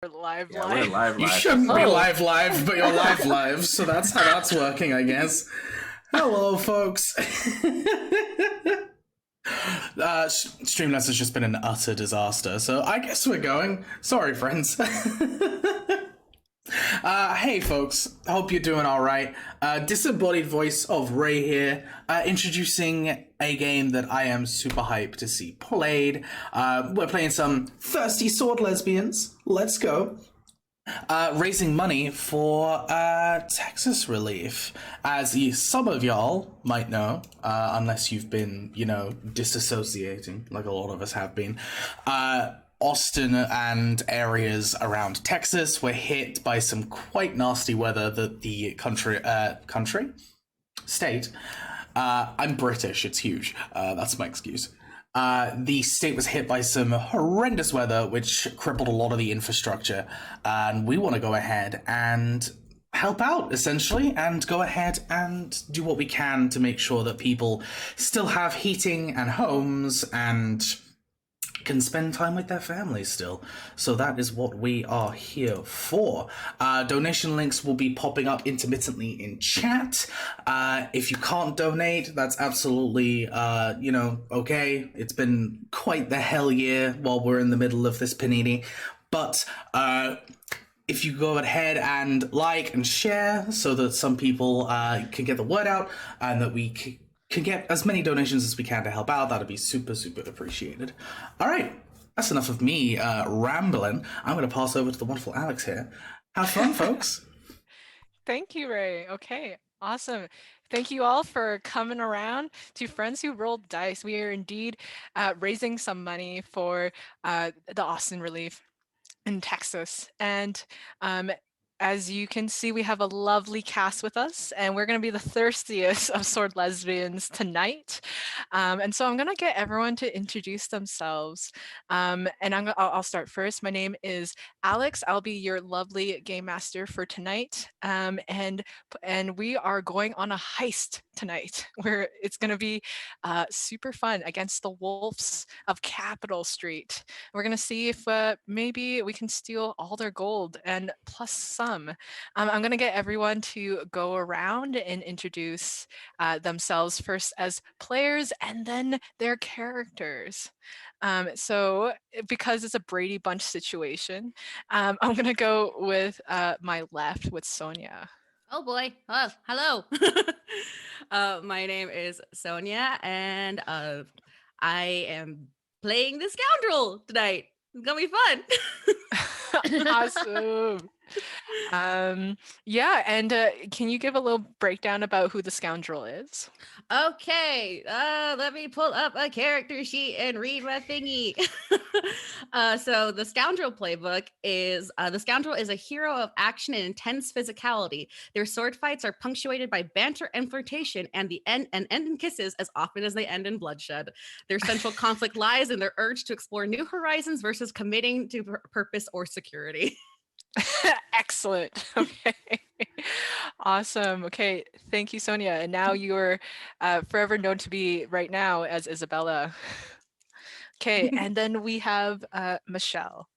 Live. We're live. You shouldn't be live, but you're live, so that's how that's working, I guess. Hello, folks. Streamlabs has just been an utter disaster, so I guess we're going. Sorry, friends. Hey, folks. Hope you're doing all right. Disembodied voice of Ray here, introducing a game that I am super hyped to see played. We're playing some Thirsty Sword Lesbians. Let's go. Raising money for Texas relief. As some of y'all might know, unless you've been, disassociating, like a lot of us have been, Austin and areas around Texas were hit by some quite nasty weather that the state, I'm British, it's huge, that's my excuse. The state was hit by some horrendous weather, which crippled a lot of the infrastructure, and we want to go ahead and help out, essentially, and go ahead and do what we can to make sure that people still have heating and homes and can spend time with their families still. So that is what we are here for. Donation links will be popping up intermittently in chat. If you can't donate, that's absolutely, okay. It's been quite the hell year while we're in the middle of this panini. But if you go ahead and like and share so that some people can get the word out and that we can get as many donations as we can to help out, that'd be super, super appreciated. All right, that's enough of me rambling. I'm going to pass over to the wonderful Alyx here. Have fun, folks. Thank you, Ray. Okay, awesome. Thank you all for coming around. To friends who rolled dice, we are indeed raising some money for the Austin relief in Texas. And as you can see, we have a lovely cast with us, and we're going to be the thirstiest of sword lesbians tonight. And so I'm going to get everyone to introduce themselves. And I'll start first. My name is Alyx. I'll be your lovely game master for tonight. And we are going on a heist tonight, where it's going to be super fun against the wolves of Capitol Street. We're going to see if maybe we can steal all their gold and plus some. I'm going to get everyone to go around and introduce themselves first as players and then their characters. So because it's a Brady Bunch situation, I'm going to go with my left with Sonya. Oh boy. Hello. My name is Sonya, and I am playing the scoundrel tonight. It's gonna be fun. Awesome. Yeah, and can you give a little breakdown about who the scoundrel is? Okay, let me pull up a character sheet and read my thingy. So the Scoundrel playbook is, the Scoundrel is a hero of action and intense physicality. Their sword fights are punctuated by banter and flirtation, and end in kisses as often as they end in bloodshed. Their central conflict lies in their urge to explore new horizons versus committing to purpose or security. Excellent. Okay. Awesome. Okay. Thank you, Sonya. And now you're forever known to be right now as Isabella. Okay. And then we have Michelle.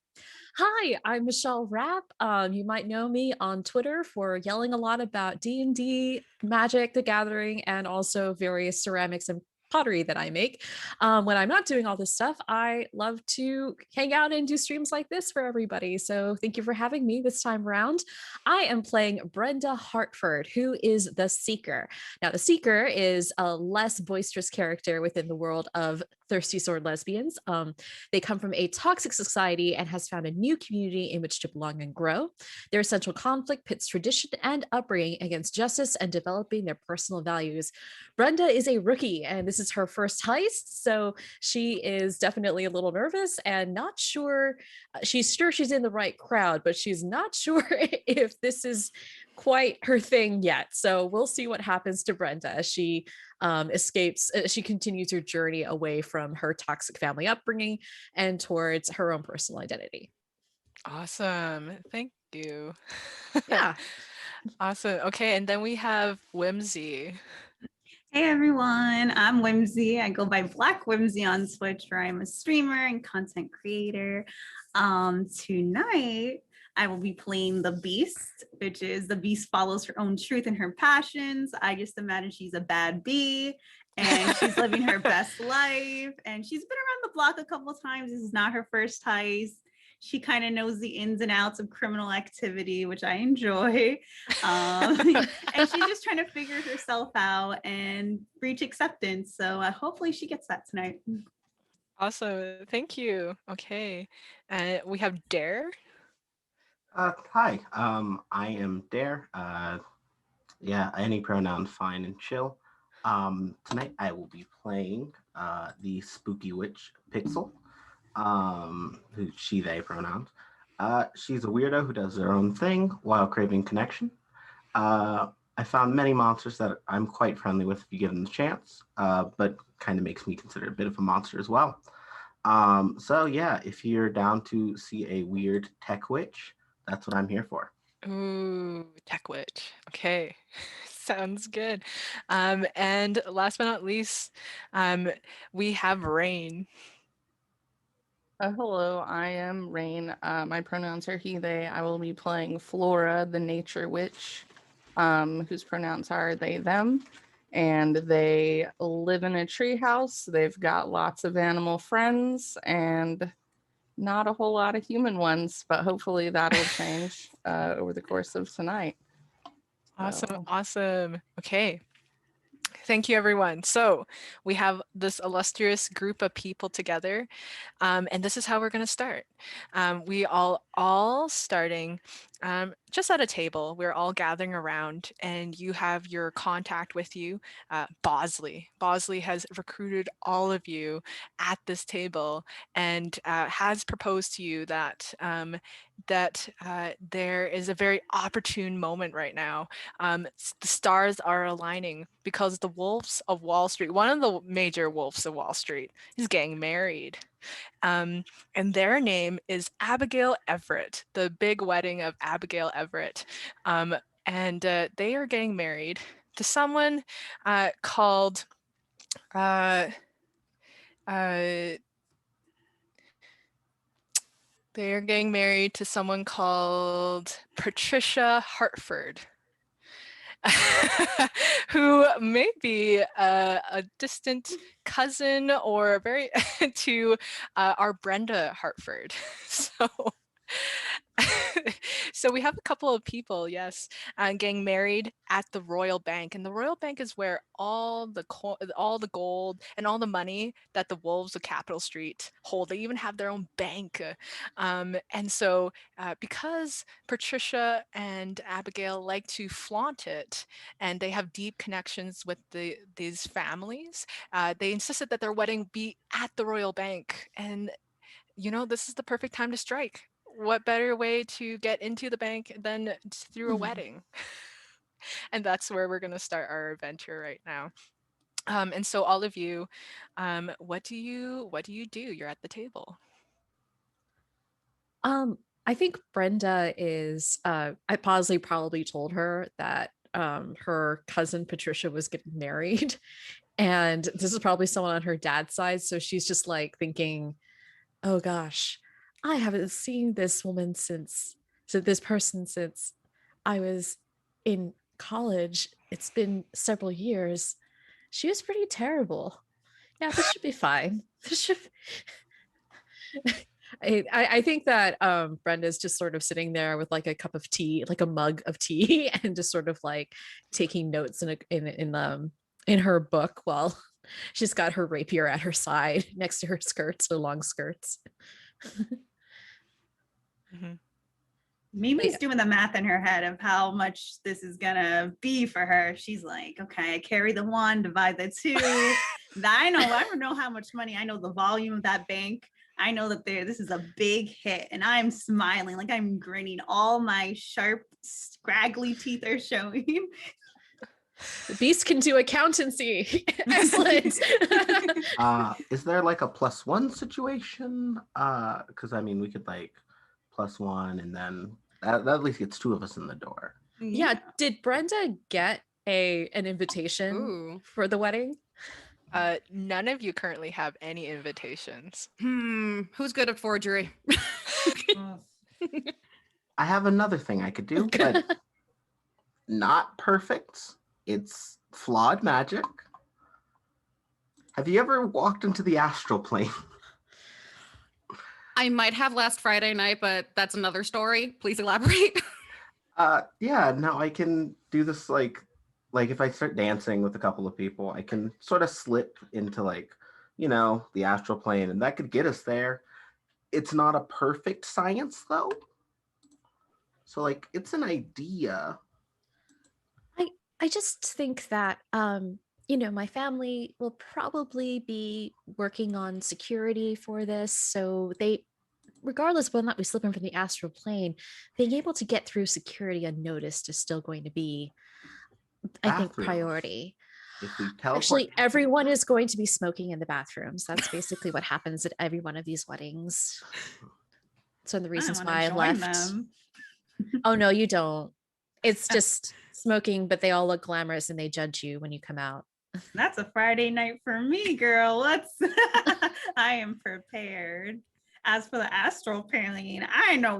Hi, I'm Michelle Rapp. You might know me on Twitter for yelling a lot about D&D, Magic, the Gathering, and also various ceramics and pottery that I make. When I'm not doing all this stuff, I love to hang out and do streams like this for everybody. So thank you for having me this time around. I am playing Brenda Hartford, who is the Seeker. Now, the Seeker is a less boisterous character within the world of Thirsty Sword Lesbians. They come from a toxic society and has found a new community in which to belong and grow. Their central conflict pits tradition and upbringing against justice and developing their personal values. Brenda is a rookie, and this is her first heist, so she is definitely a little nervous and not sure. She's sure she's in the right crowd, but she's not sure if this is quite her thing yet. So we'll see what happens to Brenda as she she continues her journey away from her toxic family upbringing and towards her own personal identity. Awesome. Thank you. Yeah. Awesome. Okay. And then we have Whimsy. Hey everyone, I'm Whimsy. I go by Black Whimsy on Twitch, where I'm a streamer and content creator. Tonight, I will be playing the Beast, which is the Beast follows her own truth and her passions. I just imagine she's a bad bee and she's living her best life. And she's been around the block a couple of times. This is not her first heist. She kind of knows the ins and outs of criminal activity, which I enjoy. And she's just trying to figure herself out and reach acceptance. So hopefully she gets that tonight. Awesome. Thank you. Okay. We have Dare. Hi, I am Dare. Yeah, any pronoun fine and chill. Tonight I will be playing the spooky witch Pixel, who she, they pronouns. She's a weirdo who does her own thing while craving connection. I found many monsters that I'm quite friendly with if you give them the chance, but kind of makes me consider a bit of a monster as well. So yeah, if you're down to see a weird tech witch, that's what I'm here for. Ooh, Tech Witch. Okay. Sounds good. And last but not least, we have Rain. Hello, I am Rain. My pronouns are he, they. I will be playing Flora, the nature witch, whose pronouns are they, them. And they live in a treehouse. They've got lots of animal friends and not a whole lot of human ones, but hopefully that'll change over the course of tonight. Awesome. So- Awesome. Okay. Thank you, everyone. So we have this illustrious group of people together, and this is how we're going to start. We all starting just at a table. We're all gathering around, and you have your contact with you, Bosley. Bosley has recruited all of you at this table and has proposed to you that there is a very opportune moment right now. The stars are aligning because the wolves of Wall Street, one of the major wolves of Wall Street, is getting married. And their name is Abigail Everett, the big wedding of Abigail Everett. And they are getting married to someone called they are getting married to someone called Patricia Hartford. Who may be a distant cousin or very to our Brenda Hartford. So we have a couple of people, yes, getting married at the Royal Bank, and the Royal Bank is where all the gold and all the money that the Wolves of Capitol Street hold. They even have their own bank, and so because Patricia and Abigail like to flaunt it, and they have deep connections with these families, they insisted that their wedding be at the Royal Bank, and this is the perfect time to strike. What better way to get into the bank than through a wedding? And that's where we're going to start our adventure right now. And so all of you, what do you do? You're at the table. I think Brenda is I Bosley probably told her that her cousin Patricia was getting married. And this is probably someone on her dad's side. So she's just like thinking, oh gosh, I haven't seen this woman since I was in college. It's been several years. She was pretty terrible. Yeah, this should be fine. This should I think that Brenda's just sort of sitting there with like a cup of tea, like a mug of tea, and just sort of like taking notes in her book while she's got her rapier at her side next to her skirts, her long skirts. Mm-hmm. Mimi's doing the math in her head of how much this is gonna be for her. She's like, okay, I carry the one, divide the two. I don't know how much money. I know the volume of that bank. I know that this is a big hit, and I'm smiling, like I'm grinning. All my sharp, scraggly teeth are showing. The beast can do accountancy. Excellent. Is there like a +1 situation? Because I mean, we could like +1, and then that at least gets 2 of us in the door. Yeah. Did Brenda get an invitation for the wedding? None of you currently have any invitations. Who's good at forgery? I have another thing I could do, but not perfect. It's flawed magic. Have you ever walked into the astral plane? I might have last Friday night, but that's another story. Please elaborate. Yeah, no, I can do this like if I start dancing with a couple of people, I can sort of slip into the astral plane, and that could get us there. It's not a perfect science though. So it's an idea. I just think that my family will probably be working on security for this, so they, regardless of whether or not we slip in from the astral plane, being able to get through security unnoticed is still going to be, I think, Bathrooms. priority. If we teleport, Actually, everyone is going to be smoking in the bathrooms. That's basically what happens at every one of these weddings. So the reasons why I left. Them. Oh no, you don't. It's just smoking, but they all look glamorous and they judge you when you come out. That's a Friday night for me, girl. I am prepared. As for the astral plane, I don't know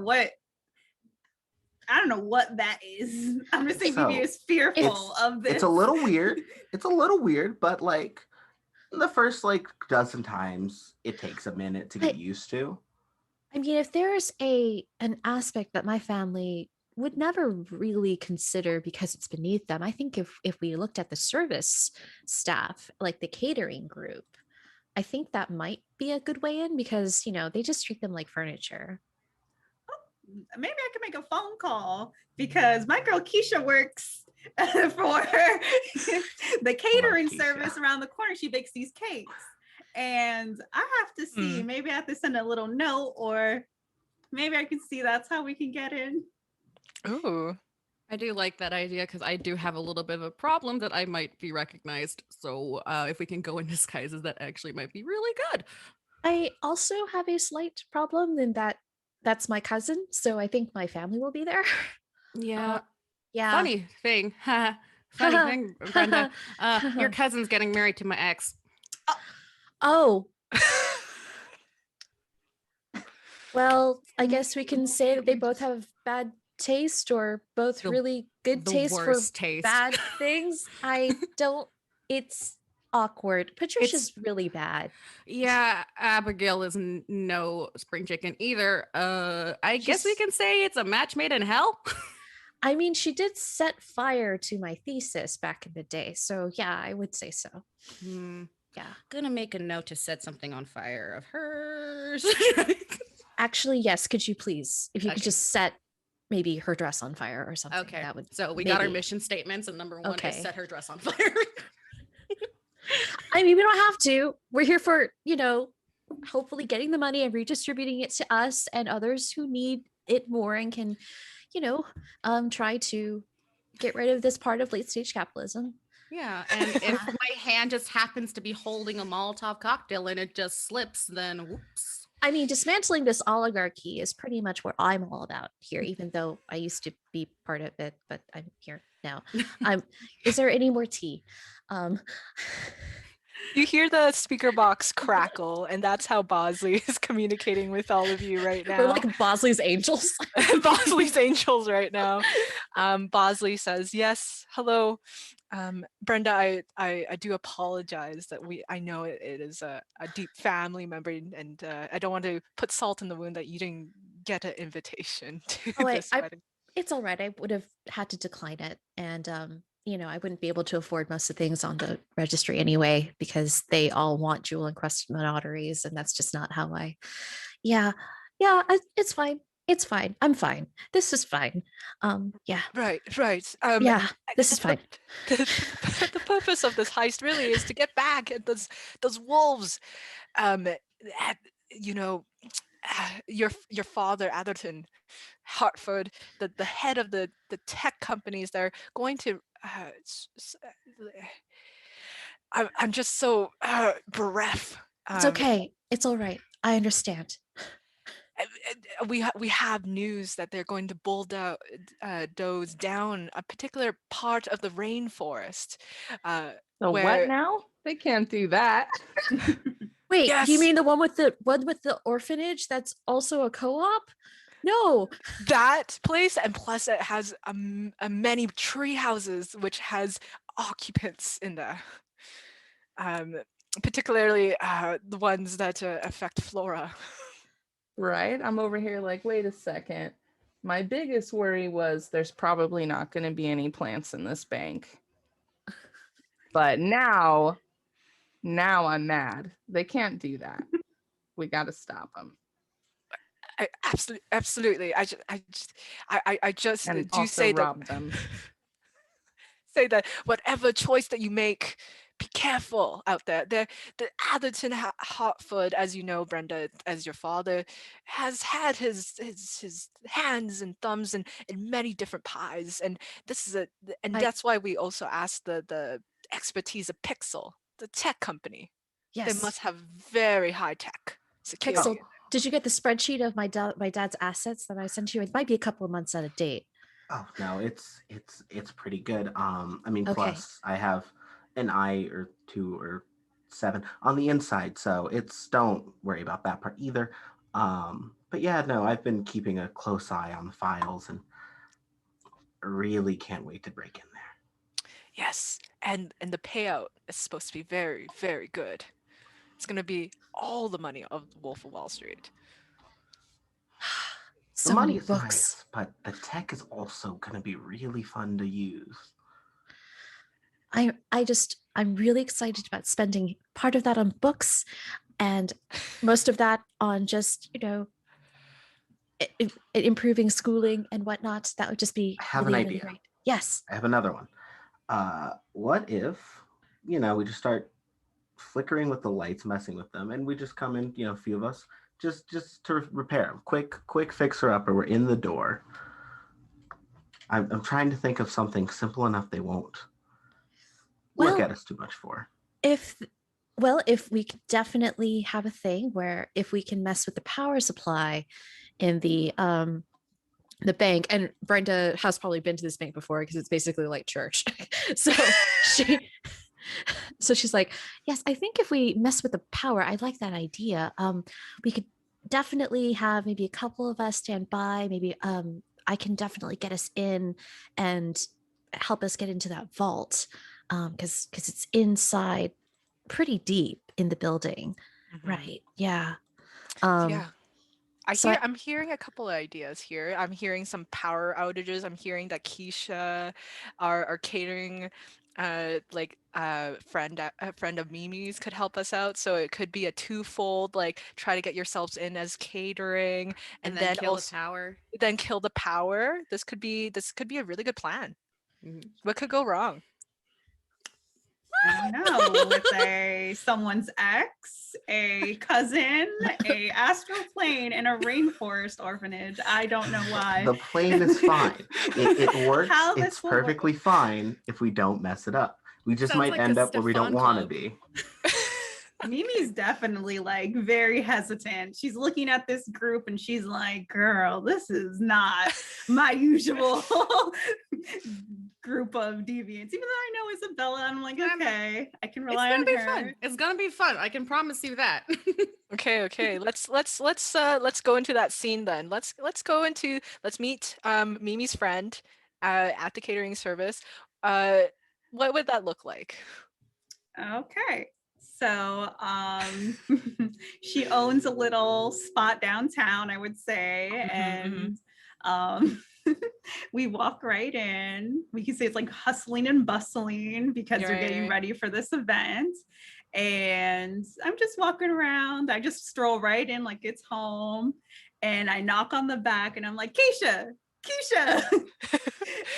what that is. I'm just thinking BB is fearful of this. It's a little weird. It's a little weird, but the first dozen times, it takes a minute to get used to. I mean, if there's an aspect that my family would never really consider because it's beneath them, I think if we looked at the service staff, like the catering group, I think that might be a good way in, because they just treat them like furniture. Maybe I can make a phone call, because my girl Keisha works for the catering service around the corner. She bakes these cakes, and I have to see, maybe I have to send a little note, or maybe I can see that's how we can get in. Ooh. I do like that idea, because I do have a little bit of a problem that I might be recognized. So if we can go in disguises, that actually might be really good. I also have a slight problem in that that's my cousin, so I think my family will be there. Yeah. Yeah. Funny thing, Brenda. Your cousin's getting married to my ex. Oh. Well, I guess we can say that they both have bad taste, or both really good taste for bad things. It's awkward. Patricia's really bad. Yeah, Abigail is no spring chicken either. I guess we can say it's a match made in hell. I mean, she did set fire to my thesis back in the day, so yeah, I would say so. Yeah, gonna make a note to set something on fire of hers. Actually, yes, could you please, if you could just set maybe her dress on fire or something. Okay, that would, so we got our mission statements, and number one is set her dress on fire. I mean, we don't have to. We're here for, hopefully getting the money and redistributing it to us and others who need it more, and can, try to get rid of this part of late stage capitalism. Yeah, and if my hand just happens to be holding a Molotov cocktail and it just slips, then whoops. I mean, dismantling this oligarchy is pretty much what I'm all about here, even though I used to be part of it, but I'm here now. Is there any more tea? You hear the speaker box crackle, and that's how Bosley is communicating with all of you right now. We're like Bosley's angels. Bosley's angels right now. Bosley says, yes, hello. Brenda, I do apologize that I know it is a deep family member, and I don't want to put salt in the wound that you didn't get an invitation to this wedding. It's all right. I would have had to decline it, and I wouldn't be able to afford most of the things on the registry anyway, because they all want jewel encrusted monarteries, and that's just not how I. Yeah, it's fine. It's fine. I'm fine. This is fine. Yeah. Right. Yeah, this is fine. The purpose of this heist really is to get back at those wolves. Your father, Atherton Hartford, the head of the tech companies, they're going to. I'm just so bereft. It's okay. It's all right. I understand. We have news that they're going to bulldoze down a particular part of the rainforest. What now? They can't do that. Wait, yes. You mean the one with the orphanage that's also a co-op? No. That place, and plus it has a many tree houses which has occupants in there. Um, particularly the ones that affect Flora. Right? I'm over here like, wait a second. My biggest worry was there's probably not going to be any plants in this bank. But now I'm mad. They can't do that. We got to stop them. Absolutely. I just And do also say rob them. say that whatever choice that you make, be careful out there. The Atherton Hartford, as you know, Brenda, as your father, has had his hands and thumbs in many different pies, and this is and I- that's why we also asked the expertise of Pixel, the tech company. They Yes. must have very high tech security. Pixel, did you get the spreadsheet of my dad's assets that I sent you? It might be a couple of months out of date. Oh no, it's pretty good. I mean, Okay. plus I have an eye or two or seven on the inside, so don't worry about that part either. But yeah, no, I've been keeping a close eye on the files and really can't wait to break in there. Yes, and the payout is supposed to be very, very good. It's going to be all the money of the Wolf of Wall Street. The So many money's books. nice, but the tech is also going to be really fun to use. I'm really excited about spending part of that on books and most of that on just, improving schooling and whatnot. That would just be I have really, an really idea. great. Yes. I have another one. What if, we just start flickering with the lights, messing with them, and we just come in, a few of us, just to repair them. Quick fixer upper. We're in the door. I'm trying to think of something simple enough they won't look at us too much for. If we could definitely have a thing where if we can mess with the power supply in the bank, and Brenda has probably been to this bank before because it's basically like church. So she's like, yes, I think if we mess with the power, I like that idea. We could definitely have maybe a couple of us stand by. Maybe I can definitely get us in and help us get into that vault because it's inside pretty deep in the building. Mhm. Right. Yeah. Yeah. So I'm hearing a couple of ideas here. I'm hearing some power outages. I'm hearing that Keisha, our catering, a friend of Mimi's could help us out. So it could be a twofold, like try to get yourselves in as catering, And then kill also the power. then kill the power. This could be a really good plan. What could go wrong? I don't know. With someone's ex, a cousin, a astral plane, and a rainforest orphanage. I don't know why. The plane is fine. It works. How It's this will work. perfectly fine if we don't mess it up. We just Sounds might like end a up where we don't Stefan want to club. be. Mimi's definitely like very hesitant. She's looking at this group and she's like, girl, this is not my usual group of deviants. Even though I know Isabella, I'm like, okay, I can It's rely gonna on be her. fun. It's gonna be fun. I can promise you that. Okay. Let's go into that scene then. Let's meet Mimi's friend at the catering service. What would that look like? Okay. So she owns a little spot downtown, I would say. And we walk right in. We can say it's like hustling and bustling because they're getting ready for this event. And I'm just walking around. I just stroll right in like it's home. And I knock on the back and I'm like, Keisha.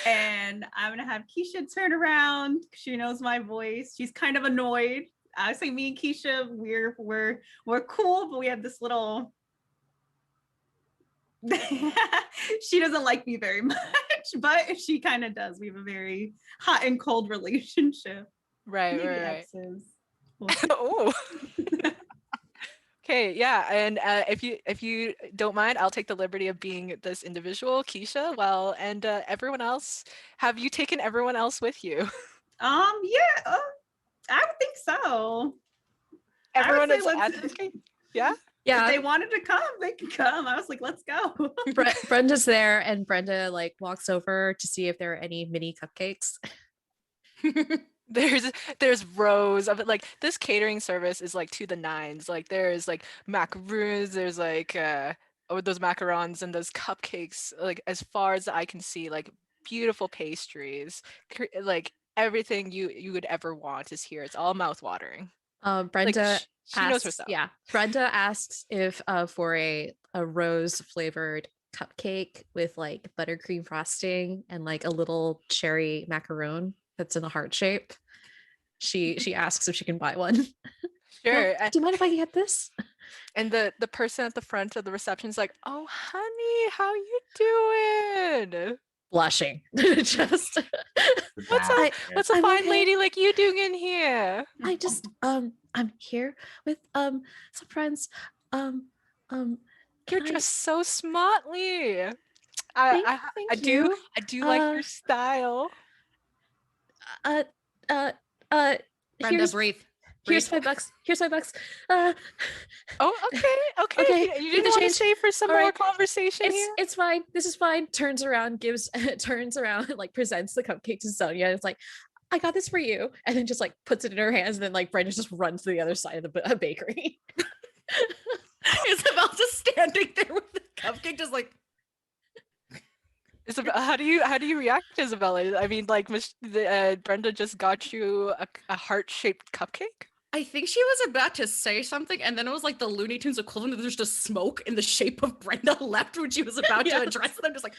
And I'm gonna have Keisha turn around. She knows my voice. She's kind of annoyed. I say me and Keisha, we're cool, but we have this little she doesn't like me very much, but she kind of does. We have a very hot and cold relationship. Right. Maybe exes. Oh. Okay, yeah, and if you don't mind, I'll take the liberty of being this individual, Keisha. Well, and everyone else, have you taken everyone else with you? Yeah, I would think so. Everyone is at this game? Yeah? If they wanted to come, they can come. I was like, let's go. Brenda's there, and Brenda like walks over to see if there are any mini cupcakes. There's rows of it. Like this catering service is like to the nines. Like there's like macaroons, there's like those macarons and those cupcakes, like as far as I can see, like beautiful pastries, like everything you would ever want is here. It's all mouth watering. Brenda Like she knows asks, herself. yeah. Brenda asks if for a rose flavored cupcake with like buttercream frosting and like a little cherry macaron that's in a heart shape. She asks if she can buy one. Sure. Do you mind if I get this? And the person at the front of the reception is like, "Oh, honey, how you doing? Blushing. Just What's a I'm fine okay. lady like you doing in here?" I just I'm here with some friends. You're Can I- dressed so smartly. I thank do you. like your style. Brenda, Here's breathe. here's $5. Here's $5. Oh, okay. Okay, You need didn't to want to change. stay for some All more right. conversation here? It's fine. This is fine. Turns around, like presents the cupcake to Sonya. It's like, I got this for you, and then just like puts it in her hands, and then like Brenda just runs to the other side of the bakery. Isabel just standing there with the cupcake, just like. Isabella, how do you react, Isabella? I mean, like Brenda just got you a heart-shaped cupcake. I think she was about to say something, and then it was like the Looney Tunes equivalent of there's just smoke in the shape of Brenda left when she was about to address them, just like,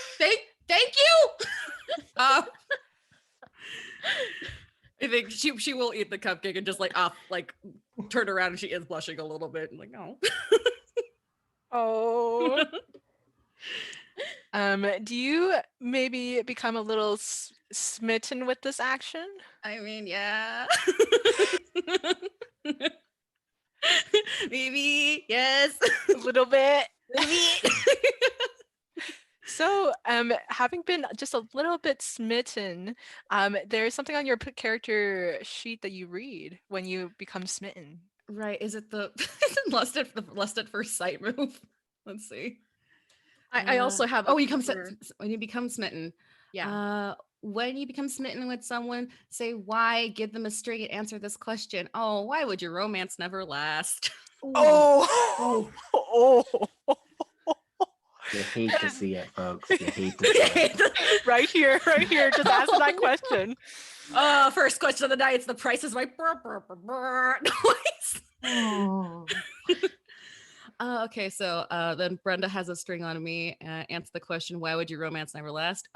thank you. I think she will eat the cupcake and just like turn around, and she is blushing a little bit, and like, no. Oh. Do you maybe become a little smitten with this action? I mean, yeah. Maybe, yes. A little bit. So, having been just a little bit smitten, there's something on your character sheet that you read when you become smitten. Right. Is it the lust at first sight move? Let's see. I also have. When you become smitten. Yeah. When you become smitten with someone, say why. Give them a straight answer this question. Oh, why would your romance never last? Oh. You hate to see it, folks. You hate to see it. Right here. Just ask that question. First question of the night. It's the Price is Right noise. Oh. Okay, so then Brenda has a string on me. Answer the question, why would your romance never last?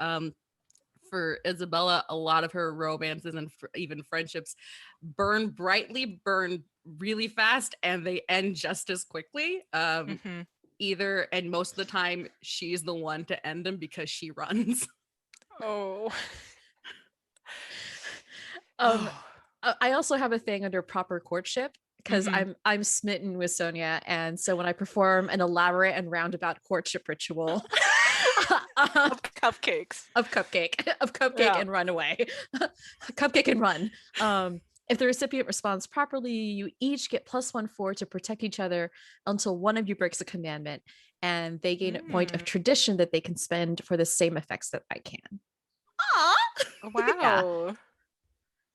For Isabella, a lot of her romances and even friendships burn brightly, burn really fast, and they end just as quickly. Either, and most of the time, she's the one to end them because she runs. Oh. I also have a thing under proper courtship because I'm smitten with Sonya, and so when I perform an elaborate and roundabout courtship ritual of cupcake and run away, cupcake and run. If the recipient responds properly, you each get +1/4 to protect each other until one of you breaks a commandment, and they gain a point of tradition that they can spend for the same effects that I can. Wow. Yeah.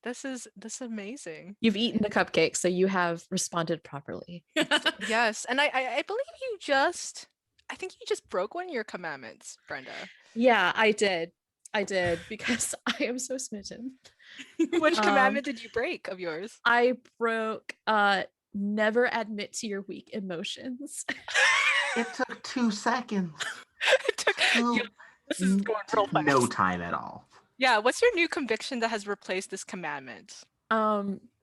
This is amazing. You've eaten the cupcake, so you have responded properly. Yes, and I believe I think you just broke one of your commandments, Brenda. Yeah, I did because I am so smitten. Which commandment did you break of yours? I broke never admit to your weak emotions. It took 2 seconds. This is going real fast. No time at all. Yeah, what's your new conviction that has replaced this commandment?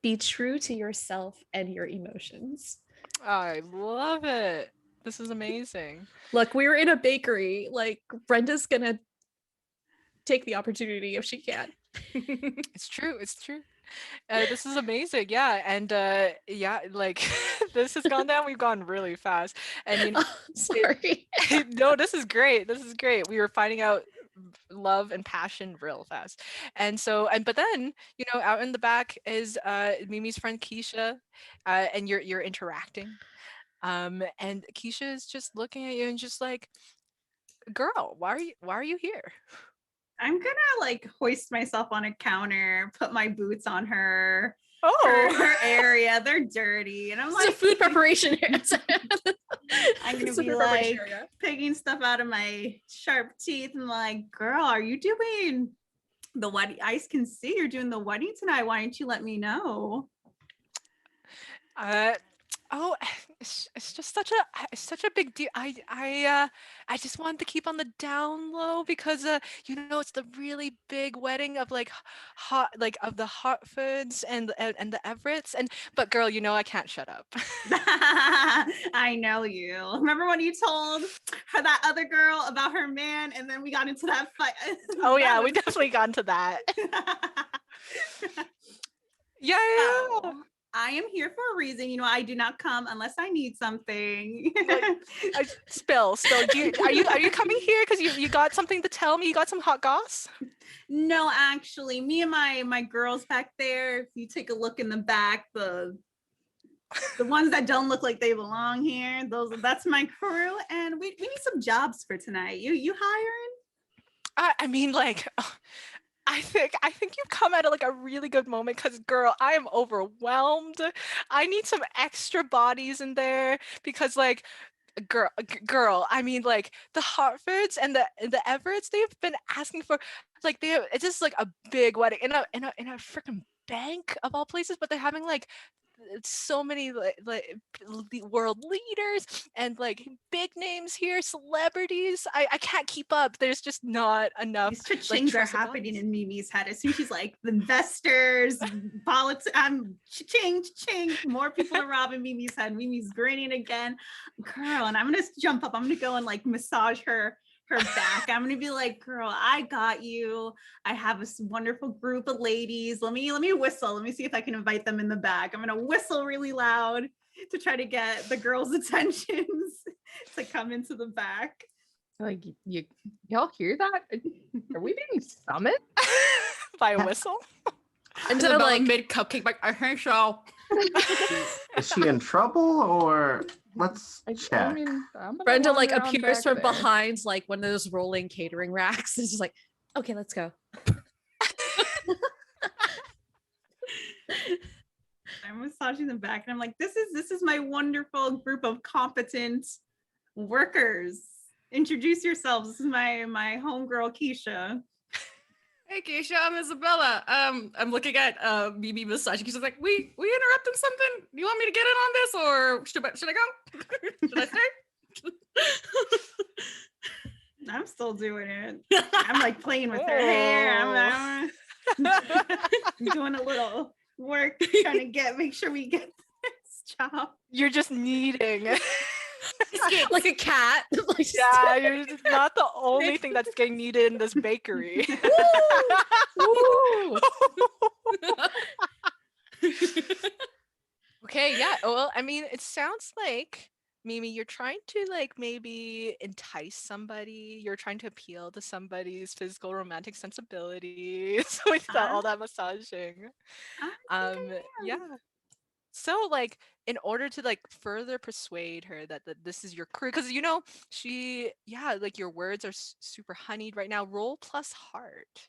Be true to yourself and your emotions. I love it. This is amazing. Look, we were in a bakery. Like, Brenda's gonna take the opportunity if she can. It's true. This is amazing. Yeah, and like this has gone down. We've gone really fast. And Sorry. no, this is great. We were finding out love and passion real fast. But then, out in the back is Mimi's friend Keisha, and you're interacting. And Keisha is just looking at you and just like, girl, why are you here? I'm gonna like hoist myself on a counter, put my boots on her Oh, her area. They're dirty, and I'm It's a like, food preparation area. I'm gonna It's a be food like preparation area. picking stuff out of my sharp teeth. And like, girl, are you doing the wedding? I can see you're doing the wedding tonight. Why didn't you let me know? uh, oh, it's just such a big deal. I just wanted to keep on the down low because it's the really big wedding of like hot like of the Hartfords and the Everetts, but girl, I can't shut up. I know you. Remember when you told her that other girl about her man, and then we got into that fight? Oh yeah, we definitely got into that. Yeah. Oh, I am here for a reason. I do not come unless I need something. Spill. Are you coming here because you got something to tell me? You got some hot goss? No, actually, me and my girls back there. If you take a look in the back, the ones that don't look like they belong here, that's my crew, and we need some jobs for tonight. You hiring? I mean, like, I think you've come at like a really good moment because, girl, I am overwhelmed. I need some extra bodies in there because, like, girl, I mean, like, the Hartfords and the Everetts, they've been asking for, like, it's just like a big wedding in a freaking bank of all places, but they're having like so many world leaders and like big names here, celebrities. I can't keep up. There's just not enough. These cha-chings are trusted happening bodies. in Mimi's head. As soon as she's like, the investors, politics, I'm cha-ching, cha-ching. More people are robbing Mimi's head. Mimi's grinning again. Girl, and I'm gonna jump up. I'm gonna go and like massage her back. I'm gonna be like, girl, I got you. I have this wonderful group of ladies. Let me whistle. Let me see if I can invite them in the back. I'm gonna whistle really loud to try to get the girls' attentions to come into the back. Like, y'all hear that? Are we being summoned? By a whistle. And then like mid cupcake, like I think so. Is she in trouble or let's check? I'm gonna Brenda like wander on appears back from there. behind like one of those rolling catering racks. It's just like, okay, let's go. I'm massaging them back, and I'm like, this is my wonderful group of competent workers. Introduce yourselves. This is my homegirl Keisha. Hey Keisha, I'm Isabella. I'm looking at Mimi massage. Keisha's like, we interrupting something? Do you want me to get in on this, or should I go? Should I stay? I'm still doing it. I'm like playing with her hair. I'm doing a little work, trying to make sure we get this job. You're just kneading. Like a cat. Like, Yeah, you're just not the only thing that's getting kneaded in this bakery. Woo! Okay, yeah. Well, I mean, it sounds like, Mimi, you're trying to like maybe entice somebody. You're trying to appeal to somebody's physical romantic sensibilities with all that massaging. I think I am. Yeah. So like in order to like further persuade her that this is your crew, because like your words are super honeyed right now, roll plus heart.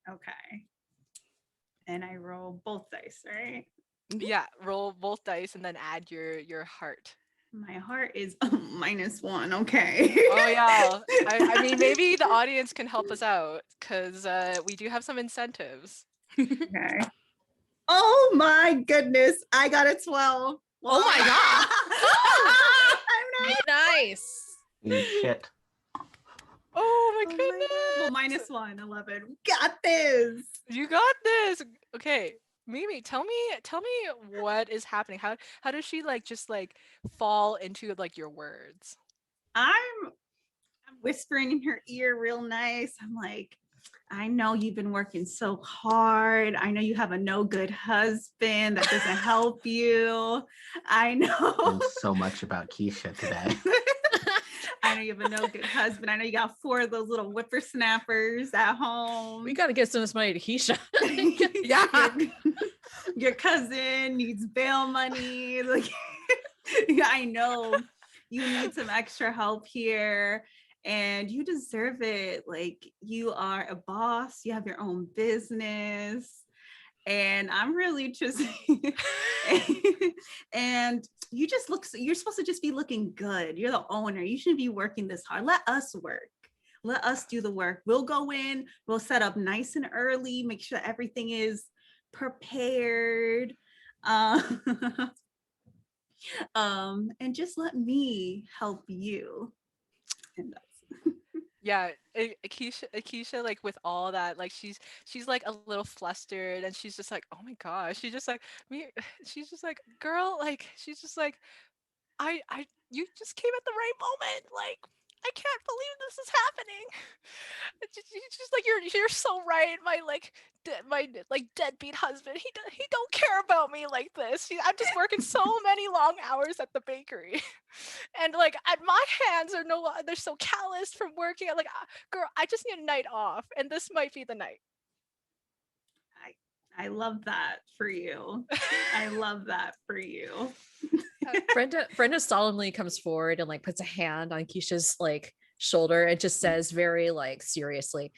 Okay. And I roll both dice, right? Yeah, roll both dice and then add your heart. My heart is -1. Okay. Oh yeah. I mean, maybe the audience can help us out because we do have some incentives. Okay. Oh my goodness. I got a 12. Oh my god. I'm not. Nice. You shit. Oh my Oh goodness. my god. Well, -1, 11. Got this. You got this. Okay. Mimi, tell me what is happening. How does she like just like fall into like your words? I'm whispering in her ear real nice. I'm like, I know you've been working so hard. I know you have a no good husband that doesn't help you. I know. So much about Keisha today. I know you have a no good husband. I know you got 4 of those little whippersnappers at home. We got to get some of this money to Keisha. Yeah. Your cousin needs bail money. Like, I know you need some extra help here, and you deserve it. Like, you are a boss, you have your own business, and I'm really just and you just look, you're supposed to just be looking good. You're the owner, you shouldn't be working this hard. Let us work, let us do the work. We'll go in, we'll set up nice and early, make sure everything is prepared, um, and just let me help you. And Yeah, Akeisha, like with all that, like she's like a little flustered, and she's just like, oh my gosh, she's just like me. She's just like, girl, like she's just like, you just came at the right moment. Like, I can't believe this is happening. It's just like you're so right. My like deadbeat husband, he don't care about me like this. I'm just working so many long hours at the bakery, and like my hands are they're so calloused from working. I'm like, girl, I just need a night off, and this might be the night. I love that for you. I love that for you. Brenda solemnly comes forward and like puts a hand on Keisha's like shoulder and just says very like seriously,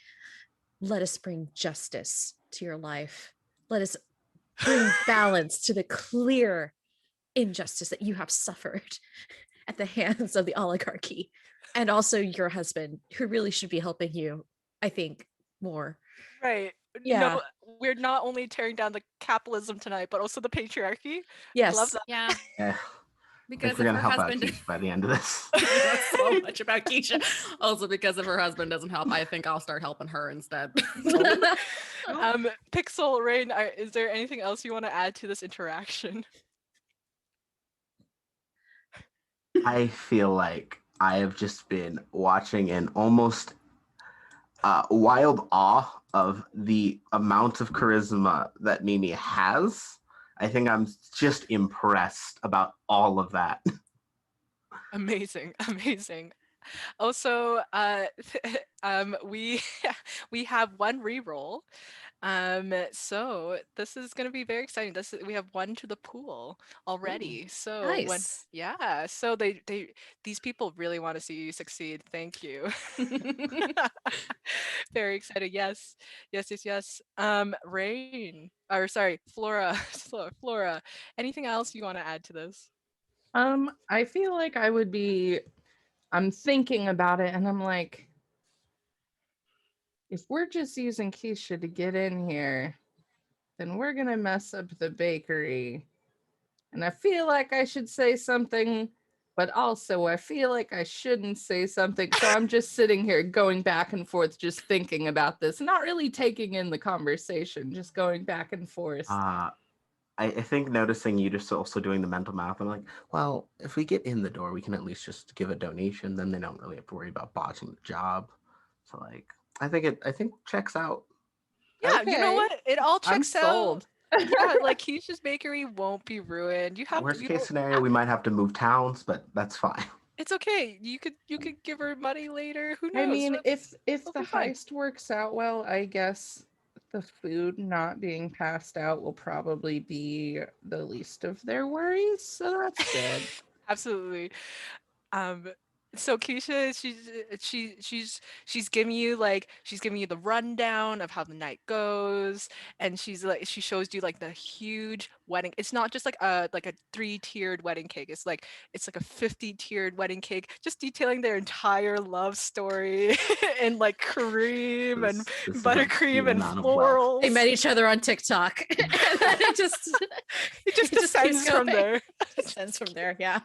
let us bring justice to your life. Let us bring balance to the clear injustice that you have suffered at the hands of the oligarchy, and also your husband, who really should be helping you, I think, more. Right. Yeah. No, we're not only tearing down the capitalism tonight, but also the patriarchy. Yes. I love that. Yeah. Yeah. Because we're if gonna her help husband out Keisha by the end of this. knows so much about Keisha. Also, because if her husband doesn't help, I think I'll start helping her instead. Pixel Rain, is there anything else you want to add to this interaction? I feel like I have just been watching in almost wild awe of the amount of charisma that Mimi has. I think I'm just impressed about all of that. Amazing. Also, we we have one reroll. So this is gonna be very exciting. We have one to the pool already. So Nice. so these people really want to see you succeed. Thank you. Very excited. Yes. Rain, or sorry, Flora. Flora. Anything else you want to add to this? I feel like I'm thinking about it and I'm like, if we're just using Keisha to get in here, then we're gonna mess up the bakery. And I feel like I should say something, but also I feel like I shouldn't say something. So I'm just sitting here going back and forth, just thinking about this, not really taking in the conversation, just going back and forth. I think noticing you just also doing the mental math, I'm like, well, if we get in the door, we can at least just give a donation. Then they don't really have to worry about botching the job. So like, I think checks out. Yeah, you know Okay. what? It all I'm checks out. sold. Yeah, like Keisha's bakery won't be ruined. Worst You case don't scenario, we might have to move towns, but that's fine. It's okay. You could give her money later. Who knows? I mean, if it'll the be fine. heist works out well, I guess the food not being passed out will probably be the least of their worries. So that's good. Absolutely. So Keisha, she's giving you the rundown of how the night goes, and she shows you like the huge wedding. It's not just like a 3-tiered wedding cake. It's like a 50-tiered wedding cake, just detailing their entire love story and like cream and This is buttercream the and amount of wealth. florals. They met each other on TikTok. And then it just just keeps descends from going. there. Descends from there, yeah.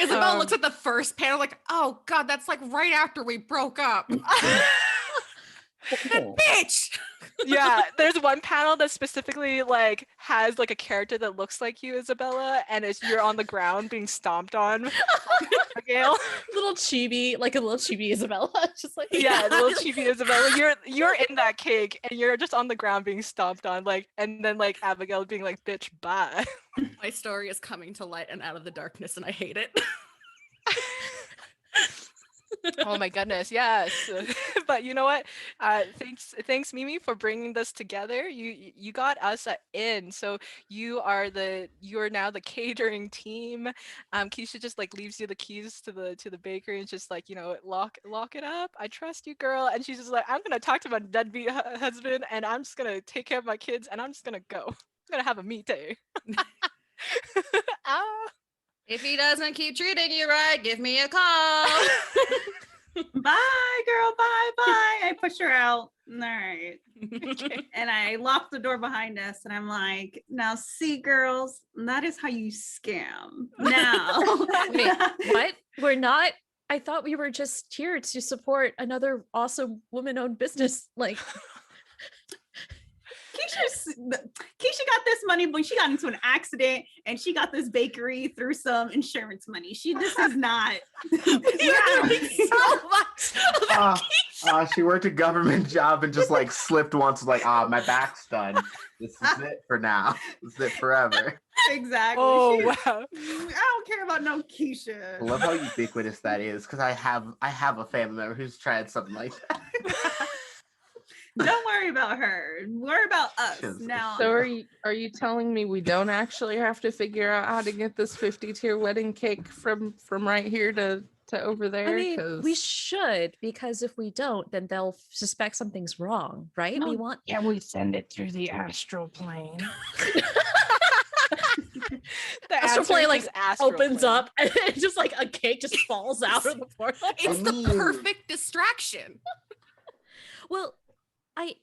Isabella looks at the first panel like, oh God, that's like right after we broke up. Bitch! Yeah, there's one panel that specifically like has like a character that looks like you, Isabella, and you're on the ground being stomped on. Gail. Little chibi, like a little chibi Isabella. Just like Yeah, little chibi Isabella. You're in that cake and you're just on the ground being stomped on, like, and then like Abigail being like, bitch, bye. My story is coming to light and out of the darkness, and I hate it. Oh my goodness, yes. But you know what? Thanks, Mimi, for bringing this together. You got us in, so you're now the catering team. Keisha just like leaves you the keys to the bakery and just like lock it up. I trust you, girl. And she's just like, I'm gonna talk to my deadbeat husband, and I'm just gonna take care of my kids, and I'm just gonna go. I'm gonna have a me day. Ah. If he doesn't keep treating you right, give me a call. Bye, girl. Bye, bye. I push her out. All right. Okay. And I lock the door behind us and I'm like, now see, girls, that is how you scam. Now. Wait, what? We're not. I thought we were just here to support another awesome woman-owned business. Like, Keisha got this money, but she got into an accident and she got this bakery through some insurance money. This is not. So much. She worked a government job and just like slipped once, like, my back's done. This is it for now. This is it forever. Exactly. Oh She- wow. I don't care about no Keisha. I love how ubiquitous that is, because I have a family member who's tried something like that. Don't worry about her. Worry about us. She's- Now, So are you telling me we don't actually have to figure out how to get this 50-tier wedding cake from right here to over there? I mean, we 'Cause- should, because if we don't, then they'll suspect something's wrong, right? We want. Can we send it through the astral plane? The Astral answer plane is like astral opens plane. up and just like a cake just falls out of the portal. It's the Ooh. perfect distraction. Well, I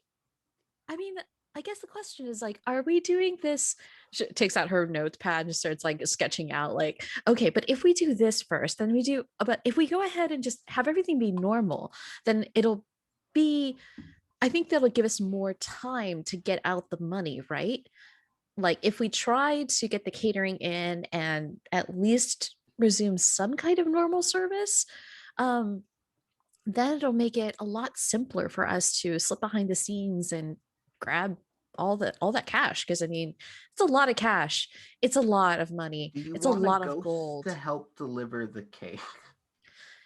mean, I guess the question is like, are we doing this? She takes out her notepad and starts like sketching out like, okay, but if we do this first, then we do, but if we go ahead and just have everything be normal, then it'll be, I think that'll give us more time to get out the money, right? Like if we try to get the catering in and at least resume some kind of normal service, then it'll make it a lot simpler for us to slip behind the scenes and grab all that cash. Because I mean, it's a lot of cash. It's a lot of money. Do you It's a want lot ghost of gold. to help deliver the cake?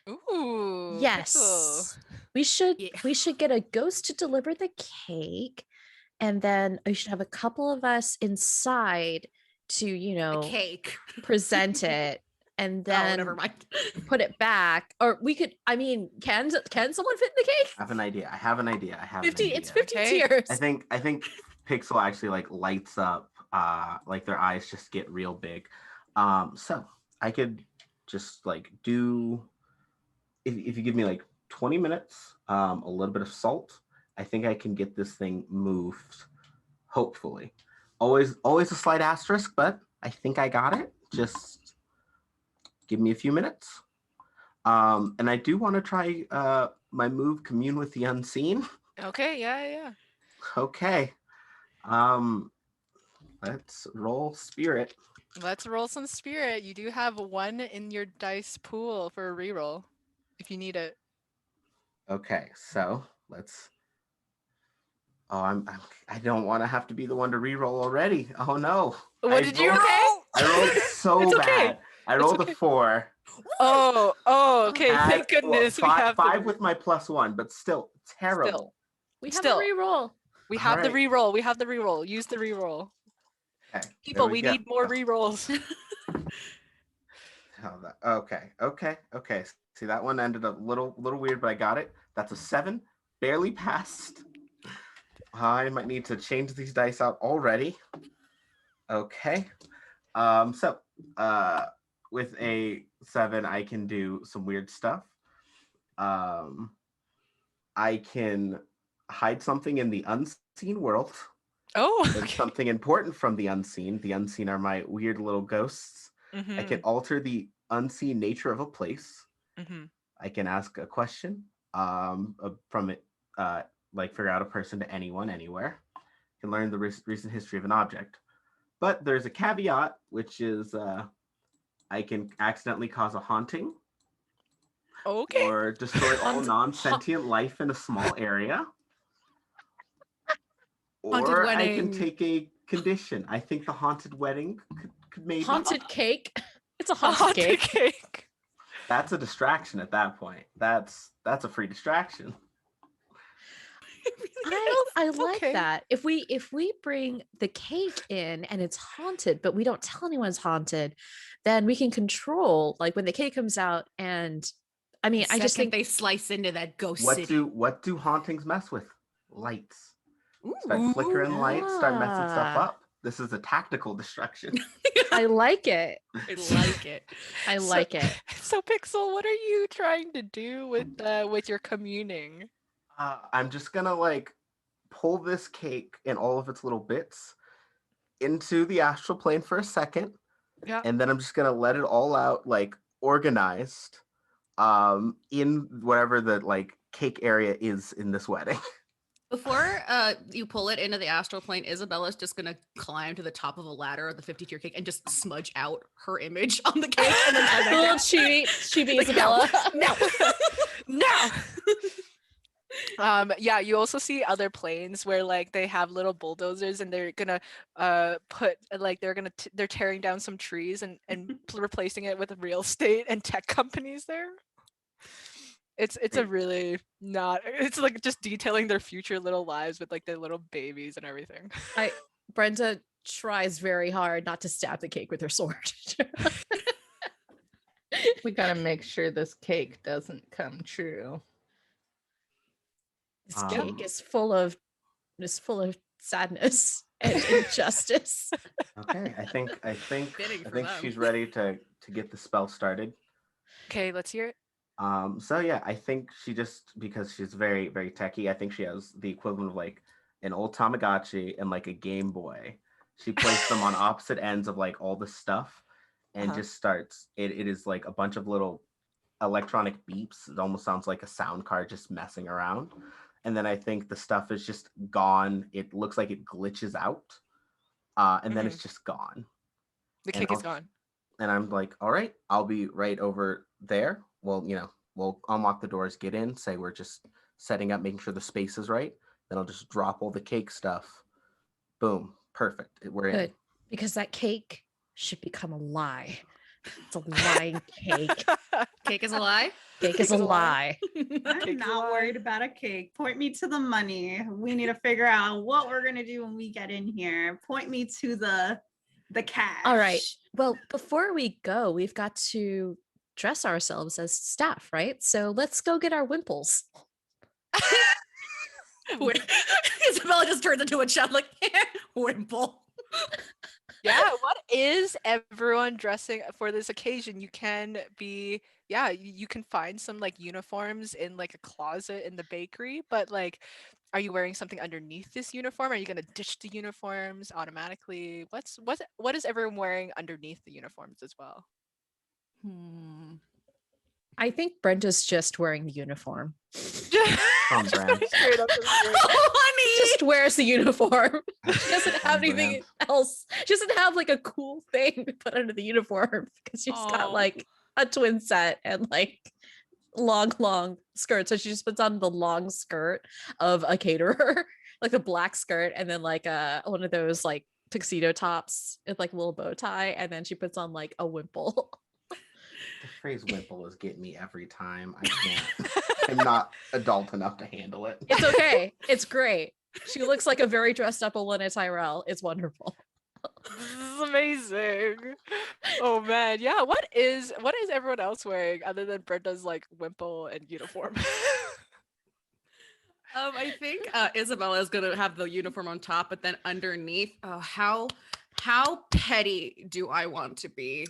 Ooh. Yes, Yeah. we should get a ghost to deliver the cake, and then we should have a couple of us inside to A cake. present it, and Oh, then never mind. put it back. Or we could. I mean, can someone fit in the cake? I have an idea. 50. It's 50 Okay. tiers. I think Pixel actually like lights up, like their eyes just get real big. So I could just like do, if you give me like 20 minutes, a little bit of salt, I think I can get this thing moved. Hopefully, always a slight asterisk, but I think I got it. Just give me a few minutes. And I do want to try my move, Commune with the Unseen. Okay, yeah. Okay. Let's roll spirit. Let's roll some spirit. You do have one in your dice pool for a reroll if you need it. Okay, so let's. Oh, I don't want to have to be the one to reroll already. Oh no. What did you roll? I rolled so It's okay. bad. I rolled okay. a 4. Oh, okay. Add- Thank goodness well, we have five the, with my +1, but still terrible. We have Still. a reroll. we have the Alright. reroll. We have the reroll. Use the reroll. Okay, there People, we go. need more rerolls. Okay. See, that one ended up a little weird, but I got it. That's a 7, barely passed. I might need to change these dice out already. Okay. So with a 7, I can do some weird stuff. I can hide something in the unseen world. Oh, There's okay. something important from the unseen. The unseen are my weird little ghosts. I Mhm, can alter the unseen nature of a place. mhm. I can ask a question from it, like figure out a person to anyone, anywhere. Can learn the recent history of an object. But there's a caveat, which is I can accidentally cause a haunting Okay. or destroy all Haunt- non-sentient life in a small area. Haunted Or I can wedding. take a condition. I think the haunted wedding could maybe. Haunted cake. It's a A haunted haunted cake. cake. That's a distraction at that point. That's a free distraction. I like Okay. that. If we bring the cake in and it's haunted, but we don't tell anyone it's haunted, then we can control like when the cake comes out. And I mean, I just think they slice into that ghost What city. do hauntings mess with? Lights. Start Ooh. flickering lights, start messing stuff Ah. up. This is a tactical destruction. I like it. I like it. I like it. So Pixel, what are you trying to do with your communing? I'm just gonna like pull this cake and all of its little bits into the astral plane for a second, Yeah. and then I'm just gonna let it all out like organized in whatever the like cake area is in this wedding. Before you pull it into the astral plane, Isabella's just gonna climb to the top of a ladder of the 50-tier cake and just smudge out her image on the cake and then come back Little down. chibi Like, Isabella. No. Yeah, you also see other planes where like they have little bulldozers and they're gonna put like they're tearing down some trees and replacing it with real estate and tech companies there. It's a really not, it's like just detailing their future little lives with like their little babies and everything. Brenda tries very hard not to stab the cake with her sword. We gotta make sure this cake doesn't come true. This cake is full of sadness and injustice. Okay, I think Fitting for them. she's ready to get the spell started. Okay, let's hear it. So yeah, I think she just, because she's very, very techie, I think she has the equivalent of like an old Tamagotchi and like a Game Boy. She placed them on opposite ends of like all the stuff and Uh-huh. just starts, it is like a bunch of little electronic beeps. It almost sounds like a sound card just messing around. And then I think the stuff is just gone. It looks like it glitches out. And then it's just gone. The And cake is gone. And I'm like, all right, I'll be right over there. Well, we'll unlock the doors, get in, say we're just setting up, making sure the space is right. Then I'll just drop all the cake stuff. Boom. Perfect. We're in. Good. Because that cake should become a lie. It's a lying cake. Cake is a lie. Cake is a lie. I'm Cake not lie. worried about a cake. Point me to the money. We need to figure out what we're gonna do when we get in here. Point me to the cash. All right. Well, before we go, we've got to dress ourselves as staff, right? So let's go get our wimples. Isabella just turns into a child like Wimple. Yeah, what is everyone dressing for this occasion? You can be, yeah, you can find some like uniforms in like a closet in the bakery, but like, are you wearing something underneath this uniform? Are you gonna ditch the uniforms automatically? What is everyone wearing underneath the uniforms as well? I think Brenda's just wearing the uniform. On brand. Straight up and straight. Oh, honey. Just wears the uniform. She doesn't have On anything brand. else. She doesn't have like a cool thing to put under the uniform because she's got Oh. like a twin set and like long skirt. So she just puts on the long skirt of a caterer, like a black skirt, and then like one of those like tuxedo tops with like a little bow tie, and then she puts on like a wimple. The phrase wimple is getting me every time. I can't. I'm not adult enough to handle it. It's okay. It's great. She looks like a very dressed up Elena Tyrell. It's wonderful. This is amazing. Oh man, yeah. What is everyone else wearing other than Brenda's like wimple and uniform? I think Isabella is gonna have the uniform on top, but then underneath, how petty do I want to be?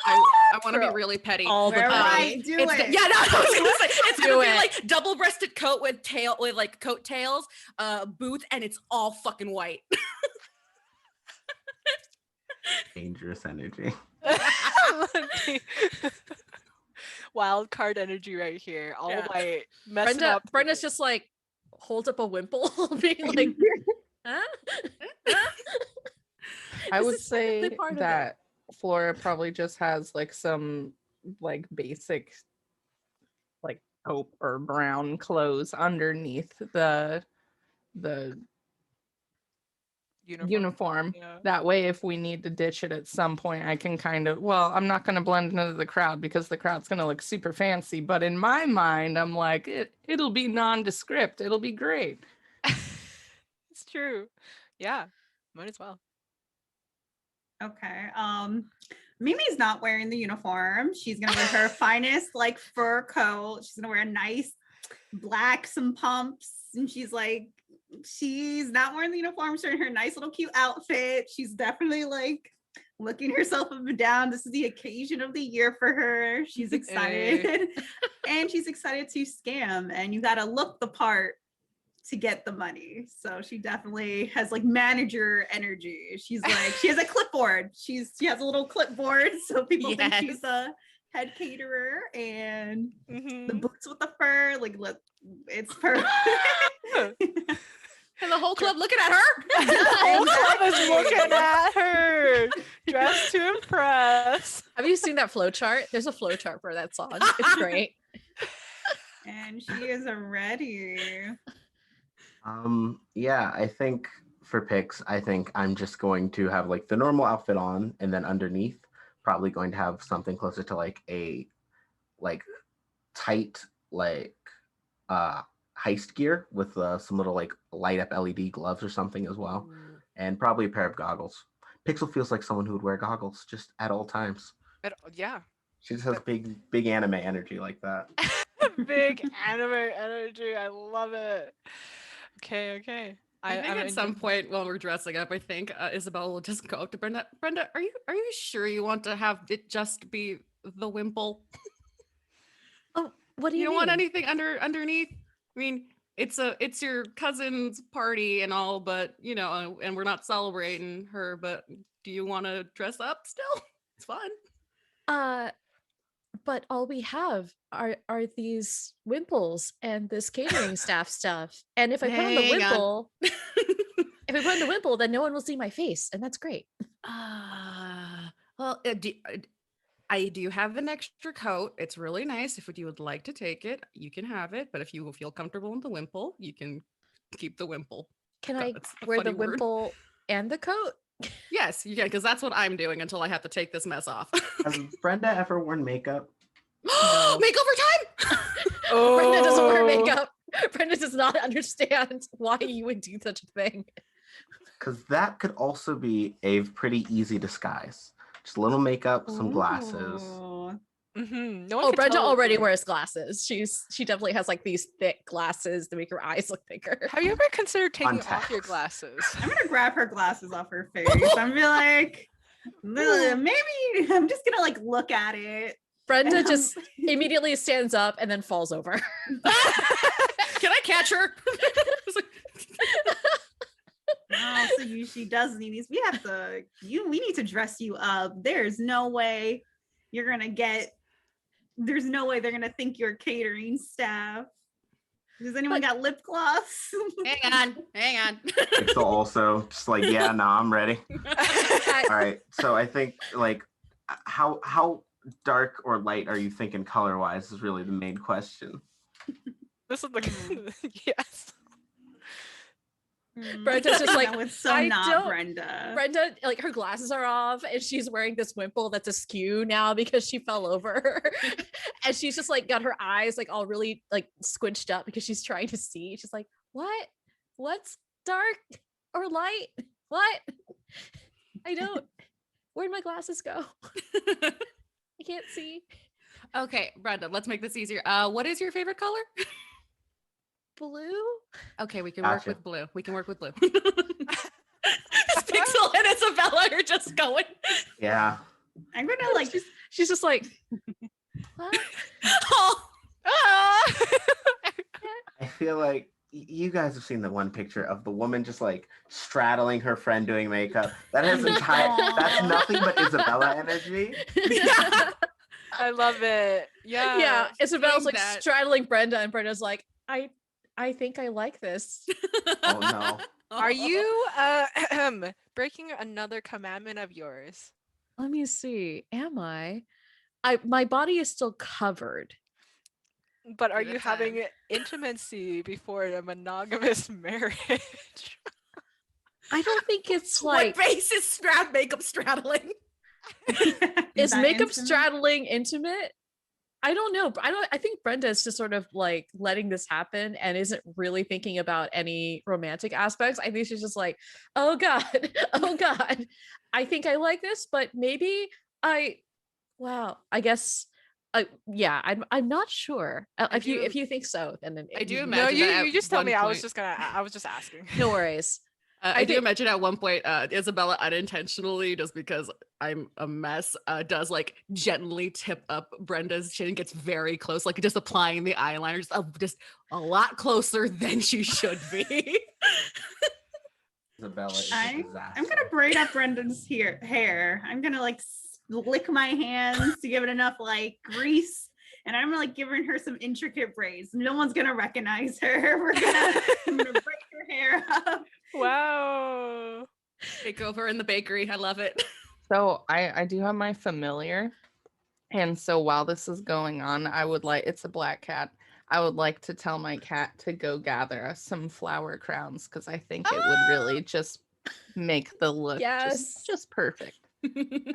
I want to be really petty. All the Wherever petty. I do It's it. yeah, no, I was gonna say it's Do gonna be it. like double-breasted coat with like coat tails, boots, and it's all fucking white. Dangerous energy. Wild card energy right here. All Yeah. white. Messing up. Brenda's just like holds up a wimple, being like, huh? I This would is technically say part of it. that Flora probably just has like some like basic like taupe or brown clothes underneath the uniform. Yeah. That way, if we need to ditch it at some point, I can kind of, well, I'm not going to blend into the crowd because the crowd's going to look super fancy. But in my mind, I'm like, it'll be nondescript. It'll be great. It's true. Yeah, might as well. Okay. Mimi's not wearing the uniform. She's gonna wear her finest like fur coat. She's gonna wear a nice black, some pumps, and she's not wearing the uniform. She's wearing her nice little cute outfit. She's definitely like looking herself up and down. This is the occasion of the year for her. She's excited, and she's excited to scam. And you gotta look the part to get the money. So she definitely has like manager energy. She's like, she has a clipboard. She has a little clipboard so people think she's a head caterer, and the boots with the fur, like look, it's perfect. And the whole club looking at her. The whole club is looking at her, dressed to impress. Have you seen that flow chart? There's a flow chart for that song. It's great. And she is ready. Yeah, I think for picks, I think I'm just going to have like the normal outfit on, and then underneath probably going to have something closer to like a tight heist gear with some little like light up LED gloves or something as well, and probably a pair of goggles. Pixel feels like someone who would wear goggles just at all times. Yeah. She just has big anime energy like that. Big anime energy. I love it. Okay. I think at some point while we're dressing up, I think Isabella will just go up to Brenda. Brenda, are you sure you want to have it just be the wimple? Oh, what do you don't mean? want anything underneath? I mean, it's your cousin's party and all, but and we're not celebrating her. But do you want to dress up still? It's fun. But all we have are these wimples and this catering staff stuff. And if I put on the wimple, if I put on the wimple, then no one will see my face, and that's great. Well, do you have an extra coat? It's really nice. If you would like to take it, you can have it. But if you will feel comfortable in the wimple, you can keep the wimple. Can I wear the wimple and the coat? Yes, you can, because that's what I'm doing until I have to take this mess off. Has Brenda ever worn makeup? Makeover time! Brenda doesn't wear makeup. Brenda does not understand why you would do such a thing. Because that could also be a pretty easy disguise. Just a little makeup, some glasses. No Brenda already wears glasses. She definitely has like these thick glasses to make her eyes look bigger. Have you ever considered taking off your glasses? I'm gonna grab her glasses off her face. I'm gonna be like, maybe I'm just gonna like look at it. Brenda just immediately stands up and then falls over. Can I catch her? Oh, so she does need these. We need to dress you up. There's no way they're gonna think you're catering staff. Does anyone got lip gloss? Hang on. So also just like, yeah, no, I'm ready. All right. So I think like how dark or light are you thinking color wise is really the main question. This is the yes. Brenda's just like, Brenda. Brenda, like her glasses are off and she's wearing this wimple that's askew now because she fell over. And she's just like got her eyes like all really like squinched up because she's trying to see. She's like, what? What's dark or light? What? I don't. Where'd my glasses go? I can't see. Okay, Brenda, let's make this easier. What is your favorite color? Blue? Okay, we can work with blue. Pixel and Isabella are just going. Yeah. I'm gonna like she's just like what? I feel like you guys have seen the one picture of the woman just like straddling her friend doing makeup. That has that's nothing but Isabella energy. I love it. Yeah. Yeah. Isabella's like that. straddling Brenda, and Brenda's like, I think I like this. Oh no. Are you breaking another commandment of yours? Let me see. Am I? My body is still covered. But are Give it you time. having intimacy before a monogamous marriage? I don't think it's What like base is makeup straddling? is that makeup intimate? straddling intimate? I don't know. I think Brenda is just sort of like letting this happen and isn't really thinking about any romantic aspects. I think she's just like, oh God, oh God. I think I like this, but maybe I wow, I guess yeah, I'm not sure. If you think so, then I do you- No, imagine that you just at tell one me. point, I was just asking. no worries. I do think- imagine at one point, Isabella unintentionally, just because I'm a mess, does like gently tip up Brenda's chin, gets very close, like just applying the eyeliner, just a lot closer than she should be. Isabella is a I'm disaster. gonna braid up Brendan's hair. I'm gonna like lick my hands to give it enough like grease, and I'm like giving her some intricate braids. No one's gonna recognize her. I'm gonna break her hair up. Wow. Takeover in the bakery. I love it. So I do have my familiar. And so while this is going on, I would like, it's a black cat. I would like to tell my cat to go gather us some flower crowns because I think it would really just make the look Yes. just perfect.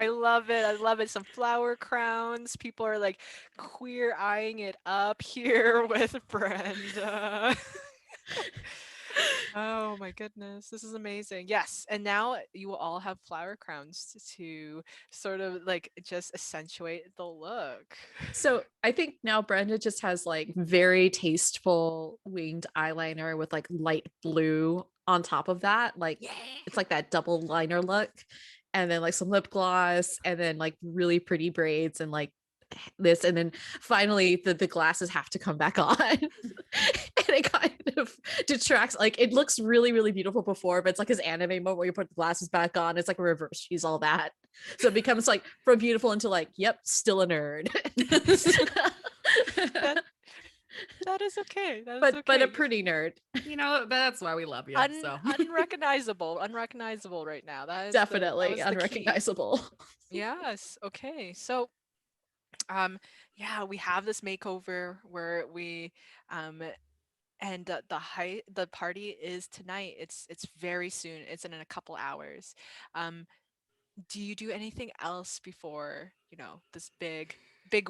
I love it. I love it. Some flower crowns. People are like queer eyeing it up here with Brenda. Oh my goodness. This is amazing. Yes. And now you will all have flower crowns to sort of like just accentuate the look. So I think now Brenda just has like very tasteful winged eyeliner with like light blue on top of that. Like it's like that double liner look. And then like some lip gloss and then like really pretty braids and like this. And then finally the glasses have to come back on. And it kind of detracts, like it looks really, really beautiful before, but it's like his anime mode where you put the glasses back on. It's like a reverse. She's all that. So it becomes like from beautiful into like, yep, still a nerd. That is okay. That is but okay. a pretty nerd. You know, that's why we love you. So Unrecognizable right now. That is Definitely that was the key. unrecognizable. Yes. Okay. So yeah, we have this makeover where we and the party is tonight. It's very soon. It's in a couple hours. Um do you do anything else before, this big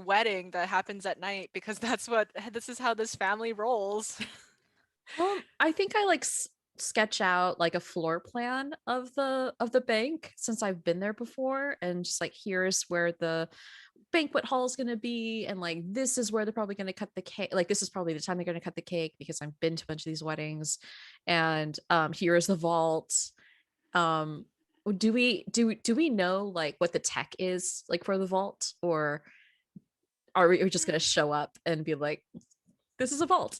wedding that happens at night, because this is how this family rolls. I think I like sketch out like a floor plan of the bank since I've been there before, and just like here's where the banquet hall is going to be, and like this is where they're probably going to cut the cake, like this is probably the time they're going to cut the cake because I've been to a bunch of these weddings. And here is the vault. Do we know like what the tech is like for the vault, or are we just going to show up and be like, this is a vault?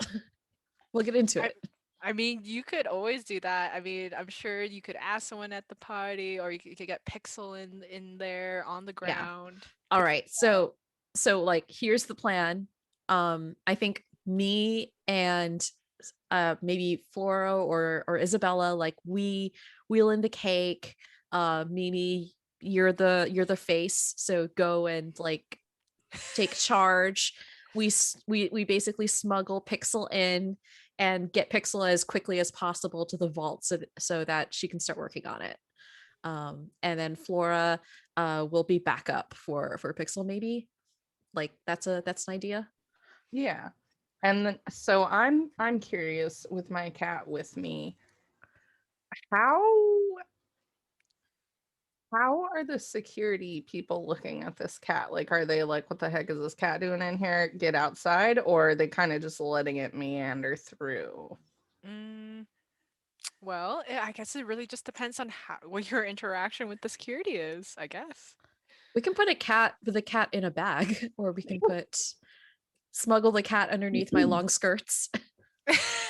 We'll get into it. I mean, you could always do that. I mean, I'm sure you could ask someone at the party, or you could get Pixel in there on the Yeah. ground. All right. So like here's the plan. I think me and maybe Flora or Isabella, like we wheel in the cake. Mimi, you're the face, so go and like take charge. We basically smuggle Pixel in and get Pixel as quickly as possible to the vault so that she can start working on it. And then Flora will be backup for Pixel, maybe. Like that's an idea. Yeah. And then, so I'm curious with my cat with me, how are the security people looking at this cat? Like, are they like, what the heck is this cat doing in here? Get outside, or are they kind of just letting it meander through? Well, I guess it really just depends on what your interaction with the security is, I guess. We can put a cat in a bag, or we can smuggle the cat underneath my long skirts.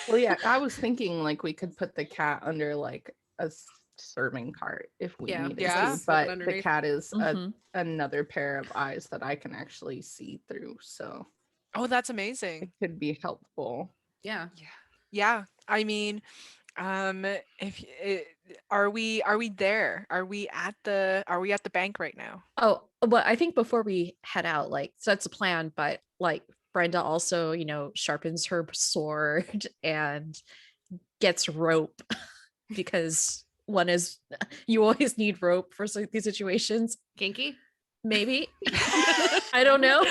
Well, yeah, I was thinking like we could put the cat under like a serving cart if we needed yeah. to, Slip it but the underneath. cat is Mhm. another pair of eyes that I can actually see through, so Oh, that's it amazing. could be helpful. Yeah. Yeah. I mean, if are we there? Are we at the bank right now? Oh, but I think before we head out, like, so that's a plan, but like Brenda also, sharpens her sword and gets rope because one is you always need rope for these situations. Kinky. Maybe. I don't know.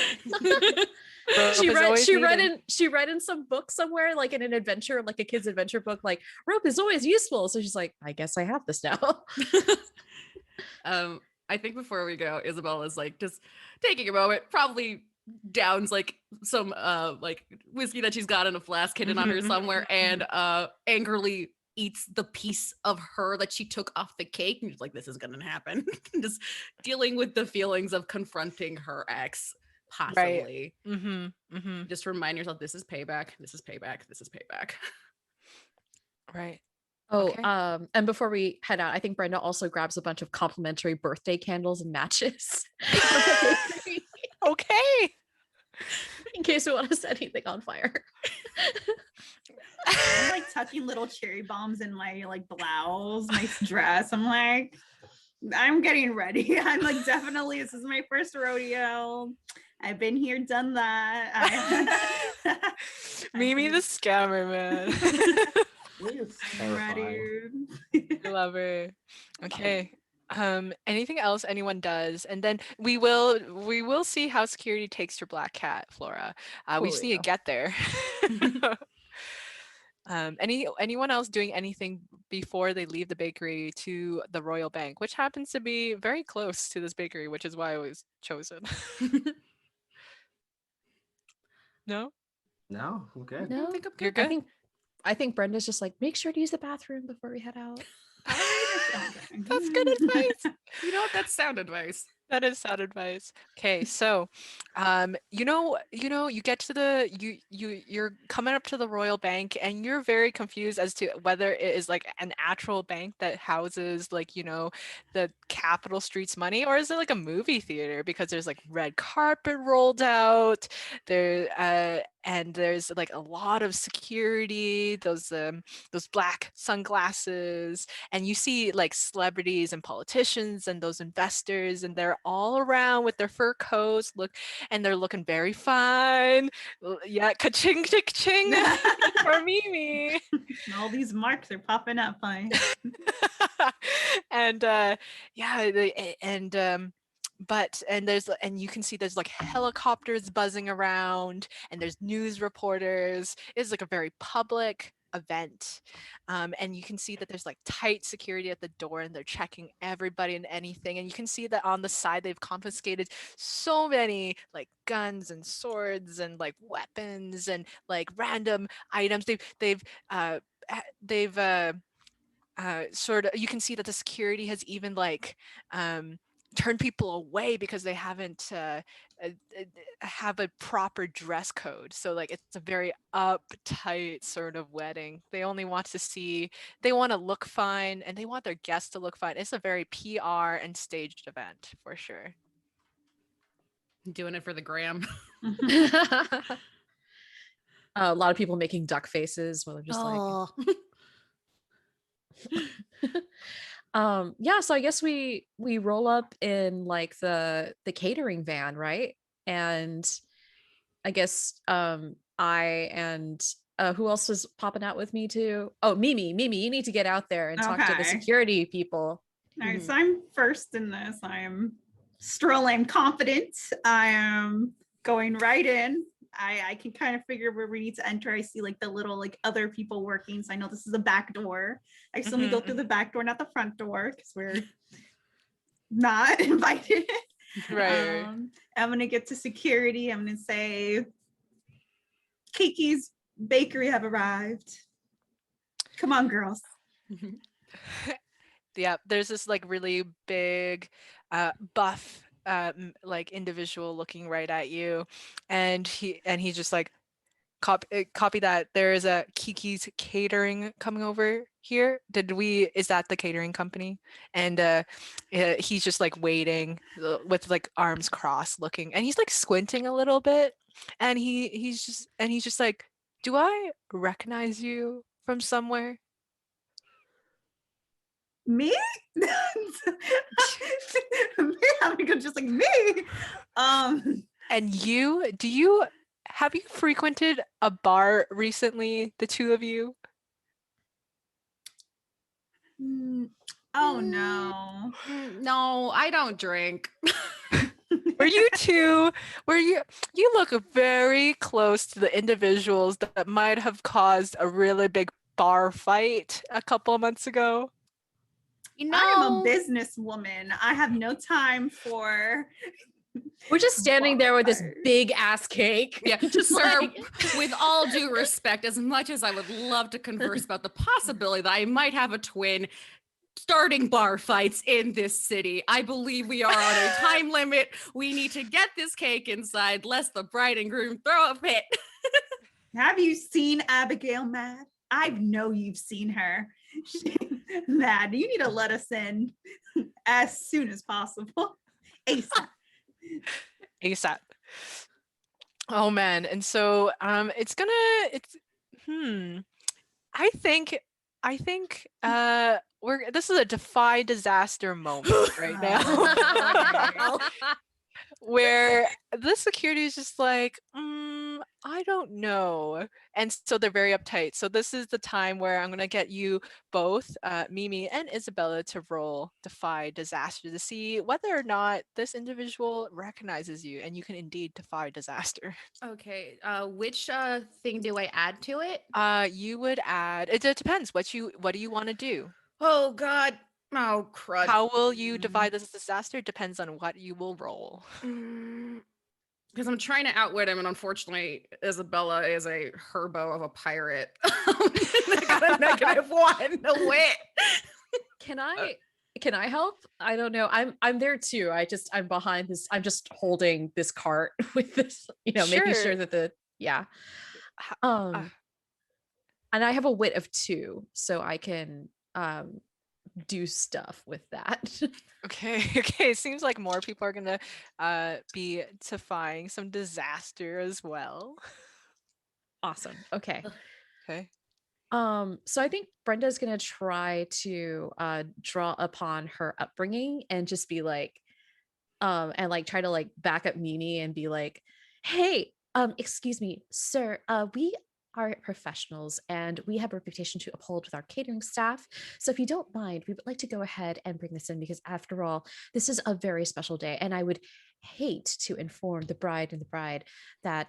Rope she is read always she read needed. in she read in some book somewhere, like in an adventure, like a kid's adventure book, like rope is always useful. So she's like, I guess I have this now. I think before we go, Isabella's like just taking a moment, probably downs like some like whiskey that she's got in a flask hidden on her somewhere, and angrily eats the piece of her that she took off the cake, and she's like, this is gonna happen. Just dealing with the feelings of confronting her ex, possibly. Just remind yourself, this is payback, this is payback, this is payback. Right. Oh, Okay. and before we head out, I think Brenda also grabs a bunch of complimentary birthday candles and matches. Okay. In case we want to set anything on fire. I'm like tucking little cherry bombs in my like blouse, nice dress. I'm like, I'm getting ready. I'm like, definitely, this is my first rodeo. I've been here, done that. Mimi the scammer, man. It's I'm terrifying. ready. I love her. Okay. Anything else anyone does, and then we will see how security takes your black cat, Flora. We just need to get there. Anyone else doing anything before they leave the bakery to the Royal Bank, which happens to be very close to this bakery, which is why I was chosen. No? No, I'm good. No, think I'm You're good. good? I think Brenda's just like, make sure to use the bathroom before we head out. That's good advice. You know what? That's sound advice. That is sound advice. Okay, so you get to you're coming up to the Royal Bank, and you're very confused as to whether it is like an actual bank that houses like, the capital streets money, or is it like a movie theater, because there's like red carpet rolled out there, and there's like a lot of security, those black sunglasses, and you see like celebrities and politicians and those investors, and they're all around with their fur coats, and they're looking very fine. Yeah, ka-ching, ching for Mimi. All these marks are popping up. And and you can see there's like helicopters buzzing around, and there's news reporters. It's like a very public event, and you can see that there's like tight security at the door, and they're checking everybody and anything, and you can see that on the side they've confiscated so many like guns and swords and like weapons and like random items. Sort of, you can see that the security has even like turned people away because they haven't have a proper dress code. So like it's a very uptight sort of wedding. They only want to look fine, and they want their guests to look fine. It's a very PR and staged event for sure. Doing it for the gram. A lot of people making duck faces where they're just yeah, so I guess we roll up in like the catering van, right? And I guess I and who else was popping out with me too? Oh, Mimi, you need to get out there and talk to the Okay. security people. All right, so I'm first in this. I am strolling confident. I am going right in. I can kind of figure where we need to enter. I see like the little like other people working, so I know this is a back door. I still need to go through the back door, not the front door, because we're not invited. Right. I'm gonna get to security. I'm gonna say, Kiki's bakery have arrived. Come on, girls. Yeah, there's this like really big buff like individual looking right at you, and he's just like, copy that. There is a Kiki's Catering coming over here. Is that the catering company? And he's just like waiting with like arms crossed looking, and he's like squinting a little bit, and he's just like, do I recognize you from somewhere? Me? I'm gonna go just like me. And have you frequented a bar recently, the two of you? Oh no. No, I don't drink. Were you two? Were you look very close to the individuals that might have caused a really big bar fight a couple of months ago? You I am a know, businesswoman. I have no time for We're just standing there with this bars. big ass cake. yeah, just sir, like with all due respect, as much as I would love to converse about the possibility that I might have a twin starting bar fights in this city, I believe we are on a time limit. We need to get this cake inside, lest the bride and groom throw a fit. Have you seen Abigail Mad? I know you've seen her. Mad, you need to let us in as soon as possible. ASAP. ASAP. Oh man, and so it's I think this is a defy disaster moment right now. Oh, Where the security is just like, I don't know. And so they're very uptight. So this is the time where I'm going to get you both, Mimi and Isabella, to roll Defy Disaster to see whether or not this individual recognizes you and you can indeed defy disaster. Okay, which thing do I add to it? You would add, it depends. What do you want to do? Oh God. Oh crud. How will you defy this disaster? Depends on what you will roll. Because I'm trying to outwit him, and unfortunately, Isabella is a herbo of a pirate. I got a -1 to wit. can I help? I don't know. I'm there too. I'm behind this. I'm just holding this cart with this, making Sure. sure that and I have a wit of 2, so I can do stuff with that. Okay. Seems like more people are gonna be defying some disaster as well. Awesome. Okay. Okay. So I think Brenda's gonna try to draw upon her upbringing and just be like, and like try to like back up Mimi and be like, hey, excuse me, sir, we are professionals and we have a reputation to uphold with our catering staff. So if you don't mind, we would like to go ahead and bring this in because after all, this is a very special day. And I would hate to inform the bride and the bride that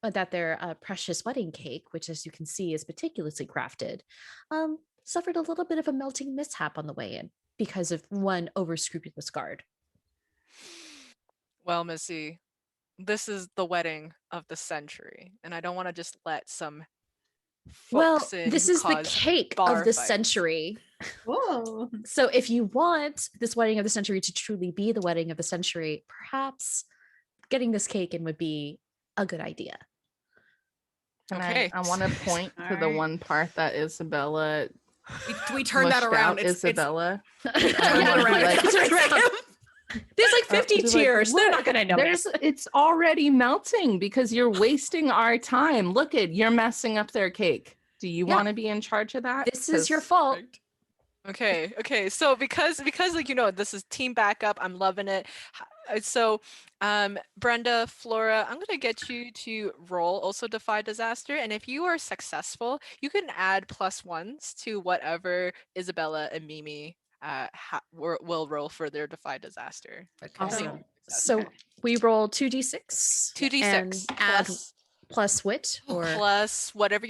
that their precious wedding cake, which as you can see is meticulously crafted, suffered a little bit of a melting mishap on the way in because of one over-scrupulous guard. Well, Missy, this is the wedding of the century, and I don't want to just let some folks in this who is the cause cake bar of the fights. century. whoa. So if you want this wedding of the century to truly be the wedding of the century, perhaps getting this cake in would be a good idea. And Okay. I want to point to the Alright. one part that Isabella We turn that mushed around. out Isabella. Turn that would be around. like- Turn it around. There's like 50 be like, tiers. They're "Look, not gonna know. It's already melting because you're wasting our time. Look you're messing up their cake. Do you Yeah. want to be in charge of that? This is your 'Cause- fault. Okay. So because like this is team backup, I'm loving it. So Brenda, Flora, I'm gonna get you to roll also defy disaster, and if you are successful, you can add +1s to whatever Isabella and Mimi will roll for their defy disaster. Awesome. So we roll 2d6, 2d6 and add plus wit or plus whatever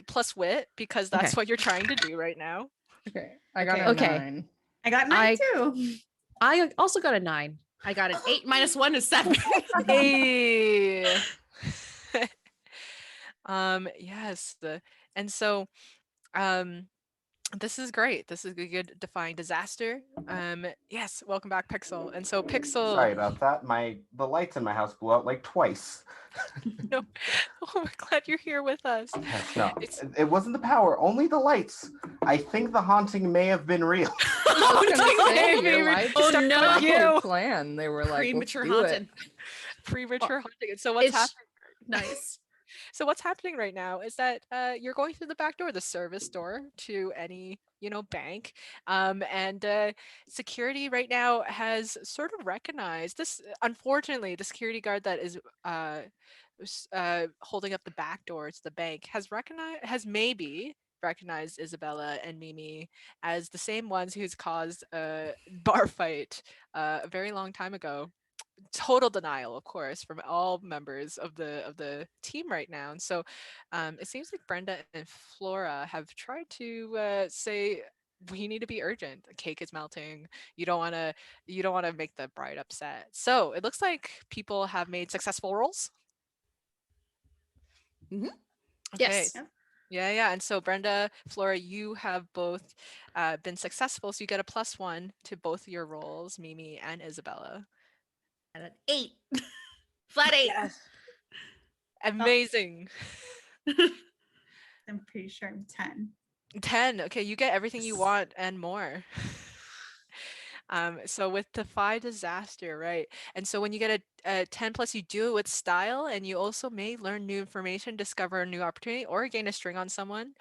plus wit, because that's Okay. what you're trying to do right now. Okay, I got Okay. a Okay. 9. I got 9 too. I also got a 9. I got an 8 -1 is 7. Hey. Yes. And so this is great. This is a good defying disaster. Yes, welcome back, Pixel. And so Pixel Sorry about that. The lights in my house blew out like twice. No. Oh, we're glad you're here with us. Yes, no, It's- it wasn't the power, only the lights. I think the haunting may have been real. I was gonna say, no, your baby. life Oh, stuck no. with your plan. They were like, Premature let's do it. haunted. Premature haunting. So what's It's- happening? Nice. So what's happening right now is that you're going through the back door, the service door to any bank, and security right now has sort of recognized this. Unfortunately, the security guard that is holding up the back door to the bank has maybe recognize Isabella and Mimi as the same ones who's caused a bar fight a very long time ago. Total denial, of course, from all members of the team right now. And so it seems like Brenda and Flora have tried to say we need to be urgent. The cake is melting. You don't want to make the bride upset. So it looks like people have made successful rolls. Mhm. Okay. Yes. Yeah. And so Brenda, Flora, you have both been successful. So you get a +1 to both your rolls, Mimi and Isabella. And an 8. Flat 8. Amazing. I'm pretty sure I'm 10. 10. Okay, you get everything you want and more. So with Defy Disaster, right? And so when you get a 10 plus, you do it with style, and you also may learn new information, discover a new opportunity, or gain a string on someone.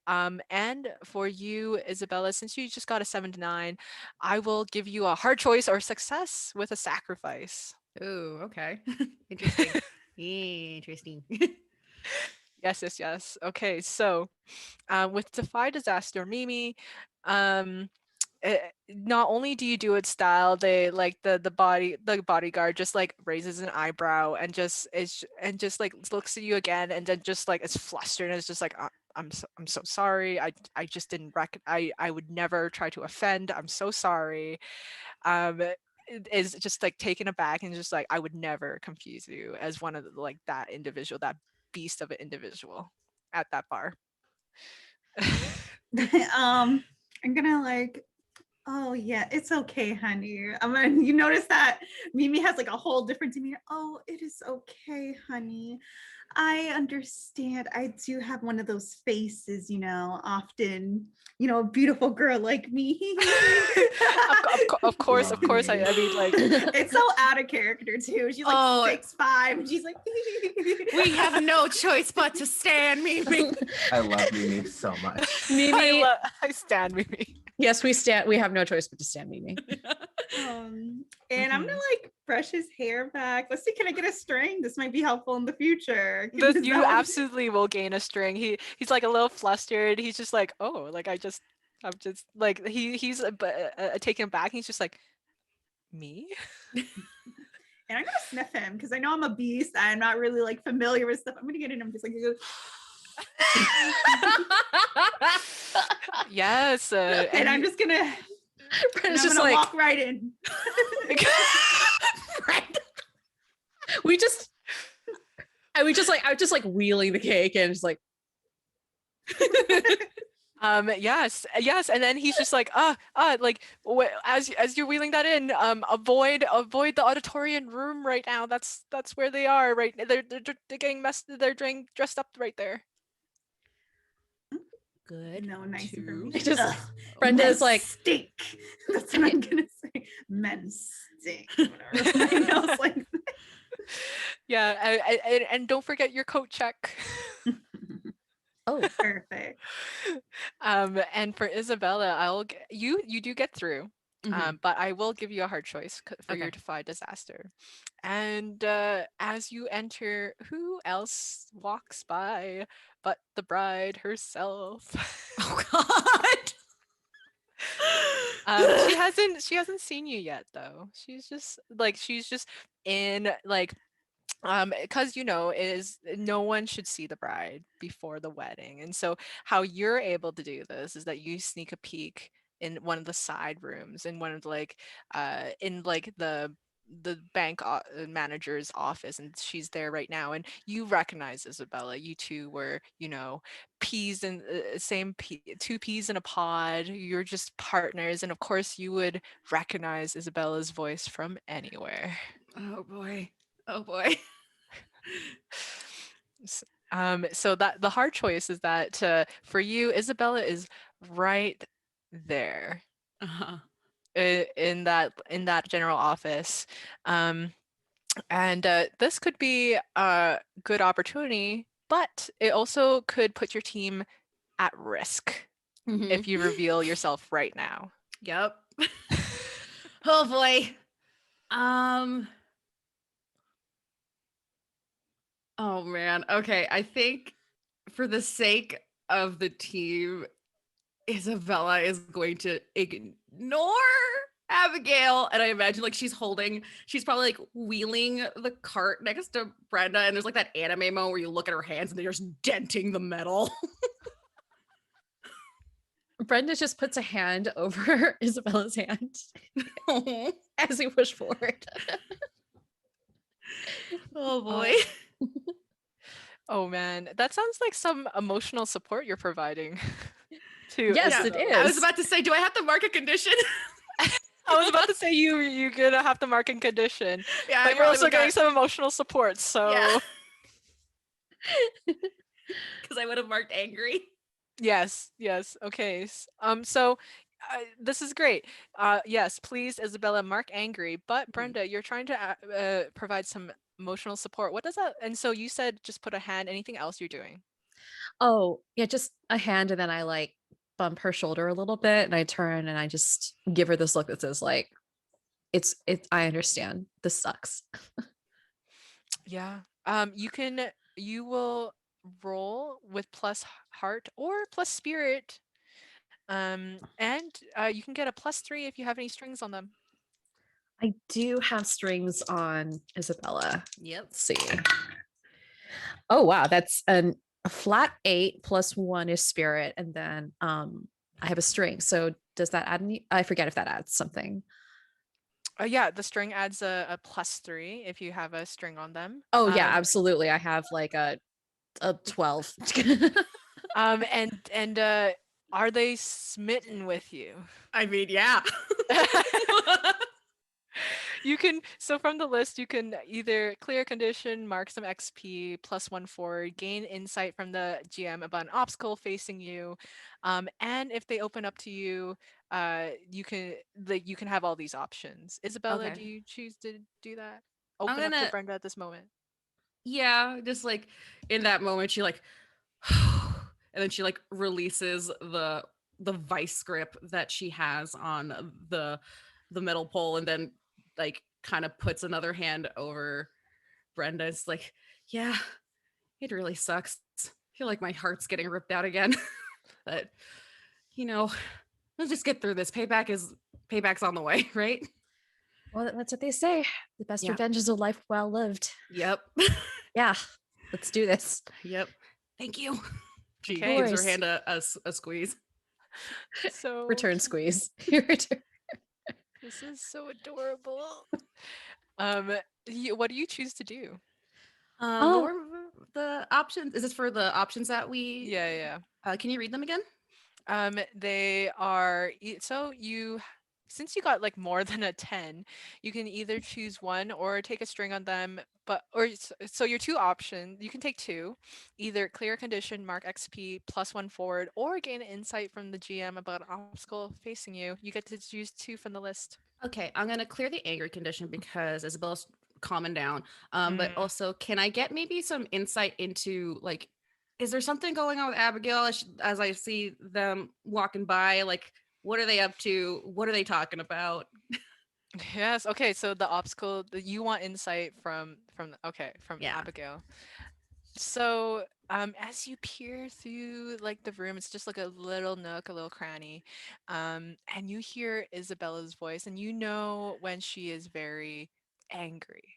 And for you, Isabella, since you just got a 7 to 9, I will give you a hard choice or success with a sacrifice. Ooh, okay. Interesting. Interesting. Yes. Okay, so with Defy Disaster, Mimi, not only do you do it style, they like the bodyguard just like raises an eyebrow and just like looks at you again, and then just like it's flustered and it's just like I'm so sorry. I just didn't I would never try to offend. I'm so sorry. Is just like taken aback and just like I would never confuse you as one of the, like that individual, that beast of an individual at that bar. I'm gonna like, oh yeah, it's okay, honey. You notice that Mimi has like a whole different demeanor. Oh, it is okay, honey. I understand. I do have one of those faces, often, a beautiful girl like me. Of course. Lovely. I mean, like, It's so out of character too. She's like Oh. 6'5". She's like, We have no choice but to stand, Mimi. I love Mimi so much. Mimi. I stand Mimi. Yes, we stand. We have no choice but to stand Mimi. And I'm gonna like brush his hair back. Let's see, can I get a string? This might be helpful in the future. You absolutely will gain a string. He's like a little flustered. He's just like, oh, like I'm just like he's taken aback. He's just like, me? And I'm gonna sniff him because I know I'm a beast. I'm not really like familiar with stuff. I'm gonna get in him just like. Yes, And I'm just gonna. Brenda's I'm just gonna like walk right in. we just I was just like wheeling the cake and just like yes, and then he's just like like as you're wheeling that in, avoid the auditorium room right now. That's where they are right. They're getting they're dressed up right there. Good. No, nice Two. information. Just- Ugh, Brenda's men like- stink. That's what I'm gonna say. Men stink. Whatever. My nose like. Yeah, and don't forget your coat check. oh Perfect. And for Isabella, you do get through. Mhm. But I will give you a hard choice for your Okay. Defy Disaster. And as you enter, who else walks by but the bride herself? Oh God. She hasn't seen you yet though. She's just in like because is no one should see the bride before the wedding. And so how you're able to do this is that you sneak a peek in one of the side rooms in one of in like the bank manager's office, and she's there right now, and you recognize Isabella. You two were peas in two peas in a pod. You're just partners, and of course you would recognize Isabella's voice from anywhere. Oh boy. Oh boy. So that the hard choice is that for you, Isabella is right there Uh-huh. in that general office, and this could be a good opportunity, but it also could put your team at risk Mhm. if you reveal yourself right now. Yep. Oh boy. Oh man. Okay. I think for the sake of the team, Isabella is going to ignore Abigail, and I imagine like she's probably like wheeling the cart next to Brenda, and there's like that anime moment where you look at her hands and they're just denting the metal. Brenda just puts a hand over Isabella's hand as we push forward. Oh boy. Oh man, that sounds like some emotional support you're providing. To Yes, Isabella. it I was is. about to say, do I have to mark a condition? I was about to say you're gonna have to mark in condition, Yeah, but you're also getting some emotional support. So Yeah. Because I would have marked angry. yes, okay. So this is great. Yes, please, Isabella, mark angry. But Brenda, you're trying to provide some emotional support. What does that? And so you said just put a hand. Anything else you're doing? Oh, yeah, just a hand, and then I like bump her shoulder a little bit, and I turn and I just give her this look that says like, it's I understand. This sucks. Yeah. You will roll with plus heart or plus spirit. And you can get a +3 if you have any strings on them. I do have strings on Isabella. Yep. Let's see. Oh wow, that's a flat 8 plus 1 is spirit, and then I have a string. So does that add any? I forget if that adds something. Yeah, the string adds a +3 if you have a string on them. Oh yeah, absolutely. I have like a 12. And are they smitten with you? I mean, yeah. You can, so from the list, you can either clear a condition, mark some XP, +1 forward, gain insight from the GM about an obstacle facing you, and if they open up to you, you can have all these options. Isabella, Okay. do you choose to do that? I'm Open up to gonna- Brenda at this moment. Yeah, just like in that moment, she like, and then she like releases the vice grip that she has on the metal pole, and then like kind of puts another hand over Brenda. It's like, yeah, it really sucks. I feel like my heart's getting ripped out again. But you know, let's just get through this. Payback's on the way, right? Well, that's what they say. The best Yeah. revenge is a life well lived. Yep. Yeah, let's do this. Yep. Thank you. She Okay. gives her Worries. hand a squeeze. So Return squeeze. Return. this is so adorable. What do you choose to do? Oh. What were the options? Is this for the options that we? Yeah. Can you read them again? They are so you since you got like more than a 10, you can either choose one or take a string on them, so your two options, you can take two, either clear a condition, mark XP +1 forward, or gain insight from the GM about an obstacle facing you. You get to choose two from the list. Okay, I'm gonna clear the angry condition because Isabella's calming down. But also, can I get maybe some insight into like, is there something going on with Abigail as I see them walking by? Like, what are they up to? What are they talking about? Yes. Okay. So the obstacle you want insight from Yeah. Abigail. So as you peer through like the room, it's just like a little nook, a little cranny, and you hear Isabella's voice, and you know when she is very angry.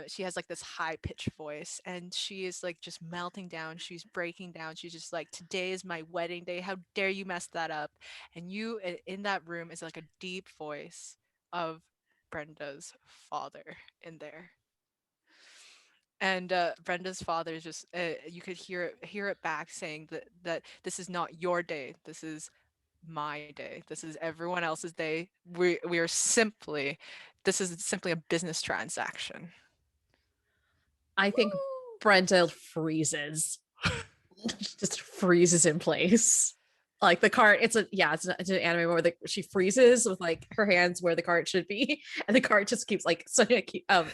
She has like this high pitched voice, and she is like just melting down. She's breaking down. She's just like, "Today is my wedding day. How dare you mess that up?" And in that room is like a deep voice of Brenda's father in there. And Brenda's father is just you could hear it back saying that this is not your day. This is my day. This is everyone else's day. We are simply this is simply a business transaction. I think Brenda freezes. Just freezes in place. Like the cart, it's an anime where she freezes with like her hands where the cart should be, and the cart just keeps like Sonya,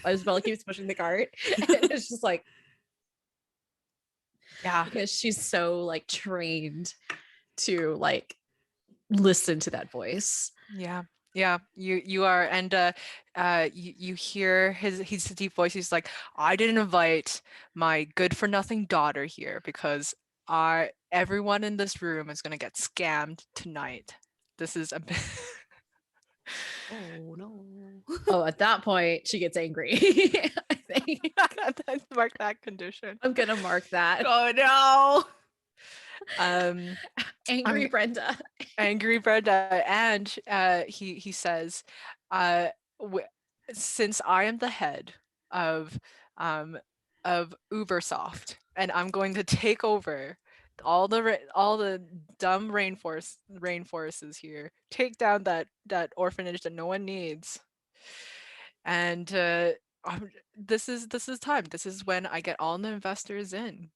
Isabella keeps pushing the cart, and it's just like, Yeah. because she's so like trained to like listen to that voice. Yeah. You are, and you hear his deep voice. He's like, I didn't invite my good for nothing daughter here because everyone in this room is gonna get scammed tonight. This is a Oh no. Oh, at that point, she gets angry. I think mark that condition. I'm gonna mark that. Oh no. Angry I'm- Brenda. Angry Brenda, and he says, since I am the head of Ubersoft, and I'm going to take over all the dumb rainforests here, take down that orphanage that no one needs, and this is time. This is when I get all the investors in,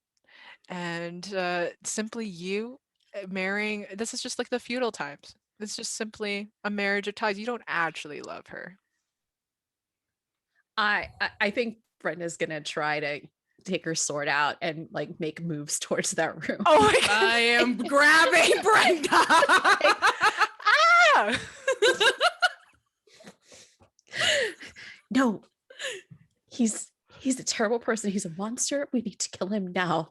and simply you marrying. This is just like the feudal times. It's just simply a marriage of ties. You don't actually love her. I think Brenda's gonna try to take her sword out and like make moves towards that room. Oh my god! I am grabbing Brenda. Ah! No, he's a terrible person. He's a monster. We need to kill him now.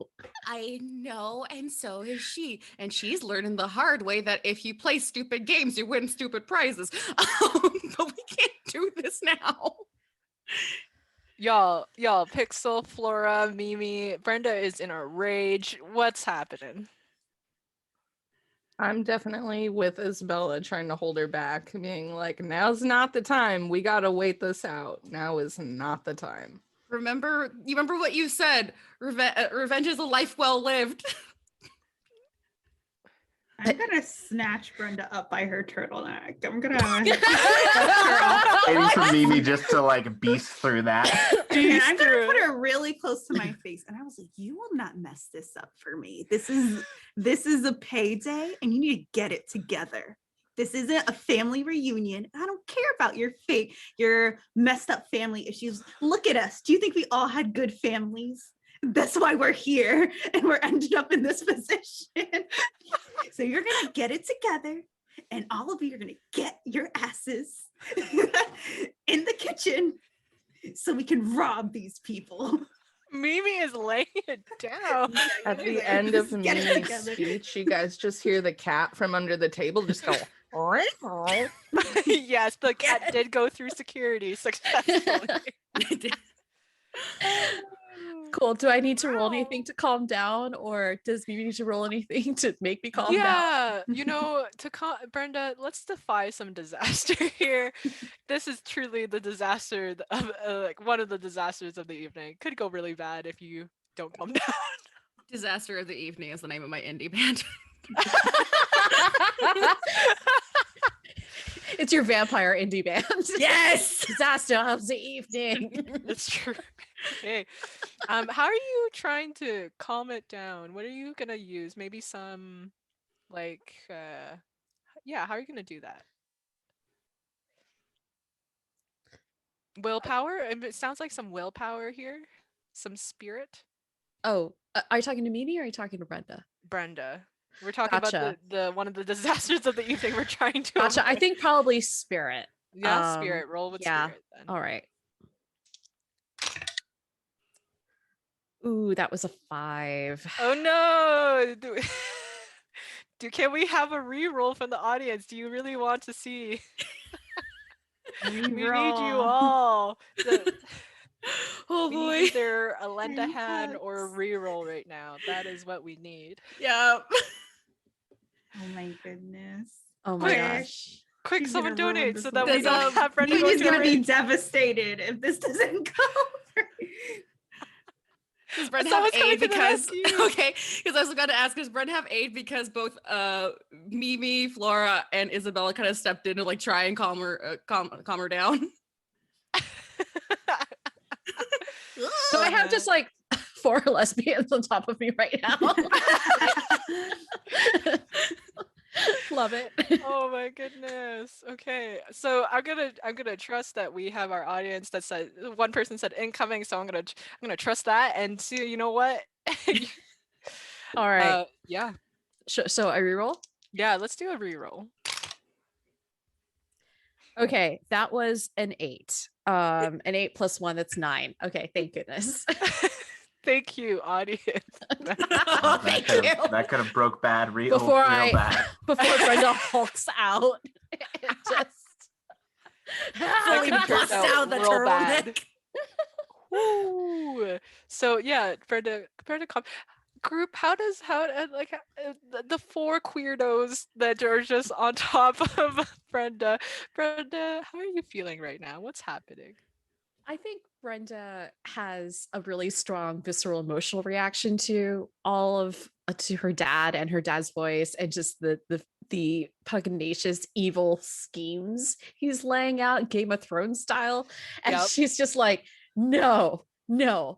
I know, and so is she. And she's learning the hard way that if you play stupid games, you win stupid prizes. But we can't do this now. Y'all, Pixel, Flora, Mimi, Brenda is in a rage. What's happening? I'm definitely with Isabella trying to hold her back, being like, now's not the time. We gotta wait this out. Now is not the time. You remember what you said. Revenge is a life well lived. I'm gonna snatch Brenda up by her turtleneck. I'm gonna Waiting for Mimi just to like beast through that. and I'm gonna put her really close to my face. And I was like, you will not mess this up for me. This is a payday and you need to get it together. This isn't a family reunion. I don't care about your messed up family issues. Look at us. Do you think we all had good families? That's why we're here and we're ended up in this position. So you're gonna get it together and all of you are gonna get your asses in the kitchen so we can rob these people. Mimi is laying it down. At the end of Just get it Mimi's together. speech, you guys just hear the cat from under the table just go, Yes, the cat did go through security successfully. Cool. Do I need to roll anything to calm down, or does Mimi need to roll anything to make me calm down? Yeah, Brenda, let's defy some disaster here. This is truly the disaster of like one of the disasters of the evening. Could go really bad if you don't calm down. Disaster of the Evening is the name of my indie band. It's your vampire indie band. Yes. Disaster of the evening. That's true. Okay. How are you trying to calm it down? What are you gonna use? Maybe some like how are you gonna do that? Willpower? It sounds like some willpower here. Some spirit. Oh, are you talking to Mimi or are you talking to Brenda? Brenda. We're talking about Gotcha. the one of the disasters of the evening we're trying to Gotcha. I avoid. think probably spirit. Yeah, spirit. Roll with yeah. spirit then. All right. Ooh, that was a 5. Oh no! Can we have a re-roll from the audience? Do you really want to see? We need you all. Oh We boy. need either a lend a Tiny hand or a hugs. re-roll right now. That is what we need. Yep. Oh my goodness. Oh my Quick. gosh. Quick, She's someone gonna ruin donate this so that we whole don't thing. have Brenda go Mimi's through gonna be it. devastated if this doesn't go. Does Brenda Someone's have coming aid to the because rescue. okay? Because I was going to ask, does Brenda have aid because both Mimi, Flora, and Isabella kind of stepped in to like try and calm her down? So I have just like 4 lesbians on top of me right now. Love it. Oh my goodness. Okay. So I'm gonna trust that we have our audience that said one person said incoming, so I'm gonna trust that and see, you know what? All right. Yeah. So I reroll. Yeah, let's do a reroll. Okay, that was an 8. An 8 plus 1, that's 9. Okay, thank goodness. Thank you, audience. Oh, thank you. That could have broke bad real Before bad. before Brenda hulks out and just Fully That could've bust turned out out the real bad. turtleneck. Woo. So yeah, Brenda, group, how the four queerdos that are just on top of Brenda. Brenda, how are you feeling right now? What's happening? I think Brenda has a really strong visceral emotional reaction to all of to her dad and her dad's voice and just the pugnacious evil schemes he's laying out Game of Thrones style. And Yep. she's just like, no,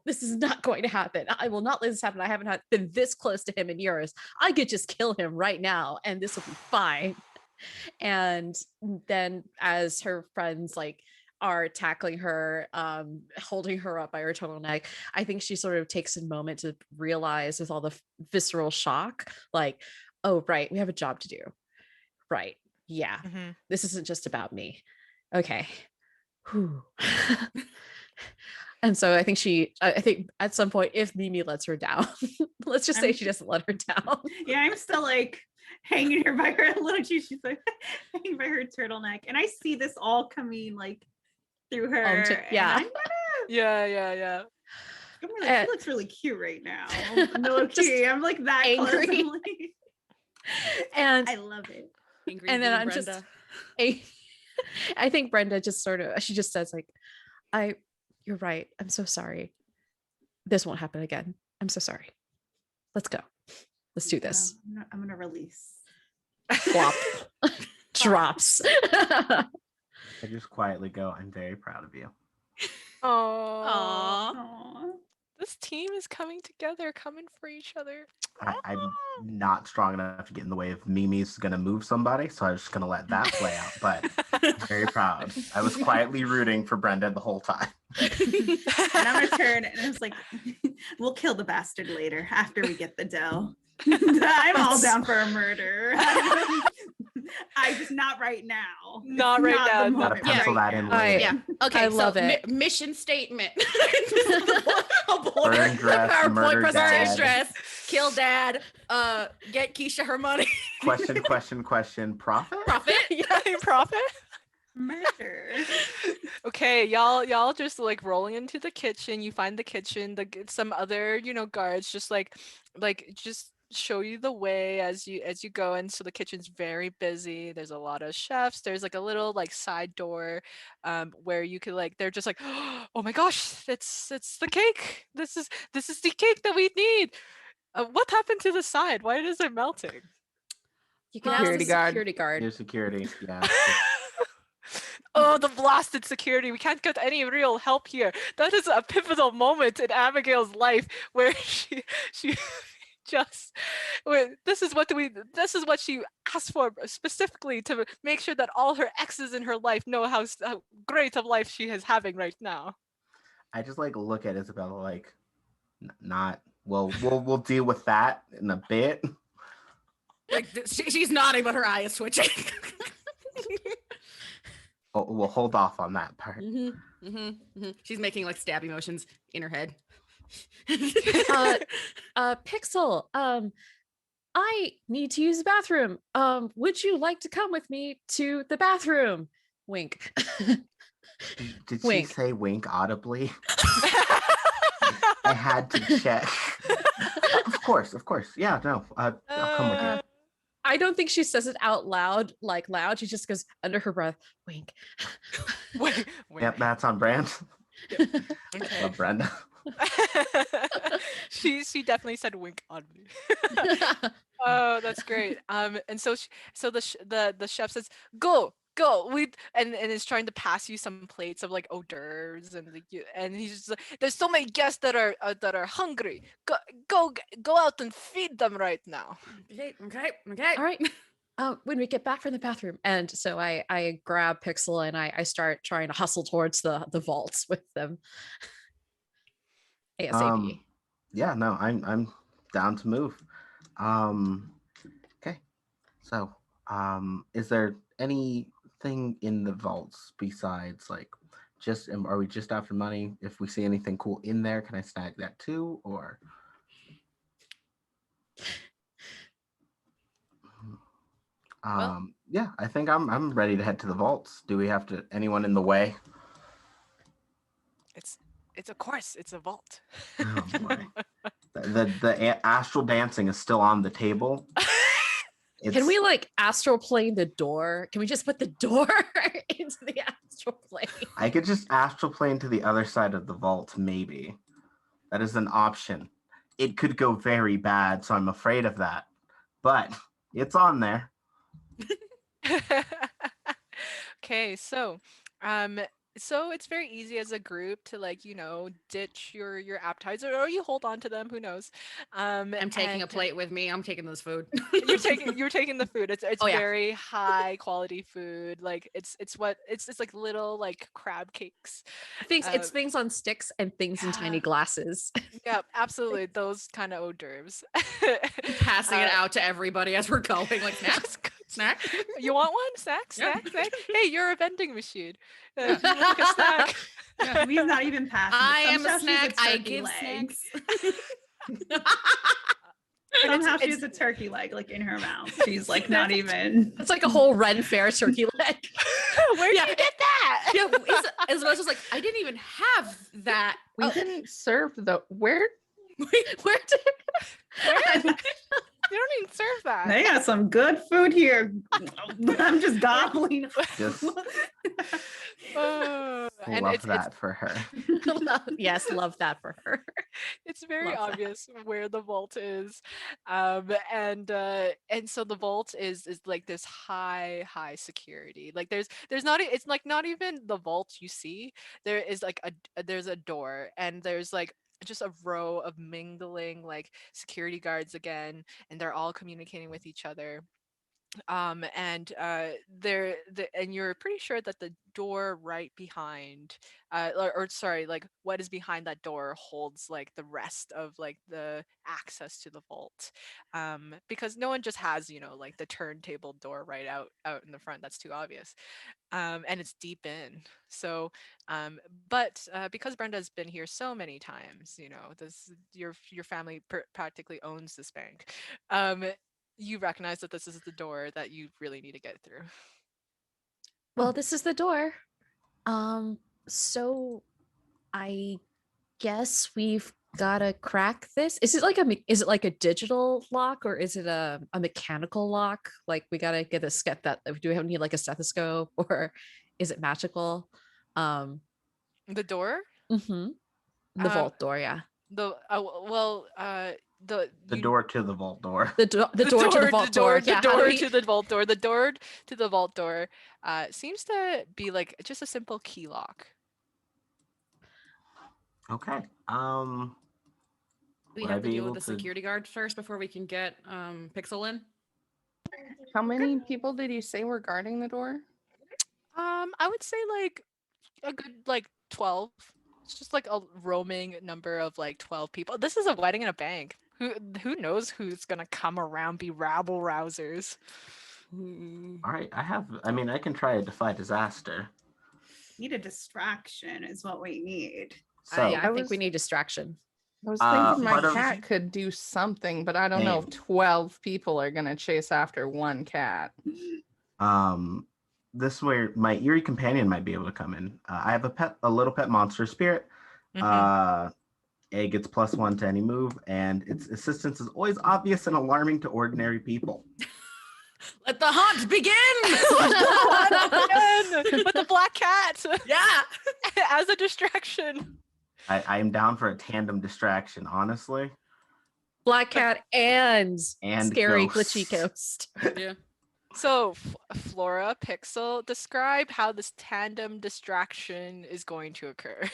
this is not going to happen. I will not let this happen. I haven't been this close to him in years. I could just kill him right now and this will be fine. And then as her friends like are tackling her, holding her up by her turtleneck, I think she sort of takes a moment to realize with all the visceral shock, like, oh, right, we have a job to do. Right. Yeah. Mhm. This isn't just about me. Okay. Whew. And so I think at some point, if Mimi lets her down, let's just say she doesn't let her down. Yeah, I'm still like hanging her by her little she's like hanging by her turtleneck. And I see this all coming like through her. Yeah. And Yeah. I'm like, she looks really cute right now. No, okay. I'm like that angry. close. I'm like, And I love it. Angry and then being I'm Brenda. I think Brenda just she just says like, you're right. I'm so sorry. This won't happen again. I'm so sorry. Let's go. Let's do this. I'm gonna release. Flop. Drops. I just quietly go, I'm very proud of you. Oh, Aww. this team is coming together, coming for each other. I'm not strong enough to get in the way of Mimi's gonna move somebody, so I was just gonna let that play out. But very proud. I was quietly rooting for Brenda the whole time. And I'm gonna turn and it's like, we'll kill the bastard later after we get the dough. I'm all down for a murder. I just not right now. Not right now. the Not Gotta moment pencil right that in now. later. Yeah. Okay. I love it. Mission statement. Burn dress, PowerPoint murder presentation dad. dress. Kill dad. Get Keisha her money. Question. Profit? Profit. Yeah, profit. Murder. Okay, y'all just like rolling into the kitchen. You find the kitchen, some other guards just like just show you the way as you go. And so the kitchen's very busy. There's a lot of chefs. There's like a little like side door where you could like they're just like, oh my gosh, it's the cake. This is the cake that we need. What happened to the side? Why is it melting? You can ask the Security guard. security guard. Your security. Yeah. Oh, the blasted security. We can't get any real help here. That is a pivotal moment in Abigail's life where she just this is what she asked for specifically to make sure that all her exes in her life know how great of life she is having right now. I just like look at Isabella like not well, we'll deal with that in a bit. Like she's nodding, but her eye is twitching. We'll hold off on that part. She's making like stabby motions in her head. Pixel, I need to use the bathroom. Would you like to come with me to the bathroom? Wink. Did Wink. she say wink audibly? I had to check. Of course. Yeah, no. I'll come with you. I don't think she says it out loud, like loud. She just goes under her breath, wink. Wait. Yep, that's on brand. Okay. Love Brenda. she definitely said wink on me. Oh, that's great. And so the chef says, go. And is trying to pass you some plates of like hors d'oeuvres and he's just like, there's so many guests that are hungry. Go out and feed them right now. Okay. All right. When we get back from the bathroom. And so I grab Pixel and I start trying to hustle towards the vaults with them. ASAP. Yeah, no, I'm down to move. Okay. So, is there anything in the vaults besides like are we just after money? If we see anything cool in there, can I snag that too? Or yeah, I think I'm ready to head to the vaults. Do we have to anyone in the way? It's of course it's a vault. Oh boy. The astral dancing is still on the table. Can we like astral plane the door? Can we just put the door into the astral plane? I could just astral plane to the other side of the vault, maybe. That is an option. It could go very bad, so I'm afraid of that. But it's on there. Okay, so it's very easy as a group to like, ditch your appetizer, or you hold on to them, who knows. I'm taking a plate with me. I'm taking this food. You're taking the food. It's Oh, yeah. very high quality food. Like it's like little like crab cakes. It's things on sticks and things in tiny Yeah. glasses. Yeah, absolutely. Those kind of hors d'oeuvres. Passing it out to everybody as we're going. Like, snack. You want one? Snack. Yeah. Hey, you're a vending machine. You look like a snack. Yeah, we've not even passed. I am a snack. I give legs. snacks. Somehow she has a turkey leg like in her mouth. She's like not even. It's like a whole Ren Fair turkey leg. Where did you get that? Yeah, Isabella's just like, I didn't even have that. We didn't serve the where. Where did You don't even serve that. They got some good food here. I'm just gobbling. Just And love that for her. Yes, love that for her. it's very Love that. obvious where the vault is, and so the vault is like this high security. Like there's not it's like not even the vault you see. There is like there's a door, and there's like just a row of mingling like security guards again, and they're all communicating with each other. And and you're pretty sure that the door right behind, or sorry, like what is behind that door holds like the rest of like the access to the vault, because no one just has like the turntable door right out in the front. That's too obvious. And it's deep in. So but because Brenda's been here so many times, this your family practically owns this bank. You recognize that this is the door that you really need to get through. Well, this is the door. So I guess we've gotta crack this. Is it like a digital lock, or is it a mechanical lock? Like we gotta get a do we need like a stethoscope, or is it magical? The door? The vault door, yeah. The The door to the vault door. The door to the vault door. The door to the vault door. The door to the vault door seems to be like just a simple key lock. Okay. We Would have I to be deal able with the to- security guard first before we can get Pixel in. How many people did you say were guarding the door? I would say like a good like 12. It's just like a roaming number of like 12 people. This is a wedding in a bank. Who knows who's gonna come around, be rabble rousers. All right, I can try a defy disaster. Need a distraction is what we need. So Yeah, I think we need distraction. I was thinking my part of- cat could do something, but I don't know if Same. 12 people are gonna chase after one cat. this is where my eerie companion might be able to come in. I have a little pet monster spirit. It gets +1 to any move, and its assistance is always obvious and alarming to ordinary people. Let the hunt begin! With the black cat. Yeah. As a distraction. I am down for a tandem distraction, honestly. Black cat and scary ghosts. glitchy ghost. Yeah. So, Flora, Pixel, describe how this tandem distraction is going to occur.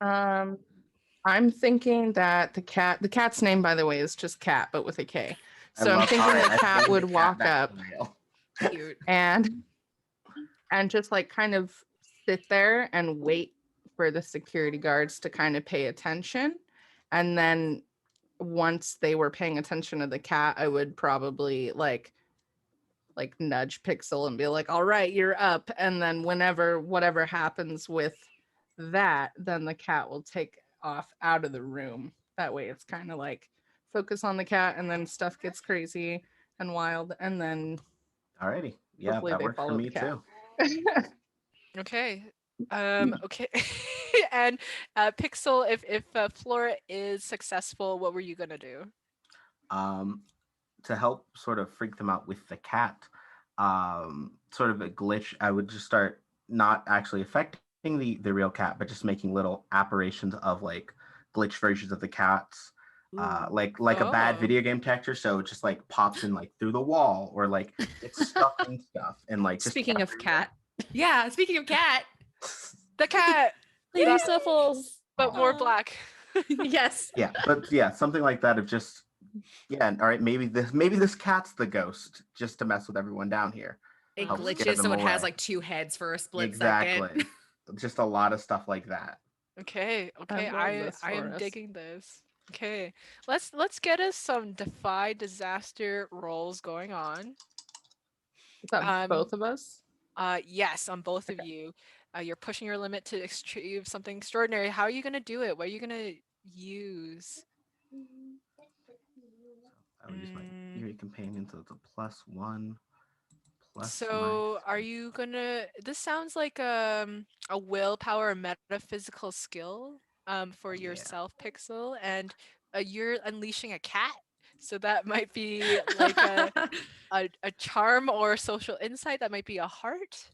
I'm thinking that the cat's name, by the way, is just Cat, but with a K. So I'm thinking Alright, the I cat think would the cat walk back up to the mail. Cute. and just like kind of sit there and wait for the security guards to kind of pay attention. And then once they were paying attention to the cat, I would probably like like nudge Pixel and be like, all right, you're up. And then whatever happens with that, then the cat will take off out of the room. That way it's kind of like focus on the cat and then stuff gets crazy and wild. And then Alrighty. Yeah, hopefully that they works for follow the me cat. too. Okay. Okay. And Pixel, if Flora is successful, what were you gonna do? To help sort of freak them out with the cat, sort of a glitch, I would just start not actually affecting the real cat, but just making little apparitions of like glitch versions of the cats. Like a bad Oh. video game texture, so it just like pops in like through the wall or like it's stuck in stuff and like just Speaking of cat, Yeah, speaking of cat. The cat, Lady That- Snuffles. but more Aw. black. Yes. yeah, but yeah, something like that of just all right, maybe this cat's the ghost just to mess with everyone down here. It Help scare glitches so them it has away. like two heads for a split Exactly. second. Just a lot of stuff like that. Okay, okay, love this I for am us. digging this. Okay, let's get us some defy disaster rolls going on. Is that both of us? Yes, on both of you. You're pushing your limit to achieve something extraordinary. How are you gonna do it? What are you gonna use? I would use my eerie companion, so it's a +1. Plus So, are you gonna? This sounds like a willpower, metaphysical skill for Yeah. yourself, Pixel, and you're unleashing a cat. So that might be like a charm or social insight. That might be a heart.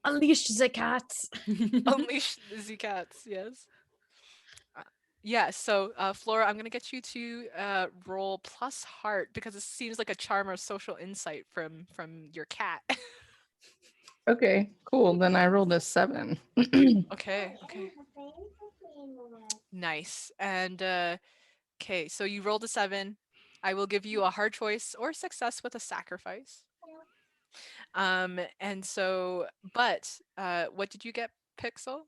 Unleash the cats. Unleash the cats. Yes. Yeah. So, Flora, I'm gonna get you to roll plus heart because it seems like a charm or social insight from your cat. Okay, cool. Then I rolled a 7. Okay. Okay. Nice. And okay, so you rolled a 7. I will give you a hard choice or success with a sacrifice. And so, but what did you get, Pixel?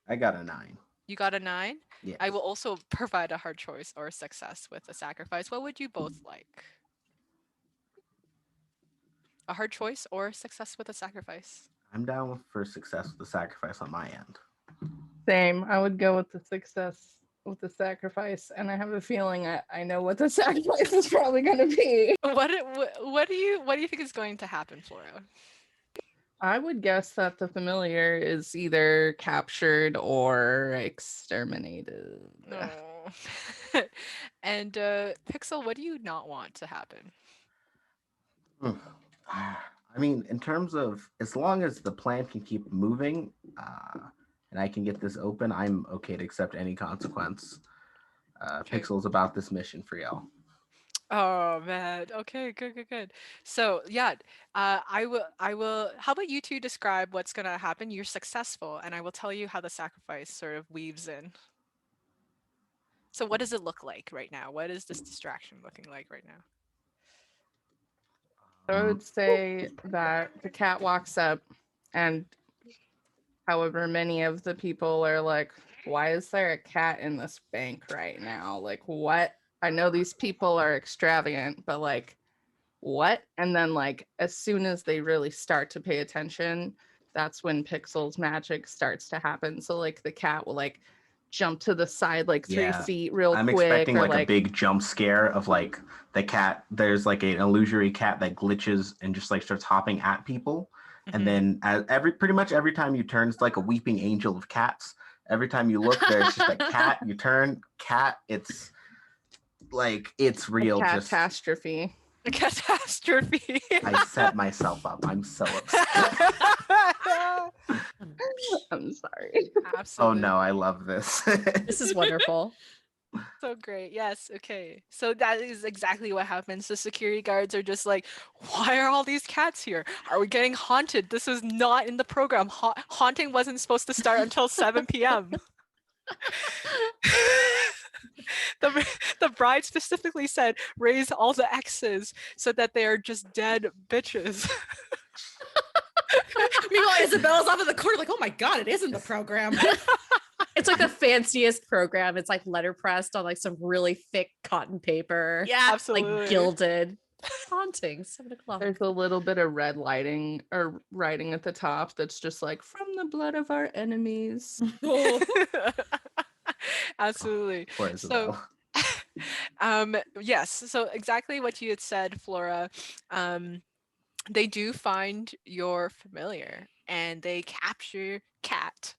I got a 9. You got a 9? Yes. I will also provide a hard choice or success with a sacrifice. What would you both like? A hard choice or success with a sacrifice? I'm down for success with the sacrifice on my end. Same. I would go with the success with the sacrifice, and I have a feeling I know what the sacrifice is probably going to be. What do you think is going to happen, Flora? I would guess that the familiar is either captured or exterminated. No. And Pixel, what do you not want to happen? I mean, in terms of as long as the plan can keep moving, and I can get this open, I'm okay to accept any consequence. Okay. Pixel's about this mission for y'all. Oh man. Okay, good. So yeah, I will. How about you two describe what's gonna happen? You're successful, and I will tell you how the sacrifice sort of weaves in. So what does it look like right now? What is this distraction looking like right now? So I would say that the cat walks up, and however many of the people are like, why is there a cat in this bank right now? Like, what? I know these people are extravagant, but like, what? And then, like, as soon as they really start to pay attention, that's when Pixel's magic starts to happen. So, like, the cat will like jump to the side like 3 Yeah, feet real I'm quick. expecting or like a big jump scare of like the cat. There's like an illusory cat that glitches and just like starts hopping at people. Mhm. And then pretty much every time you turn, it's like a weeping angel of cats. Every time you look, there's just a cat. You turn, cat. It's like it's real. Just catastrophe. A catastrophe. I set myself up. I'm so upset. I'm sorry. Oh Absolutely. no, I love this. This is wonderful. So great. Yes. Okay. So that is exactly what happens. The security guards are just like, why are all these cats here? Are we getting haunted? This is not in the program. Haunting wasn't supposed to start until 7 p.m. The bride specifically said, raise all the X's so that they are just dead bitches. Meanwhile, Isabella's off in the corner, like, oh my god, it isn't the program. It's like the fanciest program. It's like letterpressed on like some really thick cotton paper. Yeah, Absolutely. Like gilded. Haunting, 7 o'clock. There's a little bit of red lighting or writing at the top that's just like from the blood of our enemies. Absolutely. Poor So, Isabella. yes. So exactly what you had said, Flora. They do find your familiar, and they capture Cat.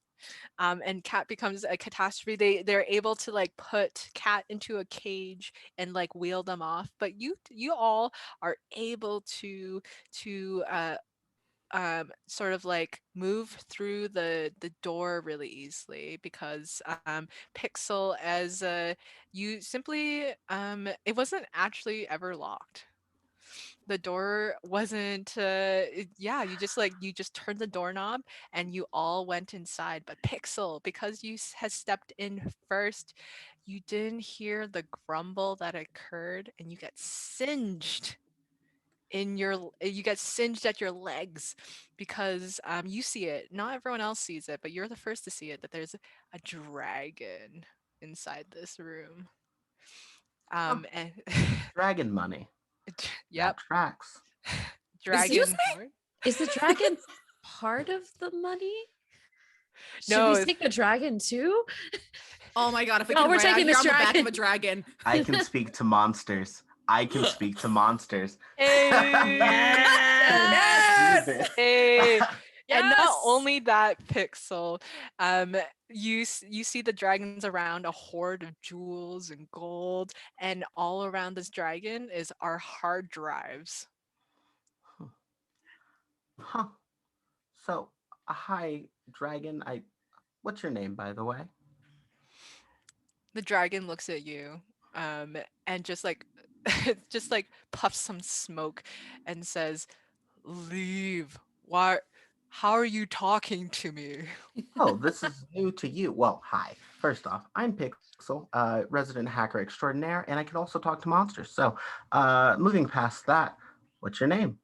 And Cat becomes a catastrophe. They're able to like put Cat into a cage and like wheel them off. But you all are able to sort of like move through the door really easily because Pixel as you simply it wasn't actually ever locked. The door wasn't yeah, you just turned the doorknob and you all went inside. But Pixel, because you had stepped in first, you didn't hear the grumble that occurred and you get singed you get singed at your legs because you see it. Not everyone else sees it, but you're the first to see it, that there's a dragon inside this room. And Dragon money. yep, That tracks. dragon me? hoard. Is the dragon part of the money? Should No, we it's- take the dragon too? Oh my god, if we No, could we're ride out taking here this on the back of dragon. a dragon. I can speak to monsters. I can speak to monsters. Hey! Yes! Jesus. Hey! And not Yes! only that, Pixel, you see the dragons around, a hoard of jewels and gold, and all around this dragon is our hard drives. Huh. So, hi, dragon. What's your name, by the way? The dragon looks at you, and just like just like puffs some smoke and says, "Leave. Why? How are you talking to me?" Oh, this is new to you. Well, hi. First off, I'm Pixel, resident hacker extraordinaire, and I can also talk to monsters. So, moving past that, what's your name?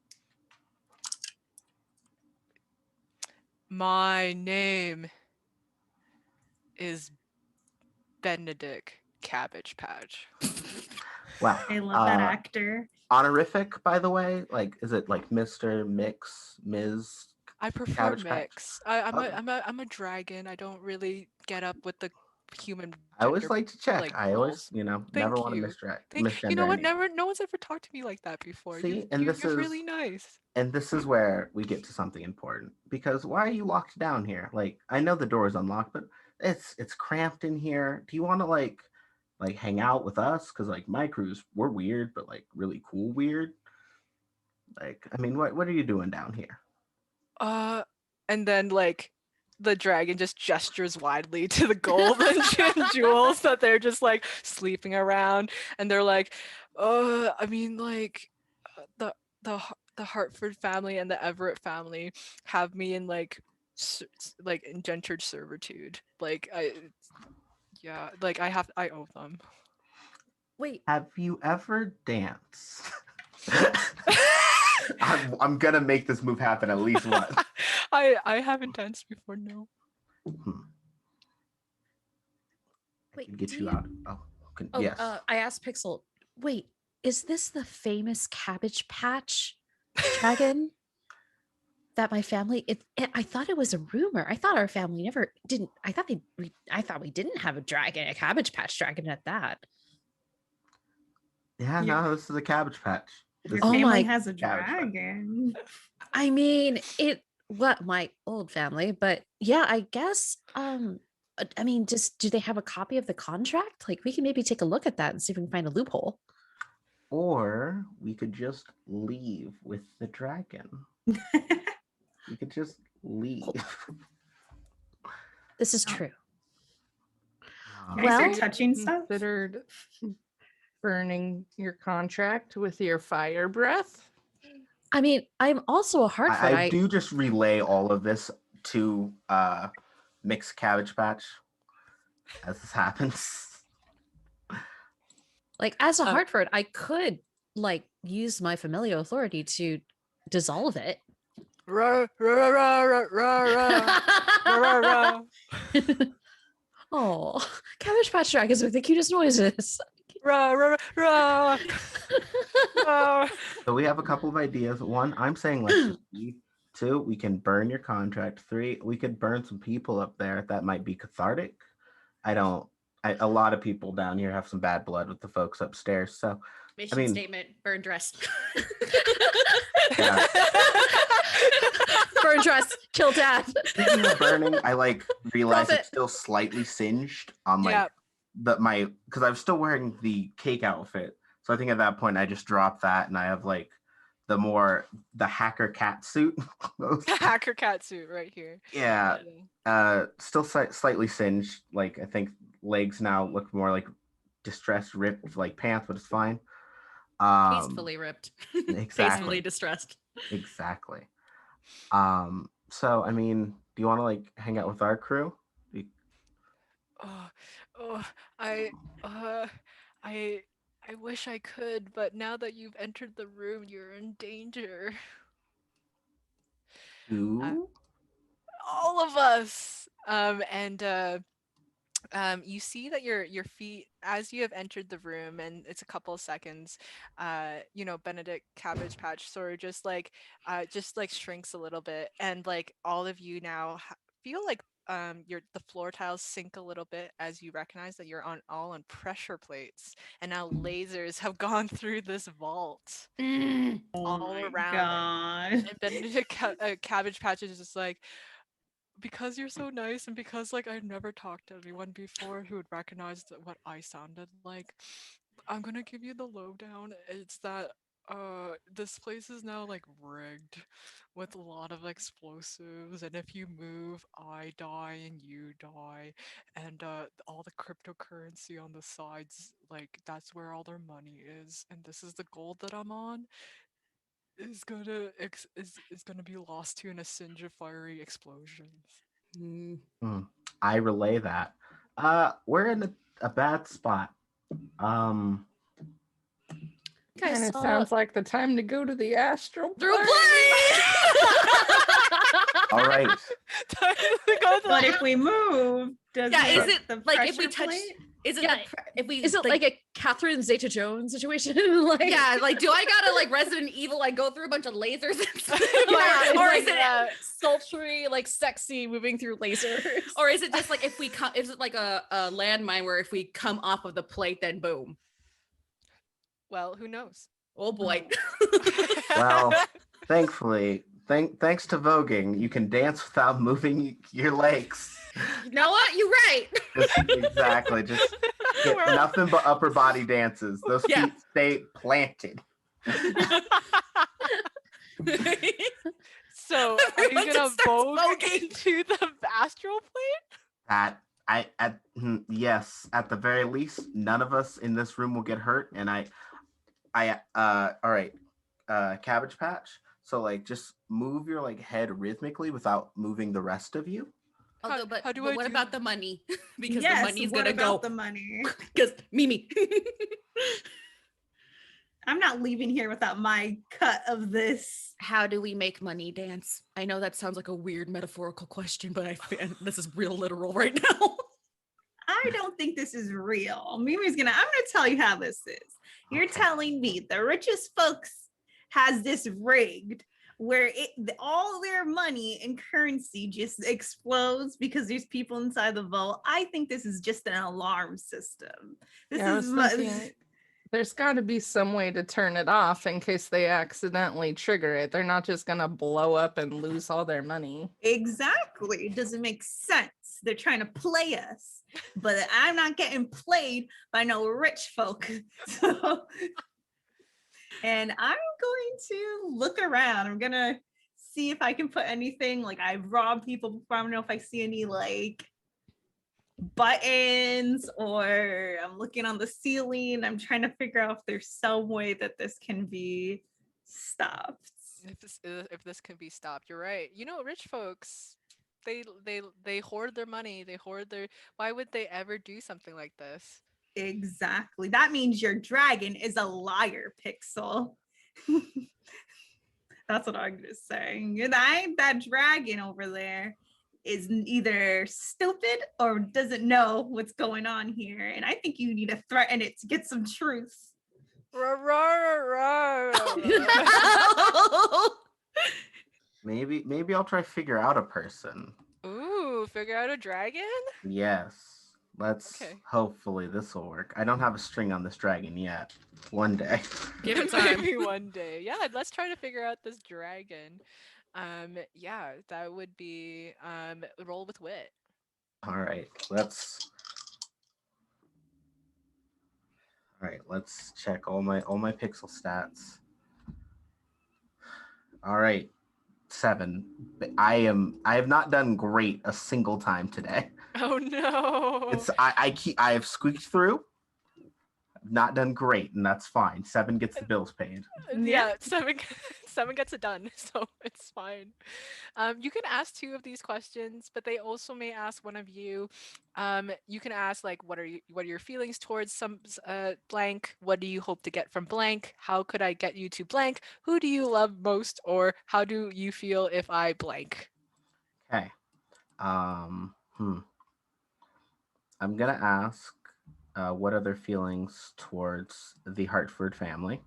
My name is Benedict Cabbage Patch. Wow. I love that actor. Honorific, by the way. Like, is it like Mr. Mix, Ms. I prefer Cabbage Patch? mix. I'm Okay. I'm a dragon. I don't really get up with the human. I always gender, like to check. like, I always, roles. never Thank want to you. misgender You know what? anyone. No one's ever talked to me like that before. See, and this You're is really nice. And this is where we get to something important. Because why are you locked down here? Like, I know the door is unlocked, but it's cramped in here. Do you want to like hang out with us? Because like my crews, we're weird, but like really cool weird. Like, I mean, what are you doing down here? And then like the dragon just gestures widely to the gold and jewels that they're just like sleeping around, and they're like, I mean, like the Hartford family and the Everett family have me in like like indentured servitude. Like yeah, like I owe them. Wait, Have you ever danced? I'm gonna make this move happen at least once. I haven't danced before, no. wait, Get do you out. Oh, yes. I asked Pixel, wait, is this the famous Cabbage Patch dragon that my family I thought it was a rumor. I thought our family never didn't. I thought we didn't have a dragon, a Cabbage Patch dragon at that. Yeah, Your- no, this is a Cabbage Patch. Your Oh family my has a Cabbage Patch. dragon. I mean, my old family, but yeah, I guess I mean, just do they have a copy of the contract? Like we can maybe take a look at that and see if we can find a loophole. Or we could just leave with the dragon. We could just leave. This is Oh. true. You guys Well- are touching stuff. Considered burning your contract with your fire breath? I mean, I'm also a Hartford. I do just relay all of this to Mixed Cabbage Patch as this happens. Like as a Hartford, I could like use my familial authority to dissolve it. Rah, rah, rah, rah, rah, rah, rah, rah. Oh, Cabbage Patch dragons with the cutest noises. Rah, rah, rah, rah. So we have a couple of ideas. One, I'm saying let's just leave. Two, we can burn your contract. Three, we could burn some people up there. That might be cathartic. I don't. A lot of people down here have some bad blood with the folks upstairs. So Mission mean- statement: burn dress. yeah. Burn dress, kill dad. Speaking of burning, I realized Profit. it's still slightly singed on Yeah. because I'm still wearing the cake outfit. So I think at that point I just dropped that and I have the hacker cat suit. Hacker cat suit right here. Yeah. Still slightly singed. I think legs now look more like distressed, ripped like pants, but it's fine. Tastefully ripped. Exactly. Tastefully distressed. Exactly. So I mean, do you want to hang out with our crew? Oh, I wish I could, but now that you've entered the room, you're in danger. Who? All of us. You see that your feet, as you have entered the room, and it's a couple of seconds, Benedict Cabbage Patch sort of just shrinks a little bit, and all of you now feel like the floor tiles sink a little bit as you recognize that you're all on pressure plates, and now lasers have gone through this vault all around. God. And Benedict Cabbage Patch is just like, because you're so nice and because I've never talked to anyone before who would recognize what I sounded like, I'm gonna give you the lowdown. It's that this place is now rigged with a lot of explosives, and if you move, I die and you die, and all the cryptocurrency on the sides, that's where all their money is, and this is the gold that I'm on is gonna be lost to in a singe of fiery explosions. I relay that. We're in a bad spot. Kind of sounds like the time to go to the astral Through plane. All right. Time to go to But the- if we move, does Yeah, is the it if we pressure touch? plate? Is it Yeah, if we? Is it like a Catherine Zeta-Jones situation? Yeah, do I gotta Resident Evil go through a bunch of lasers and stuff? Yeah, or it's is it sultry, sexy, moving through lasers? or is it just if we come? Is it a landmine where if we come off of the plate, then boom? Well, who knows? Oh boy. Well, thankfully, thanks to voguing, you can dance without moving your legs. You know what? You're right. Exactly. Just get nothing but upper body dances. Those Yeah. feet stay planted. So, are you Everyone gonna just starts vogue voguing. into the astral plane? Yes, at the very least, none of us in this room will get hurt. And all right, Cabbage Patch. So just move your head rhythmically without moving the rest of you. Although, but, how do but I what do about the money? Because Yes, the money's what gonna about go. the money? Because Mimi. I'm not leaving here without my cut of this. How do we make money dance? I know that sounds like a weird metaphorical question, but this is real literal right now. I don't think this is real. I'm gonna tell you how this is. You're Okay. telling me the richest folks has this rigged where all their money and currency just explodes because there's people inside the vault. I think this is just an alarm system. This Yeah, I is was thinking, there's got to be some way to turn it off in case they accidentally trigger it. They're not just gonna blow up and lose all their money. exactly. It doesn't make sense. They're trying to play us, but I'm not getting played by no rich folk. So, and I'm going to look around. I'm gonna see if I can put anything I've robbed people before. I don't know if I see any buttons, or I'm looking on the ceiling. I'm trying to figure out if there's some way that this can be stopped. If this can be stopped, you're right. Rich folks, they hoard their money. They hoard their. Why would they ever do something like this? Exactly. That means your dragon is a liar, Pixel. That's what I'm just saying. I ain't that dragon over there. is either stupid or doesn't know what's going on here. And I think you need to threaten it to get some truth. Maybe I'll try figure out a person. Ooh, figure out a dragon? Yes. Okay. Hopefully this will work. I don't have a string on this dragon yet. One day. Give it time. Maybe one day. Yeah, let's try to figure out this dragon. Yeah, that would be roll with wit. All right, let's check all my pixel stats. All right, 7. I have not done great a single time today. Oh no. I have squeaked through. Not done great, and that's fine. 7 gets the bills paid. Yeah, seven gets it done, so it's fine. You can ask 2 of these questions, but they also may ask one of you. You can ask like, what are your feelings towards some blank? What do you hope to get from blank? How could I get you to blank? Who do you love most? Or how do you feel if I blank? Okay. I'm gonna ask, what are their feelings towards the Hartford family?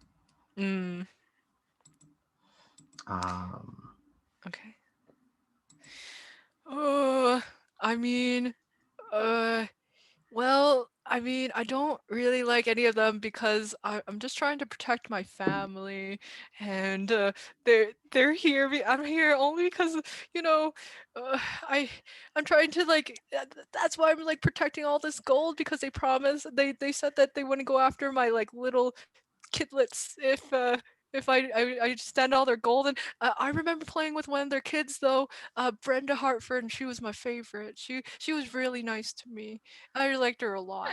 Okay. Oh, I mean, well, I mean, I don't really like any of them because I'm just trying to protect my family, and they're here. I'm here only because you know, uh, I I'm trying to like. That's why I'm like protecting all this gold because they promised they said that they wouldn't go after my like little kidlets if I stand all their gold. And I remember playing with one of their kids though, Brenda Hartford, and she was my favorite. She was really nice to me. I liked her a lot.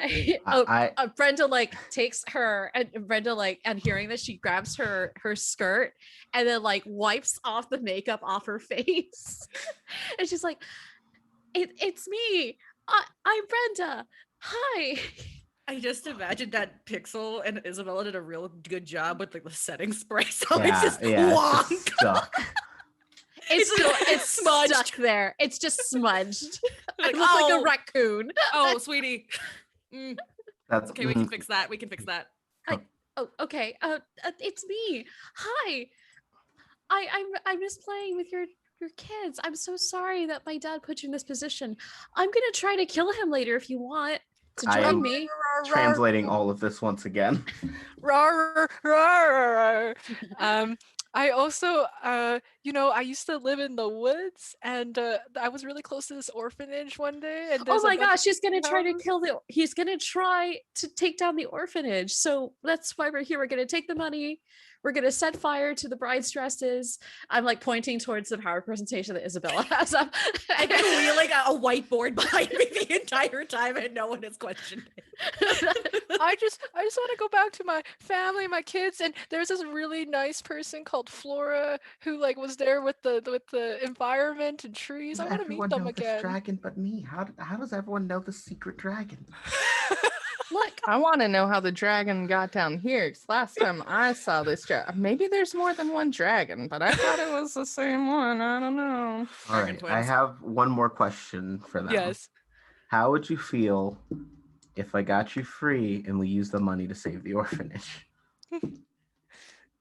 Brenda like takes her, and Brenda like, and hearing this, she grabs her skirt and then like wipes off the makeup off her face, and she's like, "It's me. I'm Brenda. Hi." I just imagined that Pixel and Isabella did a real good job with like the setting spray, so Yeah, it's just it's just stuck. It's smudged. stuck there. It's just smudged. Like, It looks like oh. a raccoon. Oh, sweetie. That's Okay, we can fix that. We can fix that. Oh, okay. It's me. Hi. I'm just playing with your kids. I'm so sorry that my dad put you in this position. I'm gonna try to kill him later if you want to I join am me. translating all of this once again. I also, I used to live in the woods, and I was really close to this orphanage one day. And Oh there's a my bunch gosh, he's gonna try to houses. he's gonna try to take down the orphanage. So that's why we're here. We're gonna take the money. We're gonna set fire to the bride's dresses. I'm like pointing towards the power presentation that Isabella has up. I've been wheeling a whiteboard behind me the entire time, and no one has questioned it. I just want to go back to my family, my kids, and there's this really nice person called Flora who like was there with the environment and trees. I want to meet them this again. dragon but me. How does everyone know the secret dragon? Look, I want to know how the dragon got down here. Because last time I saw this dragon, maybe there's more than one dragon, but I thought it was the same one. I don't know. All right, I have one more question for them. Yes. How would you feel if I got you free and we used the money to save the orphanage?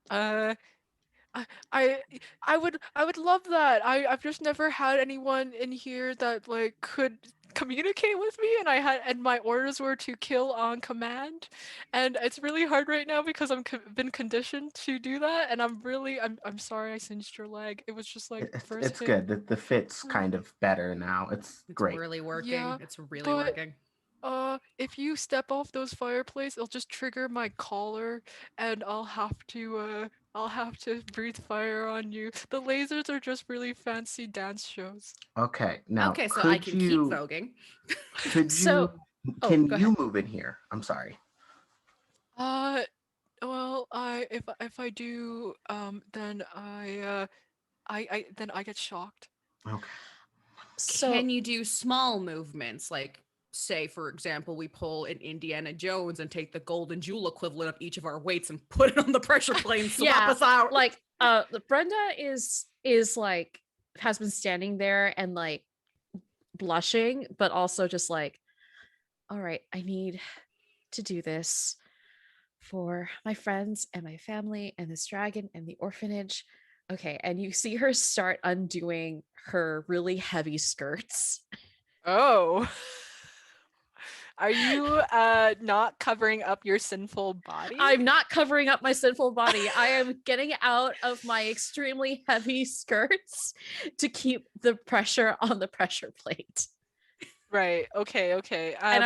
I would love that. I've just never had anyone in here that like could communicate with me, and my orders were to kill on command, and it's really hard right now because been conditioned to do that, and I'm sorry I singed your leg. It was just like first It's hit. good. The fit's kind of better now. It's great. Really working. Yeah, it's really but- working. If you step off those fireplace, it'll just trigger my collar, and I'll have to breathe fire on you. The lasers are just really fancy dance shows. Okay, now Okay, so could I can keep you voguing. could So- you oh, can go you ahead. move in here? I'm sorry. Well, if I do, then I get shocked. Okay. So Can you do small movements like? Say, for example, we pull an Indiana Jones and take the gold and jewel equivalent of each of our weights and put it on the pressure plane, swap Yeah, us out. like Brenda is like has been standing there and like blushing, but also just like, all right, I need to do this for my friends and my family and this dragon and the orphanage. Okay, and you see her start undoing her really heavy skirts. Oh. Are you not covering up your sinful body? I'm not covering up my sinful body. I am getting out of my extremely heavy skirts to keep the pressure on the pressure plate. Right. Okay. Okay. And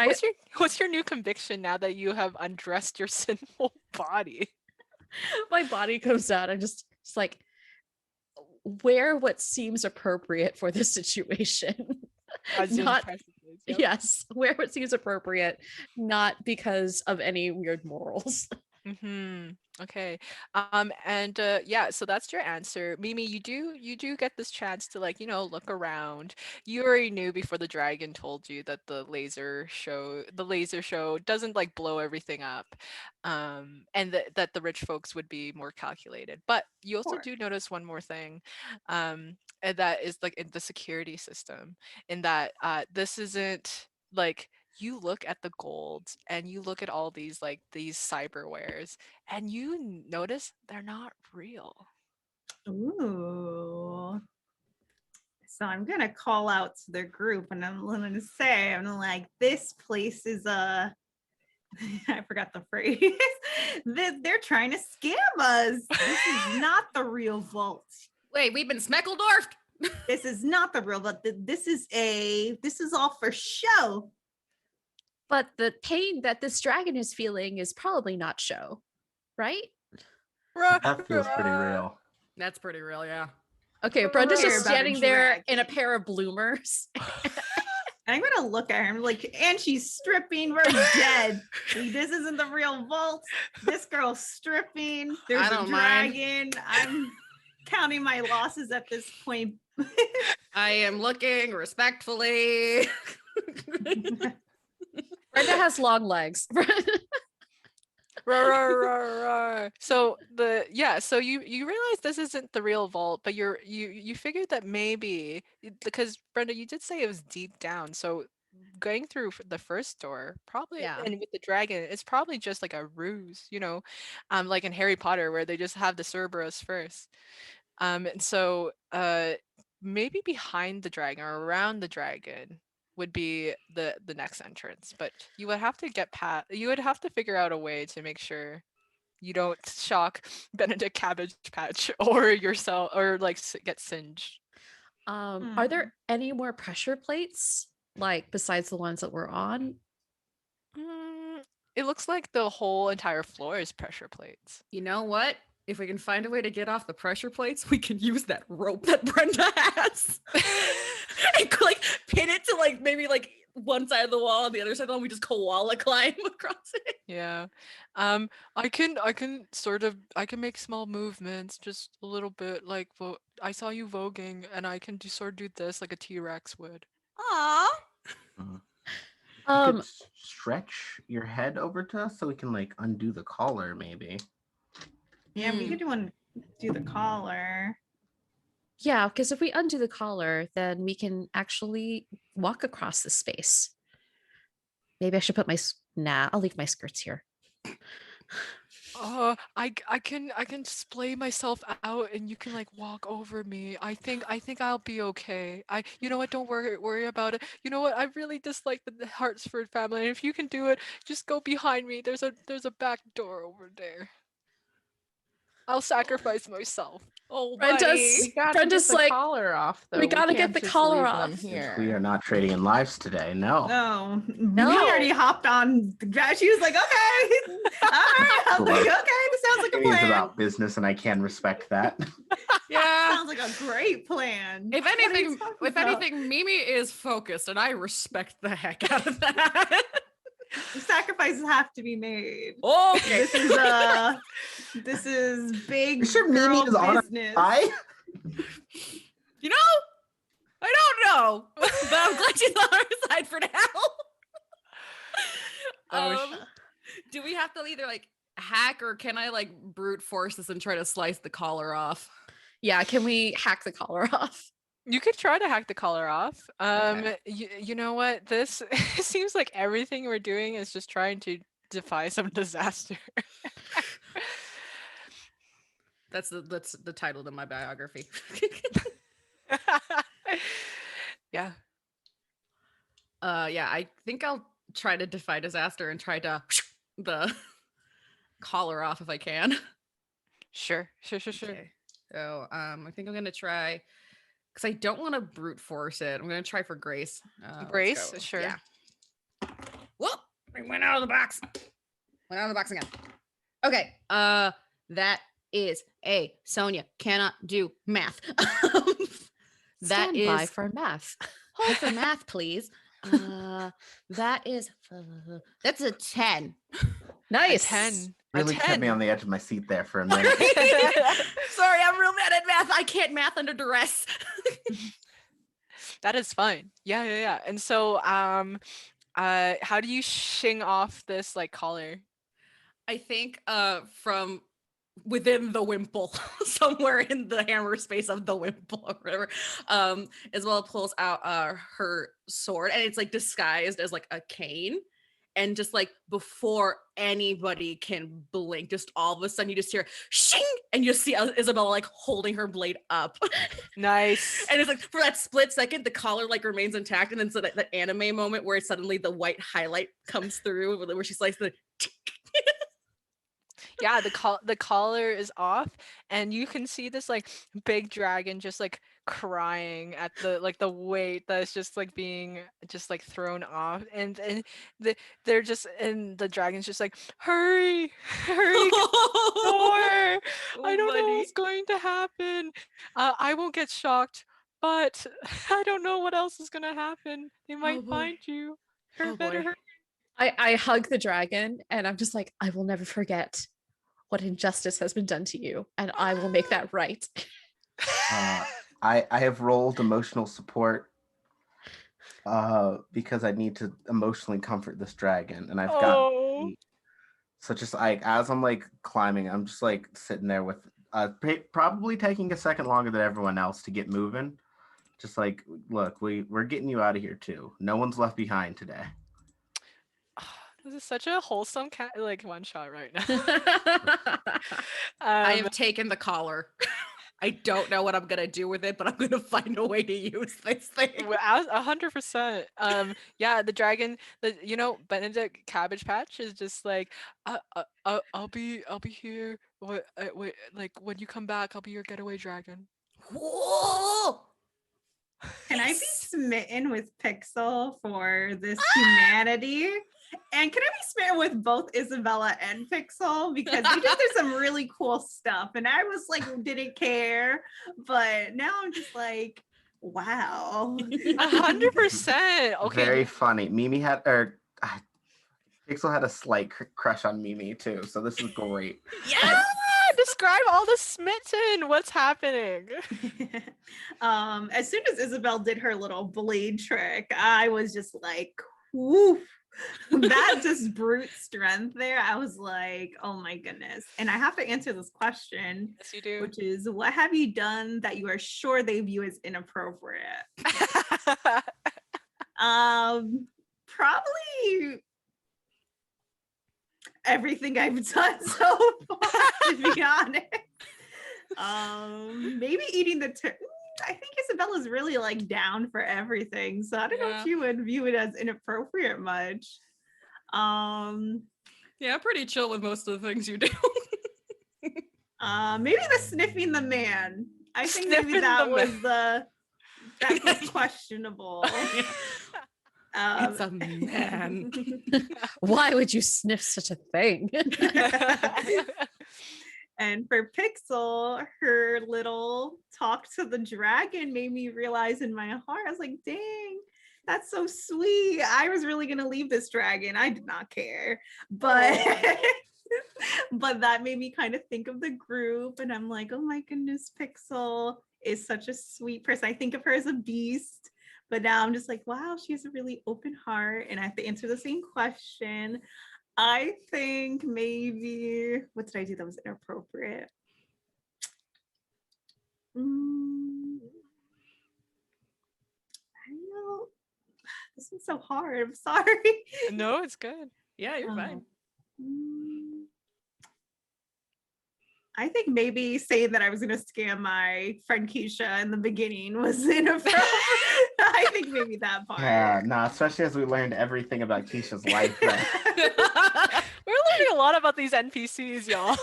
what's your new conviction now that you have undressed your sinful body? my body comes out. I'm just like, wear what seems appropriate for this situation. As in Not precedence, yep. yes, wear what seems appropriate, not because of any weird morals. Mm-hmm. Okay. And yeah, so that's your answer. Mimi, you do get this chance to like, look around. You already knew before the dragon told you that the laser show doesn't like blow everything up. And that the rich folks would be more calculated. But you also Sure. do notice one more thing. And that is like in the security system, in that this isn't like you look at the gold and you look at all these cyberwares and you notice they're not real. Ooh. So I'm gonna call out to the group and I'm gonna say, I'm like, this place is I forgot the phrase. They're trying to scam us. This is not the real vault. Wait, we've been Smeckledorfed? This is not the real vault. This is all for show. But the pain that this dragon is feeling is probably not show, right? That feels pretty real. That's pretty real, yeah. Okay, Brenda's Hear just about a standing there in a dragon. pair of bloomers. I'm gonna look at her and like, and she's stripping. We're dead. This isn't the real vault. This girl's stripping. There's I a don't mind. dragon. I'm counting my losses at this point. I am looking respectfully. Brenda has long legs. Rawr. So so you realize this isn't the real vault, but you figured that maybe, because Brenda, you did say it was deep down, so going through the first door probably, Yeah. and with the dragon, it's probably just like a ruse, like in Harry Potter where they just have the Cerberus first. And so maybe behind the dragon or around the dragon would be the next entrance, but you would have to figure out a way to make sure you don't shock Benedict Cabbage Patch or yourself, or like get singed. Are there any more pressure plates, like besides the ones that we're on? It looks like the whole entire floor is pressure plates. You know what? If we can find a way to get off the pressure plates, we can use that rope that Brenda has. And like pin it to like maybe like one side of the wall and the other side of the wall, we just koala climb across it. Yeah. I can make small movements just a little bit, like I saw you voguing and I can do this like a T-Rex would. Aww. You could stretch your head over to us so we can like undo the collar, maybe. Yeah, we could do the collar. Yeah, because if we undo the collar, then we can actually walk across the space. Maybe I should put I'll leave my skirts here. I can splay myself out and you can like walk over me. I think I'll be okay. You know what, don't worry about it. You know what, I really dislike the Hartsford family, and if you can do it, just go behind me. There's a back door over there. I'll sacrifice myself. Oh, Brenda's Brenda's like, collar off, though. we gotta get can't the just collar leave off. them here. We are not trading in lives today. No. No. No. We already hopped on the grass. She was like, okay. All right. I was like, okay, this sounds like a It's plan. about business, and I can respect that. Yeah. Sounds like a great plan. If What are you anything, talking if about? anything, Mimi is focused, and I respect the heck out of that. Sacrifices have to be made. Okay. This is big Sure, Mimi girl is on our business. You know, I don't know, but I'm glad she's on our side for now. Do we have to either like hack, or can I like brute force this and try to slice the collar off? Yeah, can we hack the collar off? You could try to hack the collar off. Okay. You know what? This it seems like everything we're doing is just trying to defy some disaster. That's the title of my biography. Yeah. Yeah, I think I'll try to defy disaster and try to the collar off if I can. Sure. Okay. So I think I'm gonna try because I don't want to brute force it. I'm gonna try for grace. Let's Brace, go. sure. Yeah. Whoop! I went out of the box. Went out of the box again. Okay. That is a Sonya cannot do math. That Stand is by for math. hold for math, please. That is that's a 10. Nice. 10. Really kept me on the edge of my seat there for a minute. Sorry, I'm real bad at math. I can't math under duress. That is fine. Yeah. And so, how do you shing off this like collar? I think from within the wimple, somewhere in the hammer space of the wimple or whatever, Isabella pulls out her sword, and it's like disguised as like a cane. And just like before anybody can blink, just all of a sudden you just hear shing, and you see Isabella like holding her blade up. Nice. And it's like for that split second, the collar like remains intact, and then so that anime moment where suddenly the white highlight comes through, where she's like the. Yeah, the collar is off, and you can see this like big dragon just like crying at the weight that's just like being just like thrown off, and they're just, and the dragon's just like, hurry, hurry, get the door. I don't know what's going to happen. I won't get shocked, but I don't know what else is gonna happen. They might find you. Better hurry. I hug the dragon and I'm just like, I will never forget what injustice has been done to you, and I will make that right. I have rolled emotional support because I need to emotionally comfort this dragon, and I've got Oh. so just like as I'm like climbing, I'm just like sitting there with probably taking a second longer than everyone else to get moving. Just like, look, we're getting you out of here too. No one's left behind today. This is such a wholesome like one shot right now. I have taken the collar. I don't know what I'm gonna do with it, but I'm gonna find a way to use this thing. 100%. Yeah, the dragon, Benedict Cabbage Patch is just like, I'll be here. Wait, like when you come back, I'll be your getaway dragon. Whoa! Can I be smitten with Pixel for this humanity? And can I be smitten with both Isabella and Pixel? Because they just did some really cool stuff. And I was like, didn't care. But now I'm just like, wow. 100%. Okay. Very funny. Pixel had a slight crush on Mimi too. So this is great. Yes! Describe all the smitten. What's happening? As soon as Isabel did her little blade trick, I was just like, woof. That just brute strength there. I was like, oh my goodness. And I have to answer this question. Yes, you do. Which is, what have you done that you are sure they view as inappropriate? Probably everything I've done so far, to be honest. Maybe eating the I think Isabella's really like down for everything, so I don't know if you would view it as inappropriate much. Yeah, I'm pretty chill with most of the things you do. Maybe the sniffing the man. I think maybe that was questionable. It's a man. Why would you sniff such a thing? And for Pixel, her little talk to the dragon made me realize in my heart, I was like, dang, that's so sweet. I was really going to leave this dragon. I did not care. But but that made me kind of think of the group. And I'm like, oh my goodness, Pixel is such a sweet person. I think of her as a beast. But now I'm just like, wow, she has a really open heart. And I have to answer the same question. I think maybe, what did I do that was inappropriate? This is so hard. I'm sorry. No, it's good. Yeah, you're fine. I think maybe saying that I was going to scam my friend Keisha in the beginning was inappropriate. I think maybe that part. Yeah, no, especially as we learned everything about Keisha's life. We're learning a lot about these NPCs, y'all.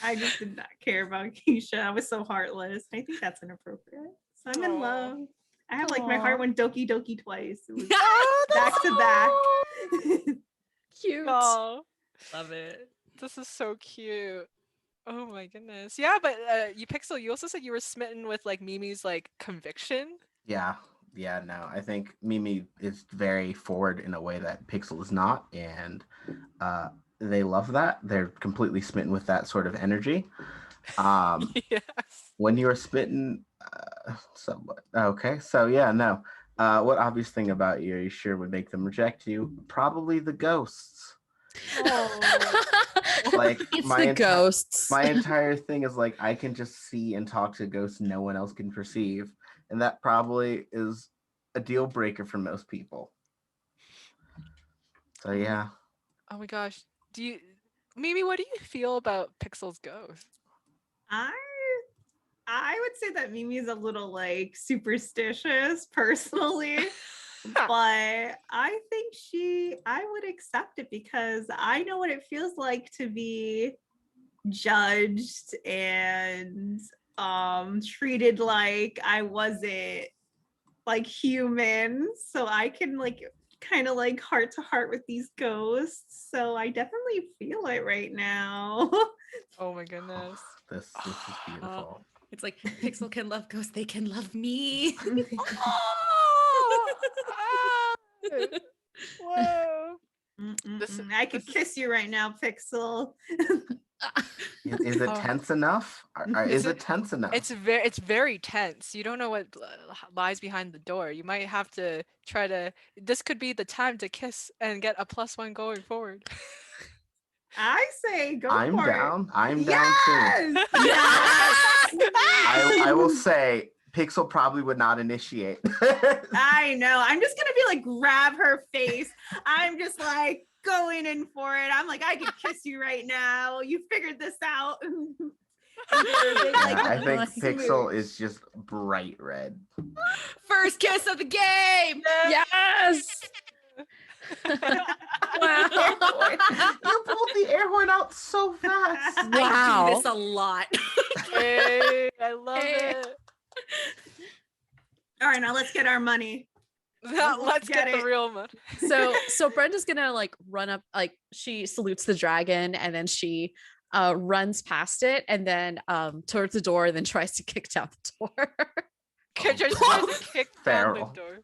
I just did not care about Keisha. I was so heartless. I think that's inappropriate. So I'm in Aw. love. I have like my heart Aw. went doki doki twice. It was Oh, back to back. Cute. Oh, Love it. this is so cute. Oh my goodness. Yeah, but you Pixel, you also said you were smitten with like Mimi's like conviction. Yeah, no, I think Mimi is very forward in a way that Pixel is not, and they love that. They're completely smitten with that sort of energy. Yes. When you are smitten, somewhat. Okay, so yeah, no. What obvious thing about you sure would make them reject you? Probably the ghosts. Oh. Like It's the ghosts. My entire thing is like I can just see and talk to ghosts no one else can perceive, and that probably is a deal breaker for most people. So yeah. Oh my gosh. Mimi, what do you feel about Pixel's ghost? I would say that Mimi's a little like superstitious personally. But I think I would accept it because I know what it feels like to be judged and treated like I wasn't like human. So I can like kind of like heart to heart with these ghosts. So I definitely feel it right now. Oh my goodness. This is beautiful. It's like Pixel can love ghosts, they can love me. Whoa. This- I could kiss you right now, Pixel. Is it Oh. tense enough? Is it tense enough? It's very tense. You don't know what lies behind the door. You might have to try to. This could be the time to kiss and get a +1 going forward. I say go I'm for down. it. I'm down too. Yes! I will say Pixel probably would not initiate. I know. I'm just gonna be like grab her face. I'm just like going in for it. I'm like, I could kiss you right now. You figured this out. I think Pixel is just bright red. First kiss of the game. Yes. Wow. You pulled the air horn out so fast. I do Wow. this a lot. Hey, I love Hey. it. All right, now let's get our money. Now let's get the it. real one. So Brenda's gonna like run up, like she salutes the dragon and then she runs past it and then towards the door and then tries to kick down the door. Just tries to kick down the Feral. door.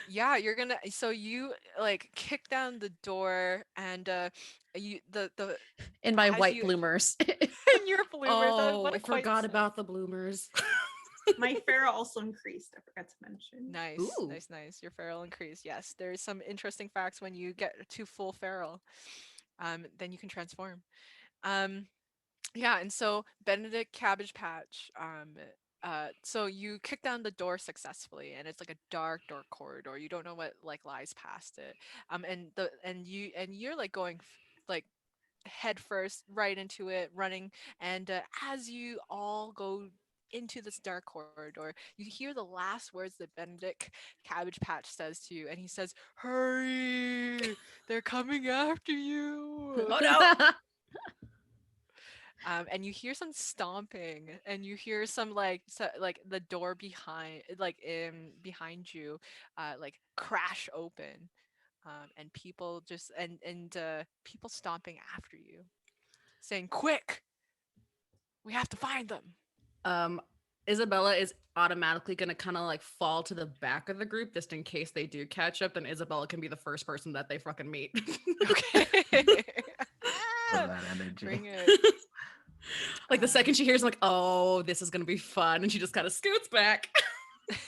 Yeah, you're gonna. So you like kick down the door and you the In my as white you- bloomers. in your bloomers. Oh, what a I quite forgot set. about the bloomers. My feral also increased. I forgot to mention. Nice, Ooh. nice. Your feral increase. Yes, there's some interesting facts when you get to full feral. Then you can transform. Yeah, and so Benedict Cabbage Patch. So you kick down the door successfully, and it's like a dark corridor. You don't know what like lies past it. And you're like going like head first right into it, running. And as you all go into this dark corridor, you hear the last words that Benedict Cabbage Patch says to you, and he says, "Hurry! They're coming after you!" Oh no. And you hear some stomping, and you hear some like like the door behind, like behind you, like crash open, and people just and people stomping after you, saying, "Quick! We have to find them." Isabella is automatically gonna kind of like fall to the back of the group just in case they do catch up. Then Isabella can be the first person that they fucking meet. Okay. Love that energy. Bring it. Like the second she hears, I'm like, oh, this is gonna be fun, and she just kind of scoots back.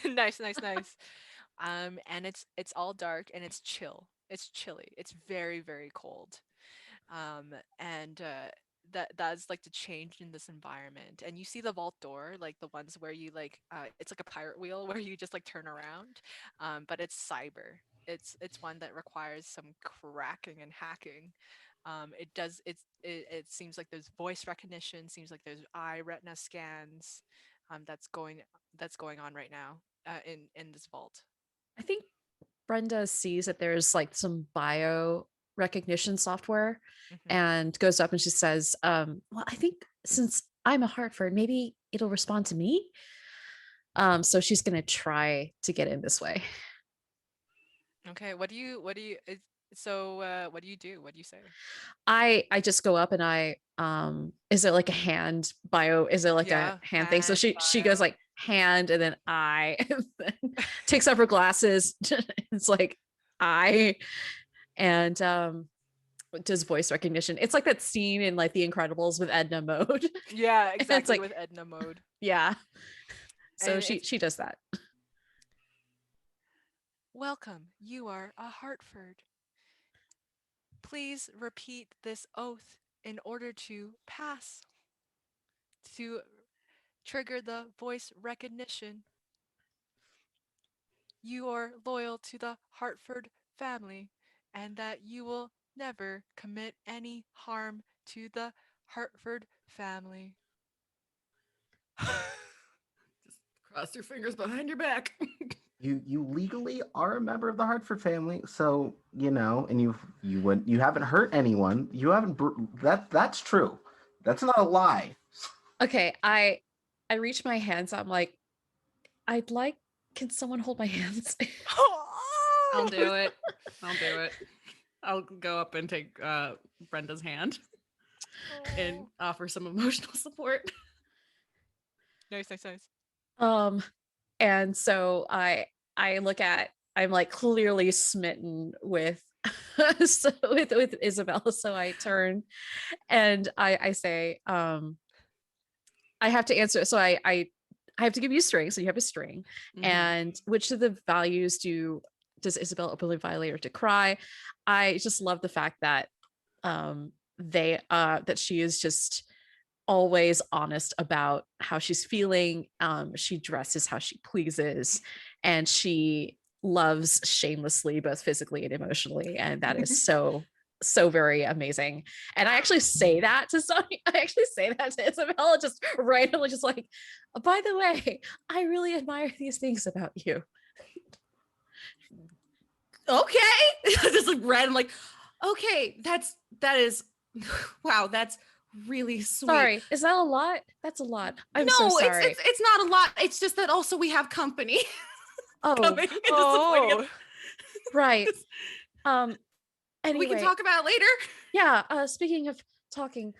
Nice. And it's all dark and it's chill. It's chilly. It's very, very cold. And that's like the change in this environment. And you see the vault door, like the ones where you like it's like a pirate wheel where you just like turn around, but it's cyber. It's one that requires some cracking and hacking. It seems like there's voice recognition, seems like there's eye retina scans, that's going on right now in this vault. I think Brenda sees that there's like some bio recognition software Mhm. and goes up and she says, well, I think since I'm a Hartford, maybe it'll respond to me. So she's gonna try to get in this way. Okay, what do you what do you so what do you do? What do you say? I just go up and is it like a hand bio? Is it like Yeah, a hand thing? So hand she goes bio. like hand and then I and then takes off her glasses. It's like I and does voice recognition. It's like that scene in like The Incredibles with Edna Mode. Yeah, It's exactly, like with Edna mode. yeah. So And she does that. welcome, you are a Hartford. Please repeat this oath in order to pass, to trigger the voice recognition. You are loyal to the Hartford family and that you will never commit any harm to the Hartford family. Cross your fingers behind your back. You legally are a member of the Hartford family, so and you haven't hurt anyone. You haven't that's true. That's not a lie. Okay, I reach my hands. I'm like, I'd like, can someone hold my hands? I'll do it. I'll do it. I'll go up and take Brenda's hand and offer some emotional support. Nice, nice, nice. And so I look at, I'm like clearly smitten with with Isabella. So I turn and I say, I have to answer. So I have to give you a string. So you have a string. Mhm. And which of the values does Isabella openly violate or decry? I just love the fact that that she is just always honest about how she's feeling. She dresses how she pleases, and she loves shamelessly, both physically and emotionally. And that is so very amazing. And I actually say that to Sonya. I actually say that to Isabella, just randomly, just like, by the way, I really admire these things about you. Okay. Just like red. I'm like, okay, that is wow, that's really sweet. Sorry, is that a lot? That's a lot. I'm so No, sorry. it's not a lot. It's just that also we have company. Oh, coming and disappointing us. right. Anyway, We can talk about it later. yeah. Speaking of talking,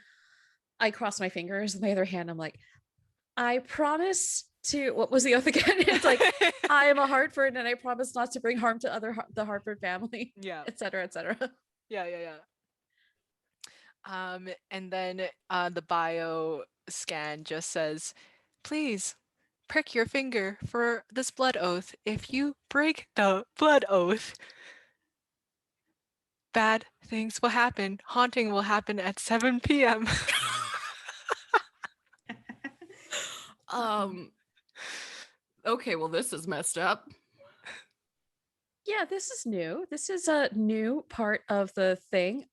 I cross my fingers. On the other hand, I'm like, I promise to. What was the oath again? It's like, I am a Hartford, and I promise not to bring harm to the Hartford family, Yeah. etc., etc. Yeah. And then the bio scan just says, please prick your finger for this blood oath. If you break the blood oath, bad things will happen. Haunting will happen at 7 p.m. Okay, well, this is messed up. Yeah, this is new. This is a new part of the thing.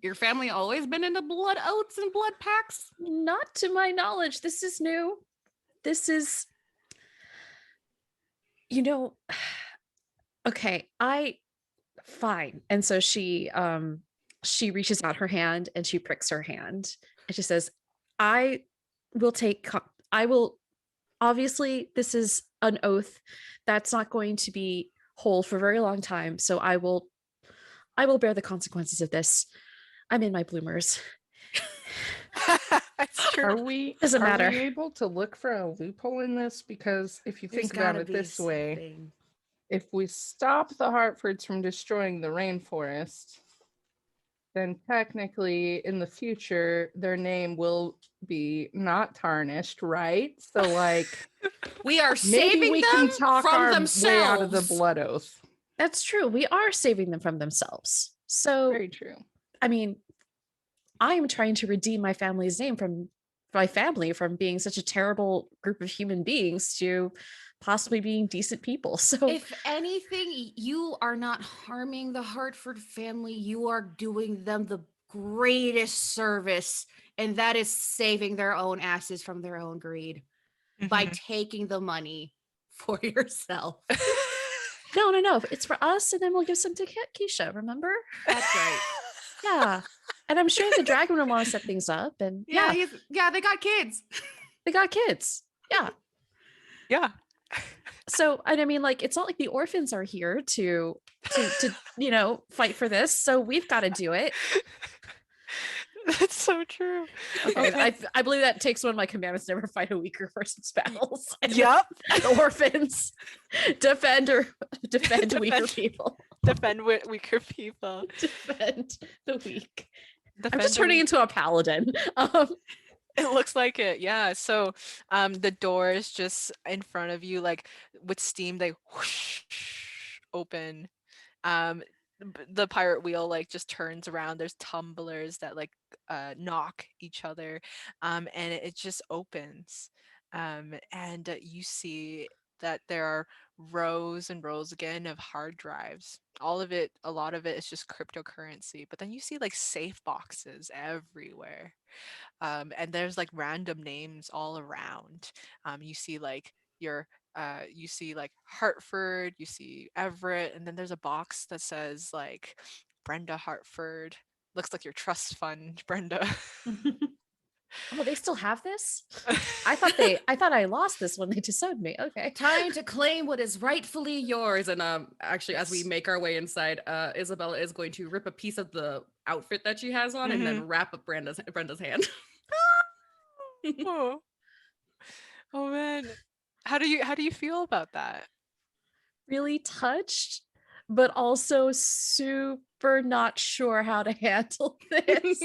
Your family always been into blood oaths and blood pacts? Not to my knowledge. This is new. This is, okay, fine. And so she reaches out her hand and she pricks her hand and she says, I will, obviously this is an oath that's not going to be whole for a very long time. So I will bear the consequences of this. I'm in my bloomers. That's true. Are we Doesn't matter. Are we able to look for a loophole in this? Because if you think about it this way, if we stop the Hartfords from destroying the rainforest, then technically in the future their name will be not tarnished, right? So like we are maybe saving we them can talk from our themselves. way out of the blood oath. That's true. We are saving them from themselves. So Very true. I mean, I'm trying to redeem my family's name from being such a terrible group of human beings to possibly being decent people. So If anything, you are not harming the Hartford family. You are doing them the greatest service, and that is saving their own asses from their own greed by Mhm. taking the money for yourself. no, it's for us, and then we'll give some to Keisha. Remember? That's right. Yeah, and I'm sure the dragon would want to set things up, and Yeah, yeah, they got kids. they got kids. Yeah. Yeah. So, and I mean, like, it's not like the orphans are here to fight for this. So we've got to do it. That's so true. Okay, I believe that takes one of my commandments: never fight a weaker person's battles. And Yep. orphans defend weaker people. Defend weaker people. Defend the weak. I'm Defend just the turning weak. into a paladin. It looks like it, yeah. So the doors just in front of you, like with steam, they whoosh, open. The pirate wheel like just turns around. There's tumblers that like knock each other, and it just opens. And you see that there are rows and rows again of hard drives. All of it, a lot of it is just cryptocurrency. But then you see like safe boxes everywhere. And there's like random names all around. You see like you see like Hartford, you see Everett, and then there's a box that says like Brenda Hartford. Looks like your trust fund, Brenda. Oh, they still have this? I thought I lost this when they disowned me. Okay. Time to claim what is rightfully yours. And actually, as we make our way inside, Isabella is going to rip a piece of the outfit that she has on and then wrap up Brenda's hand. Oh. Oh man. How do you feel about that? Really touched, but also super not sure how to handle this.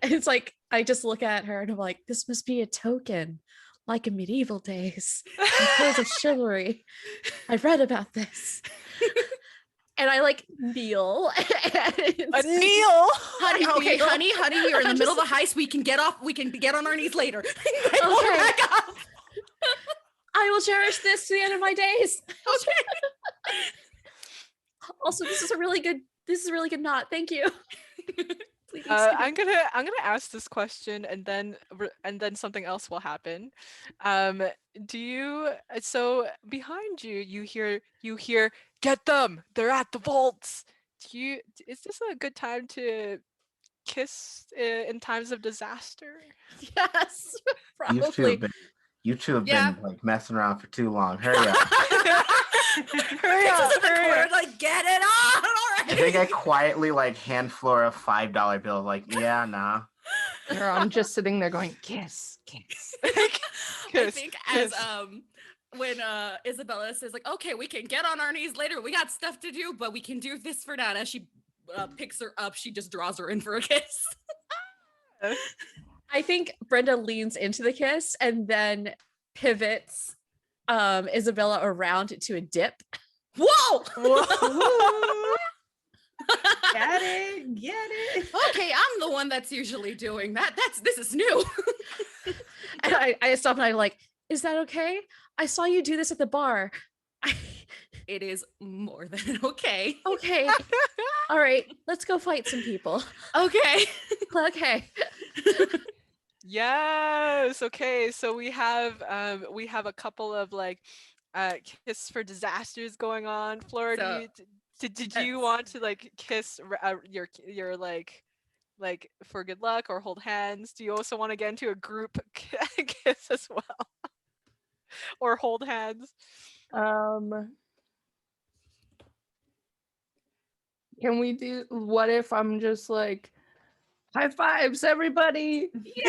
It's like I just look at her and I'm like, this must be a token, like in medieval days, in tales of chivalry. I've read about this. And I like kneel. A kneel? Honey, okay, honey, we are in the middle of a heist. We can get on our knees later. Okay. I will cherish this to the end of my days. Okay. Also, this is a really good knot. Thank you. Please. I'm gonna ask this question and then something else will happen. Do you so behind you you hear get them, they're at the vaults. Is this a good time to kiss in times of disaster? Yes, You two probably. have Yeah. been like messing around for too long. Hurry up. Hurry up, hurry up. Like, get it on! All I think I right. quietly like hand Flora a $5 bill. Like, yeah, nah. Or I'm just sitting there going, kiss, kiss. I Kiss, think as kiss. when Isabella says like, okay, we can get on our knees later. We got stuff to do, but we can do this for now. And as she picks her up, she just draws her in for a kiss. I think Brenda leans into the kiss and then pivots Isabella around to a dip. Whoa! Whoa. Get it. Okay, I'm the one that's usually doing that. This is new. And I stop and I'm like, is that okay? I saw you do this at the bar. It is more than okay. Okay. All right, let's go fight some people. Okay. Okay. Yes. Okay. So we have a couple of like kiss for disasters going on. Flora, So, did you want to like kiss your like for good luck or hold hands? Do you also want to get into a group kiss as well? Or hold hands? Can we do, what if I'm just like, high fives, everybody? Yay!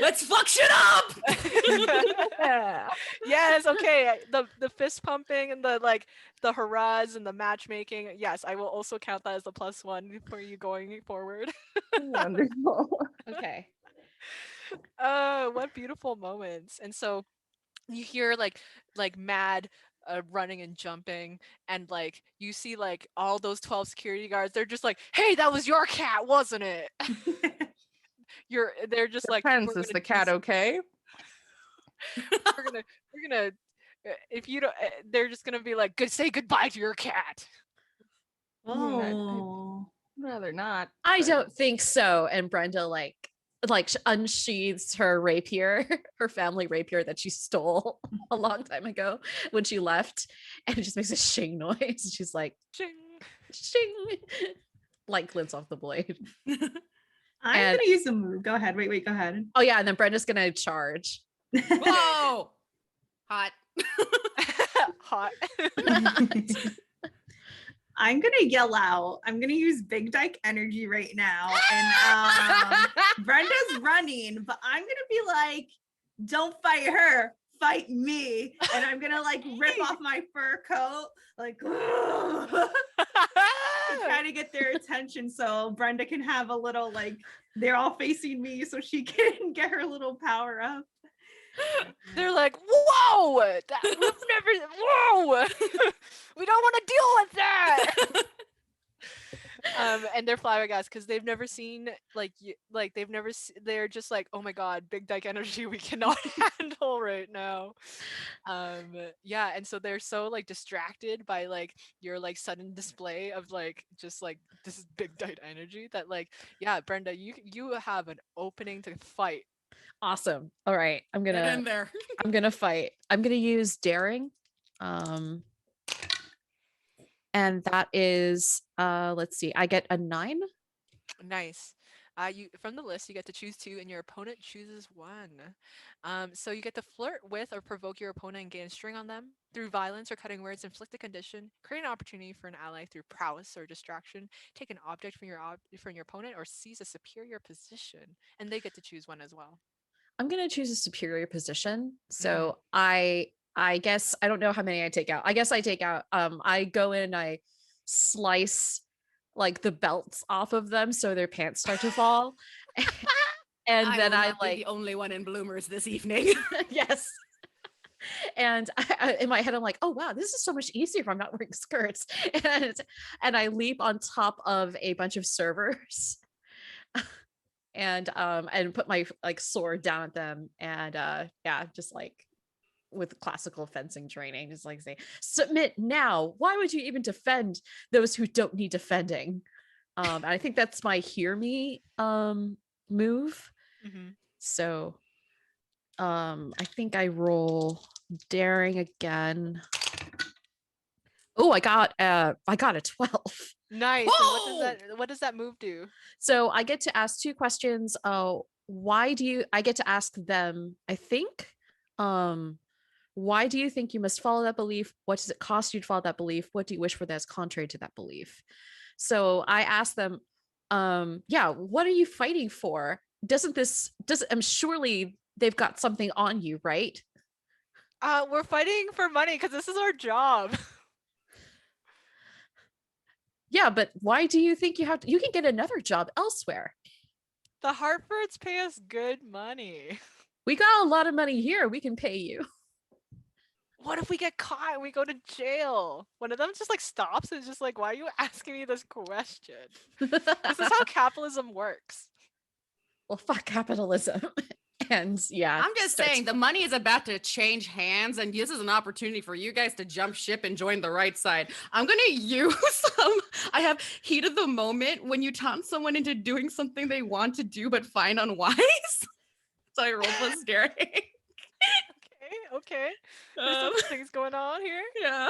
let's fuck shit up. Yeah. Yes, okay. The fist pumping and the hurrahs and the matchmaking. Yes, I will also count that as a +1 for you going forward. Wonderful. Okay. Oh, what beautiful moments. And so you hear like mad running and jumping, and like you see like all those 12 security guards. They're just like, "Hey, that was your cat, wasn't it?" They're just like, Depends. Is the cat okay? we're gonna if you don't they're just gonna be like, good, say goodbye to your cat." Oh. I'd rather not. I but- don't think so. And Brenda unsheathes her rapier, her family rapier that she stole a long time ago when she left, and it just makes a shing noise. She's like, Ching. shing, like glints off the blade. I'm And- gonna use a move. Go ahead. Wait, go ahead. Oh yeah, and then Brenda's gonna charge. Whoa! Hot. Hot. I'm gonna yell out. I'm gonna use big dyke energy right now. And Brenda's running, but I'm gonna be like, don't fight her, fight me. And I'm gonna like rip off my fur coat, like to try to get their attention so Brenda can have a little like they're all facing me so she can get her little power up. They're like, whoa, we've never, whoa, we don't want to deal with that. And they're flabbergasted because they've never seen they're just like, oh my god, big dyke energy we cannot handle right now. Yeah, and so they're so like distracted by like your like sudden display of like just like this is big dyke energy that like, yeah, Brenda, you have an opening to fight. Awesome. All right, Get in there. I'm gonna fight. I'm gonna use daring. And that is let's see, I get a 9. Nice. You from the list, you get to choose 2, and your opponent chooses 1. So you get to flirt with or provoke your opponent and gain a string on them through violence or cutting words. Inflict a condition. Create an opportunity for an ally through prowess or distraction. Take an object from your opponent, or seize a superior position, and they get to choose 1 as well. I'm gonna choose a superior position. So I guess I don't know how many I take out. I guess I take out I go in and I slice like the belts off of them so their pants start to fall. And then will I not be like the only one in bloomers this evening. yes. And in my head, I'm like, oh wow, this is so much easier if I'm not wearing skirts. And I leap on top of a bunch of servers, and put my like sword down at them, and yeah, just like with classical fencing training, just like say, submit now. Why would you even defend those who don't need defending? And I think that's my hear me move. Mm-hmm. So I think I roll daring again. Oh, I got a 12. Nice. And what does that move do? So I get to ask 2 questions. I get to ask them, I think, why do you think you must follow that belief? What does it cost you to follow that belief? What do you wish for that is contrary to that belief? So I ask them, yeah, what are you fighting for? Surely they've got something on you, right? We're fighting for money because this is our job. Yeah, but why do you think you can get another job elsewhere? The Hartfords pay us good money. We got a lot of money here. We can pay you. What if we get caught and we go to jail? One of them just like stops and is just like, why are you asking me this question? This is how capitalism works. Well, fuck capitalism. And yeah, I'm just saying the money is about to change hands, and this is an opportunity for you guys to jump ship and join the right side. I'm gonna use I have heat of the moment when you taunt someone into doing something they want to do but find unwise. So I roll plus daring. Okay. There's some things going on here. Yeah.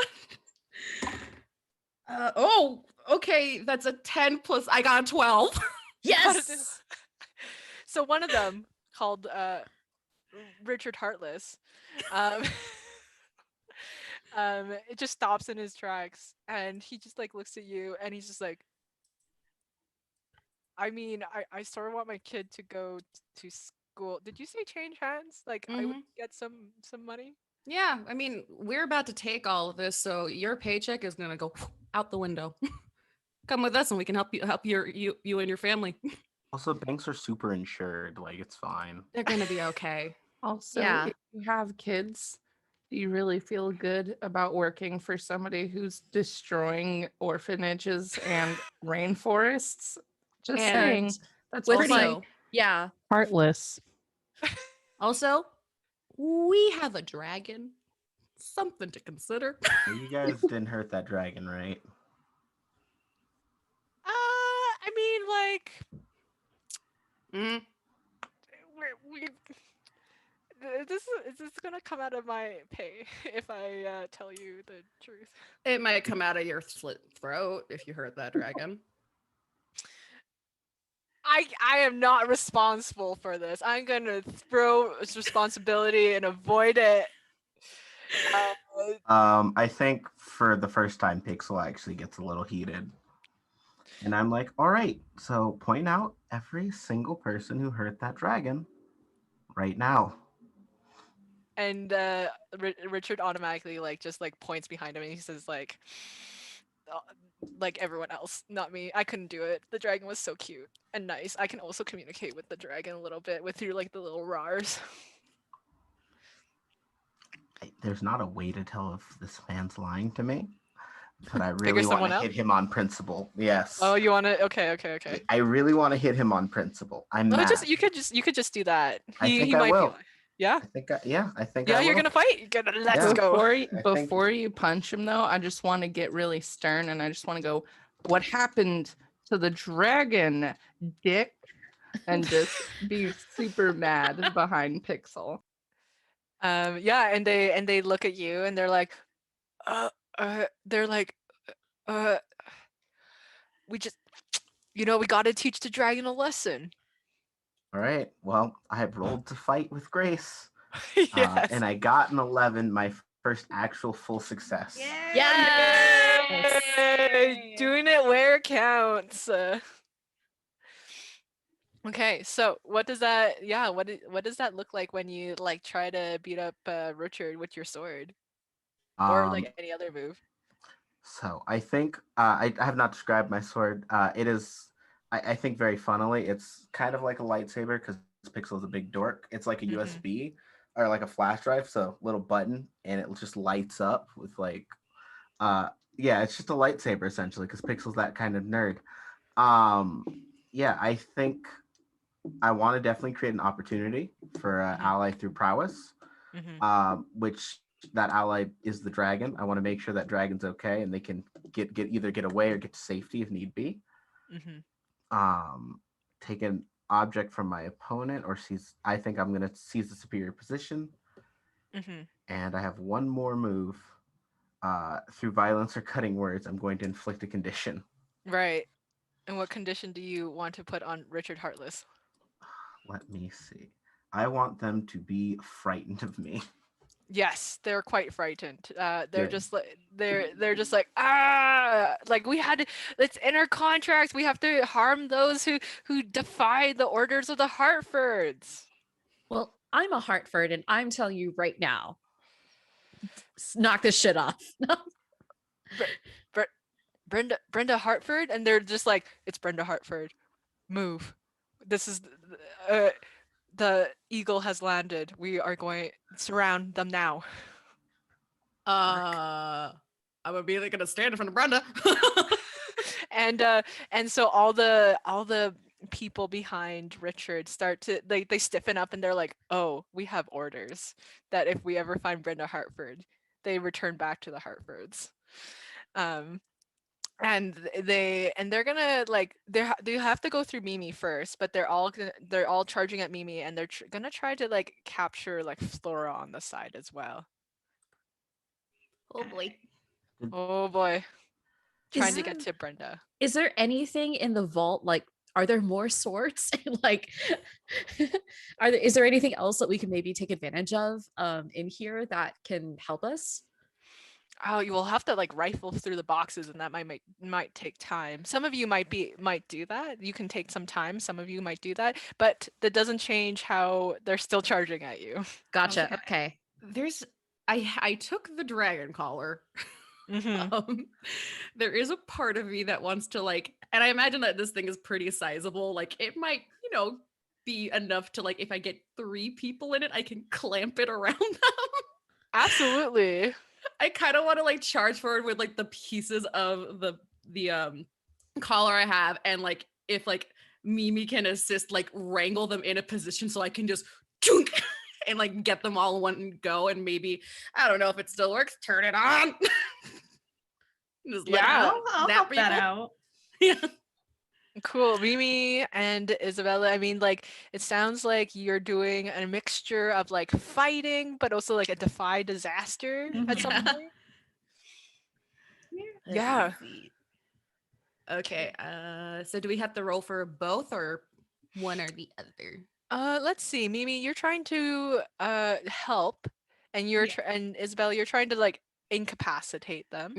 Oh, okay. That's a 10 plus. I got a 12. yes. So one of them, called Richard Heartless, it just stops in his tracks, and he just like looks at you, and he's just like, I mean, I sort of want my kid to go to school. Did you say change hands? Like I would get some money. Yeah, I mean, we're about to take all of this, so your paycheck is gonna go out the window. Come with us, and we can help you and your family. Also, banks are super insured. Like, it's fine. They're gonna be okay. Also, Yeah. if you have kids, Do you really feel good about working for somebody who's destroying orphanages and rainforests? Just And saying, that's with pretty my yeah, heartless. also, we have a dragon. Something to consider. You guys didn't hurt that dragon, right? I mean, like, Mm. we is this gonna come out of my pay if I tell you the truth? It might come out of your slit throat if you hurt that dragon. I am not responsible for this. I'm gonna throw this responsibility and avoid it. I think for the first time, Pixel actually gets a little heated. And I'm like, all right, so point out every single person who hurt that dragon right now. And Richard automatically just points behind him and he says like everyone else, not me. I couldn't do it. The dragon was so cute and nice. I can also communicate with the dragon a little bit with through the little rars. There's not a way to tell if this man's lying to me, but I Figure really want someone to out? hit him on principle. Yes. Oh, you want to? Okay. I really want to hit him on principle. I'm No, mad. you could just do that. I think he I might will. be. Yeah. I think I Yeah, will. you're gonna fight. Let's Yeah. go. Before you punch him, though, I just want to get really stern and I just want to go, what happened to the dragon, dick? And just be super mad behind Pixel. Yeah, and they look at you and they're like, they're like, we just, we got to teach the dragon a lesson. All right. Well, I have rolled to fight with grace. Yes. And I got an 11, my first actual full success. Yay! Doing it where it counts. Okay, so what does that? Yeah, what does that look like when you try to beat up Richard with your sword, or any other move? So I think I have not described my sword. It is, I think, very funnily, it's kind of like a lightsaber because Pixel is a big dork. It's like a USB or like a flash drive, so little button, and it just lights up with yeah, it's just a lightsaber essentially because Pixel's that kind of nerd. Yeah, I think I want to definitely create an opportunity for ally through prowess, which that ally is the dragon. I want to make sure that dragon's okay and they can either get away or get to safety if need be. Take an object from my opponent or seize. I think I'm gonna seize the superior position. And I have one more move. Through violence or cutting words, I'm going to inflict a condition. Right. And what condition do you want to put on Richard Heartless? Let me see. I want them to be frightened of me. Yes, they're quite frightened. They're Good. just like they're just like we had to. It's in our contracts. We have to harm those who defy the orders of the Hartfords. Well, I'm a Hartford and I'm telling you right now, knock this shit off. Brenda Hartford, and they're just like, it's Brenda Hartford. Move. This is the eagle has landed. We are going to surround them now. I'm immediately gonna stand in front of Brenda. And so all the people behind Richard start to they stiffen up and they're like, oh, we have orders that if we ever find Brenda Hartford, they return back to the Hartfords. And they're gonna they have to go through Mimi first, but they're all charging at Mimi, and they're gonna try to capture Flora on the side as well. Oh boy. Oh boy, trying Is to get to Brenda. Is there anything in the vault? Are there more swords? Is there anything else that we can maybe take advantage of in here that can help us? Oh, you will have to rifle through the boxes, and that might take time. Some of you might do that. You can take some time. Some of you might do that, but that doesn't change how they're still charging at you. Gotcha. Okay. I took the dragon collar. There is a part of me that wants to and I imagine that this thing is pretty sizable. It might, be enough to if I get 3 people in it, I can clamp it around them. Absolutely. I kind of want to like charge forward with like the pieces of the collar I have, and like if like Mimi can assist, like wrangle them in a position so I can just chunk and like get them all in one go, and maybe I don't know if it still works. Turn it on. Just let Yeah. I'll zap help that people. out. Yeah. Cool. Mimi and Isabella, I mean, like, it sounds like you're doing a mixture of like fighting, but also like a defy disaster at some Yeah. point. Let Yeah. me see. Okay. So do we have to roll for both or one or the other? Let's see. Mimi, you're trying to help, and Yeah. and Isabella, you're trying to like incapacitate them.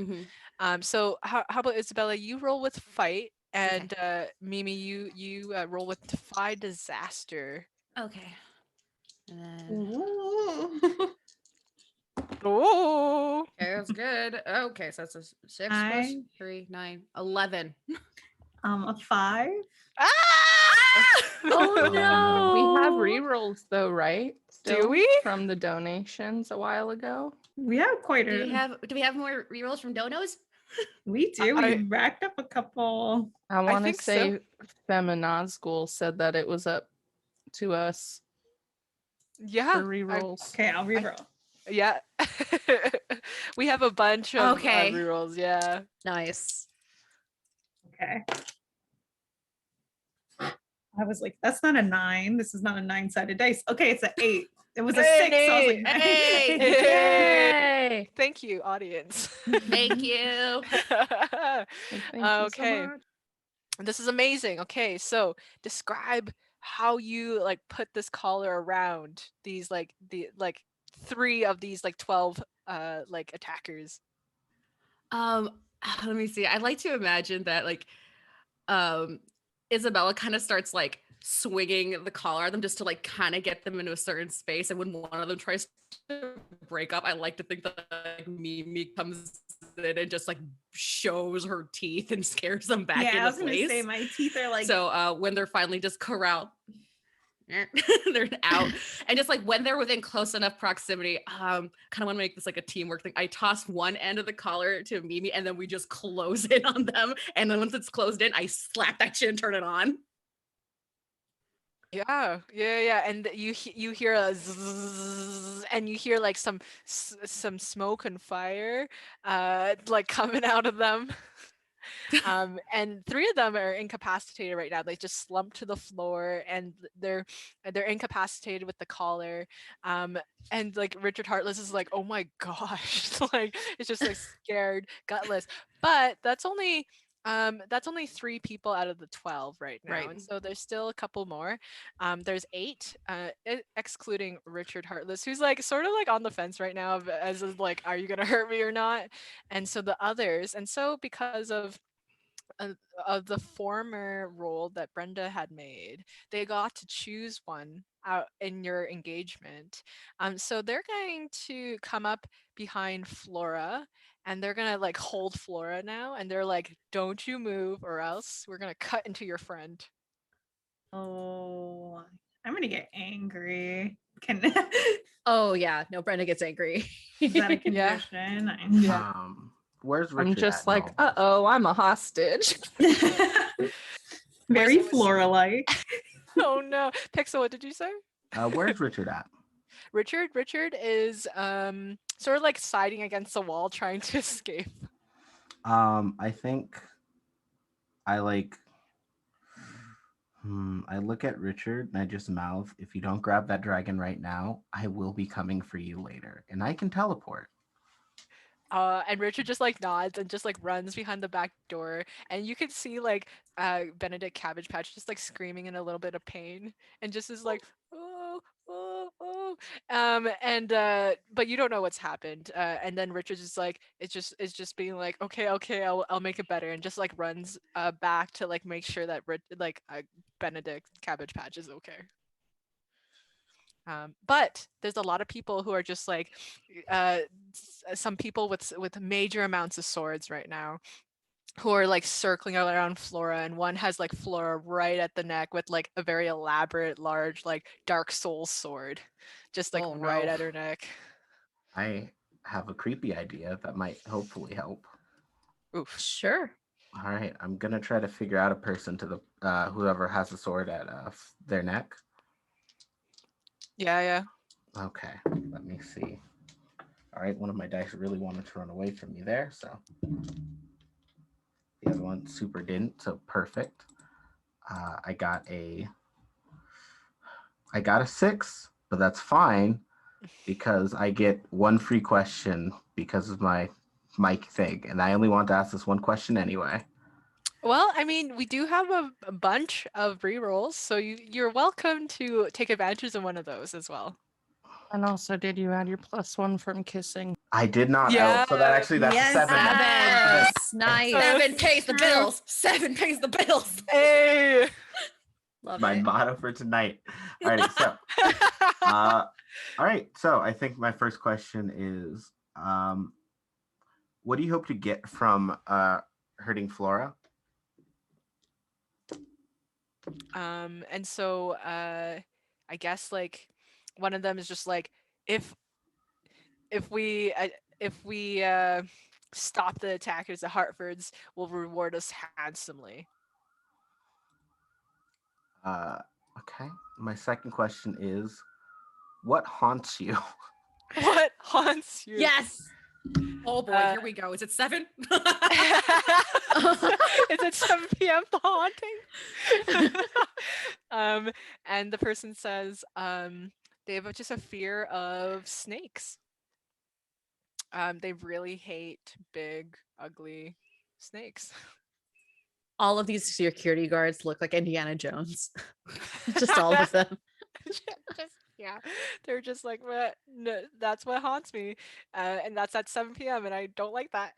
Mm-hmm. So how about Isabella? You roll with fight, and Mimi, you roll with defy disaster. Okay. And then Ooh. Oh, okay, that's good. Okay, so that's a 6 plus I 3, 9, 11. A 5. ah! Oh Oh, no. We have no. rerolls though, right? Do Still we? from the donations a while ago. We have quite Do a. we have more rerolls from donos? We do. I- We racked up a couple. I want to think so. say Feminazgul said that it was up to us Yeah. for rerolls. Okay, I'll reroll. Yeah. We have a bunch of Okay. rerolls. Yeah. Nice. Okay. I was like, that's not a 9. This is not a 9-sided dice. Okay, it's an 8. It was a 6. So I was like, Hey! Yay! Thank you, audience. Thank you. Thank you Okay. so much. This is amazing. Okay, so describe how you like put this collar around these like the like 3 of these like 12 like attackers. Let me see. I'd like to imagine that like Isabella kind of starts like swinging the collar at them just to like kind of get them into a certain space, and when one of them tries to break up, I like to think that like Mimi comes in and just like shows her teeth and scares them back yeah, I into was gonna place. say my teeth are like. So when they're finally just corralled, they're out, and just like when they're within close enough proximity, kind of want to make this like a teamwork thing. I toss one end of the collar to Mimi, and then we just close in on them, and then once it's closed in, I slap that shit and turn it on. Yeah, and you hear a zzz, and you hear like some smoke and fire like coming out of them. And 3 of them are incapacitated right now. They just slumped to the floor, and they're incapacitated with the collar. And like Richard Heartless is like, oh my gosh, like it's just like scared, gutless. But that's only 3 people out of the 12 right now, Right. and so there's still a couple more. There's 8, excluding Richard Heartless, who's like sort of like on the fence right now, as of, like, are you gonna hurt me or not? And so the others, and so because uh, of the former role that Brenda had made, they got to choose one out in your engagement. So they're going to come up behind Flora, and they're gonna like hold Flora now, and they're like, "Don't you move, or else we're gonna cut into your friend." Oh, I'm gonna get angry. Can Oh yeah, no, Brenda gets angry. is that a Yeah. condition? Yeah. Where's Richard? I'm just at? like, No. I'm a hostage. Very Was- Flora-like. Oh no, Pixel, what did you say? Where's Richard at? Richard is sort of like siding against the wall, trying to escape. I think I like. I look at Richard and I just mouth, "If you don't grab that dragon right now, I will be coming for you later." And I can teleport. And Richard just like nods and just like runs behind the back door, and you can see like Benedict Cabbage Patch just like screaming in a little bit of pain, and just is like, oh, oh, oh. And but you don't know what's happened. And then Richard's just like, it's just being like, okay, I'll make it better, and just like runs back to like make sure that Benedict Cabbage Patch is okay. But there's a lot of people who are just like some people with major amounts of swords right now, who are like circling around Flora, and one has like Flora right at the neck with like a very elaborate, large, like Dark Souls sword, just like Oh, right no. at her neck. I have a creepy idea that might hopefully help. Oof. Sure. All right, I'm gonna try to figure out a person to the whoever has the sword at their neck. Yeah, yeah. Okay, let me see. All right, one of my dice really wanted to run away from me there, so the other one super didn't. So perfect. I got a 6, but that's fine because I get one free question because of my mic thing, and I only want to ask this one question anyway. Well, I mean, we do have a bunch of rerolls, so you're welcome to take advantage of one of those as well. And also, did you add your +1 from kissing? I did not. Yeah. That's a Yes. 7. Yes. Nice. 7 pays the True. bills. 7 pays the bills. Hey. Love My it. motto for tonight. Alrighty, so all right, so I think my first question is what do you hope to get from hurting Flora? And so I guess like one of them is just like if if we uh, if we stop the attackers, the Hartfords will reward us handsomely. Okay. My second question is what haunts you? What haunts you? Yes. Oh boy, Uh, here we go. Is it 7? Is it 7 p.m. the haunting? And the person says they have just a fear of snakes. They really hate big, ugly snakes. All of these security guards look like Indiana Jones. Just all of them. Yeah, they're just like, "What? No, that's what haunts me," and that's at 7 p.m. and I don't like that.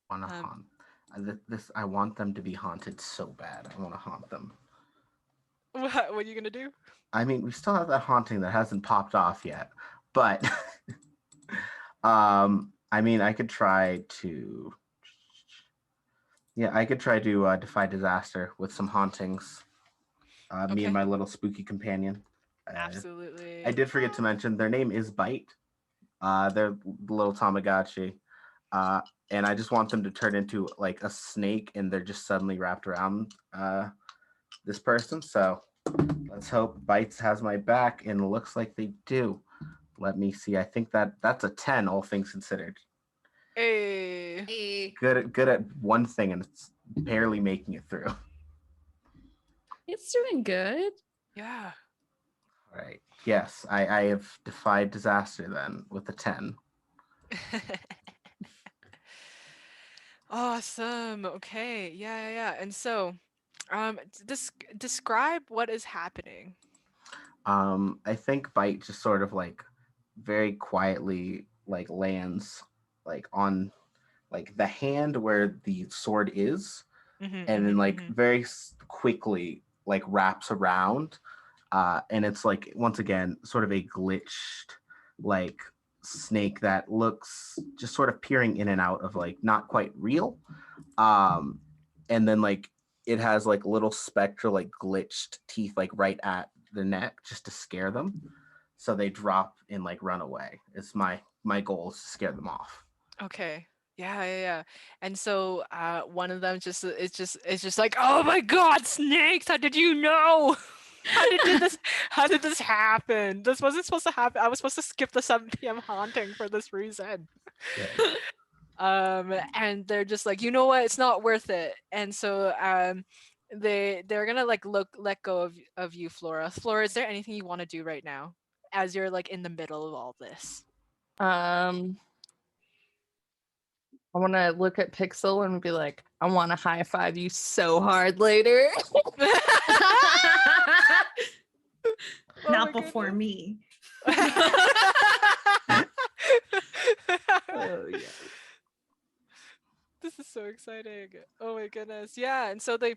Want to Um, haunt this? I want them to be haunted so bad. I want to haunt them. what are you gonna do? I mean, we still have that haunting that hasn't popped off yet, but I mean, I could try to. Yeah, I could try to defy disaster with some hauntings. Me and Okay. my little spooky companion. Absolutely. I did forget to mention their name is Bite. They're little Tamagotchi. And I just want them to turn into like a snake and they're just suddenly wrapped around this person. So let's hope Bites has my back and it looks like they do. Let me see. I think that's a 10, all things considered. Hey. Hey. Good at one thing and it's barely making it through. It's doing good. Yeah. All right. Yes, I have defied disaster then with a 10. Awesome. Okay. Yeah, yeah, yeah. And so, describe what is happening. I think Bite just sort of like very quietly like lands like on like the hand where the sword is, and then like very quickly like wraps around, and it's like once again sort of a glitched like snake that looks just sort of peering in and out of like not quite real, um, and then like it has like little spectral like glitched teeth like right at the neck just to scare them, so they drop and like run away. It's my goal is to scare them off. Okay. Yeah, yeah, yeah. And so one of them just it's just like, "Oh my god, snakes! How did you know? How did this happen? This wasn't supposed to happen. I was supposed to skip the 7 p.m. haunting for this reason." And they're just like, "You know what? It's not worth it." And so they're gonna like let go of you, Flora. Flora, is there anything you want to do right now as you're like in the middle of all this? I want to look at Pixel and be like, I want to high five you so hard later. Oh Not my before goodness. me. Oh yeah. This is so exciting. Oh my goodness. Yeah, and so they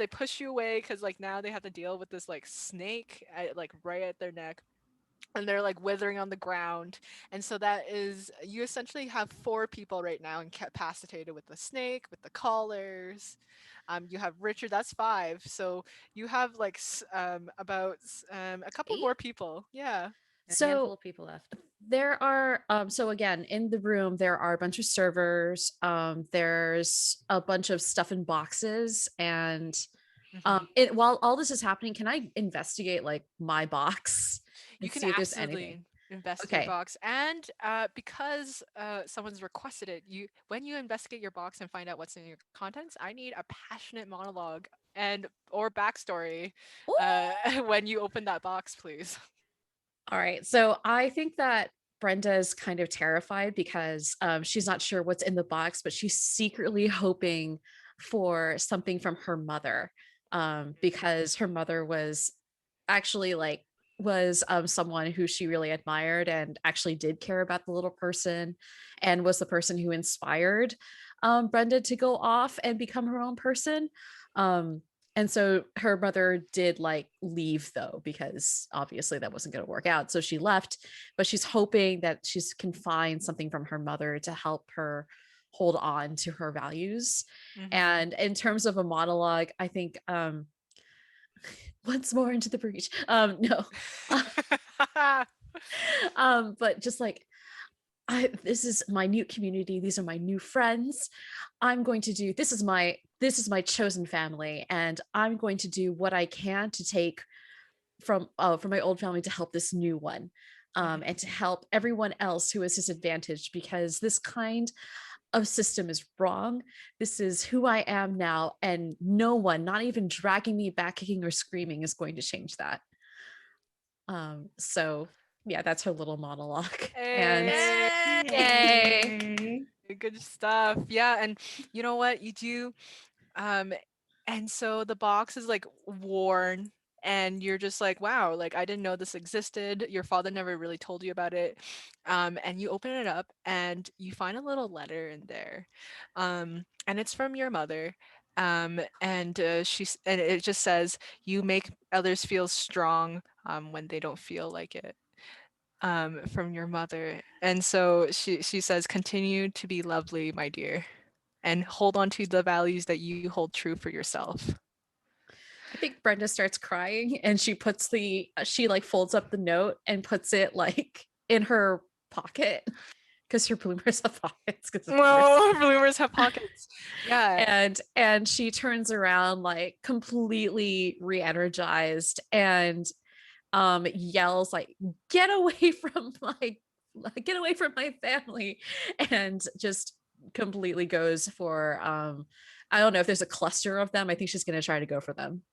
push you away cuz like now they have to deal with this like snake like right at their neck, and they're like withering on the ground. And so that is, you essentially have 4 people right now incapacitated with the snake, with the collars. You have Richard, that's 5. So you have like about a couple 8? more people. Yeah. A handful So of people left. there are so again in the room there are a bunch of servers. There's a bunch of stuff in boxes, and Mhm. while all this is happening, can I investigate like my box You and can see if there's anything? absolutely investigate your Okay. box, and because someone's requested it, when you investigate your box and find out what's in your contents, I need a passionate monologue and or backstory uh, when you open that box, please. All right. So I think that Brenda is kind of terrified because she's not sure what's in the box, but she's secretly hoping for something from her mother, because her mother was actually like was someone who she really admired and actually did care about the little person, and was the person who inspired Brenda to go off and become her own person. Um, and so her mother did like leave though, because obviously that wasn't going to work out. So she left, but she's hoping that she can find something from her mother to help her hold on to her values. Mhm. And in terms of a monologue, I think once more into the breach. No. But just like this is my new community, these are my new friends. I'm going to do this is my chosen family, and I'm going to do what I can to take from my old family to help this new one, and to help everyone else who is disadvantaged, because this kind of system is wrong. This is who I am now, and no one, not even dragging me back kicking or screaming, is going to change that. So yeah, that's her little monologue. And Yay! Good stuff. Yeah, and you know what? You do and so the box is like worn, and you're just like, wow, like I didn't know this existed. Your father never really told you about it. And you open it up and you find a little letter in there. And it's from your mother. And and it just says, you make others feel strong when they don't feel like it. From your mother. And so she says, continue to be lovely, my dear, and hold on to the values that you hold true for yourself. I think Brenda starts crying, and she like folds up the note and puts it like in her pocket, because her bloomers have pockets, because of course. Well, bloomers have pockets. Yeah. And she turns around like completely re-energized, and yells like, get away from my family, and just completely goes for I don't know if there's a cluster of them. I think she's going to try to go for them.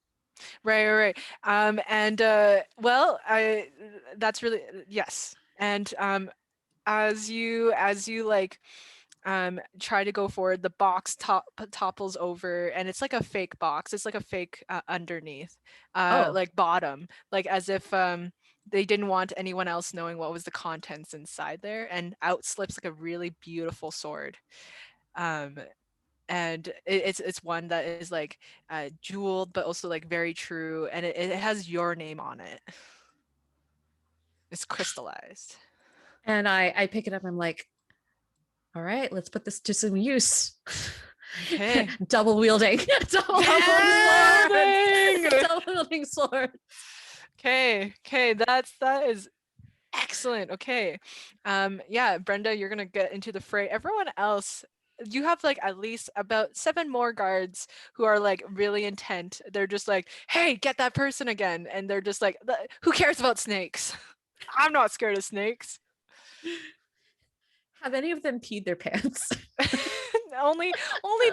Right. And well, that's really yes. And as you like try to go forward, the box topples over, and it's like a fake box. It's like a fake underneath, like bottom, like as if they didn't want anyone else knowing what was the contents inside there, and out slips like a really beautiful sword. And it's one that is like jeweled, but also like very true, and it has your name on it. It's crystallized. And I pick it up. I'm like, all right, let's put this to some use. Okay. Double wielding sword. Okay, that is excellent. Okay. Yeah, Brenda, you're gonna get into the fray. Everyone else, you have like at least about 7 more guards who are like really intent. They're just like, hey, get that person again. And they're just like, who cares about snakes? I'm not scared of snakes. Have any of them peed their pants? only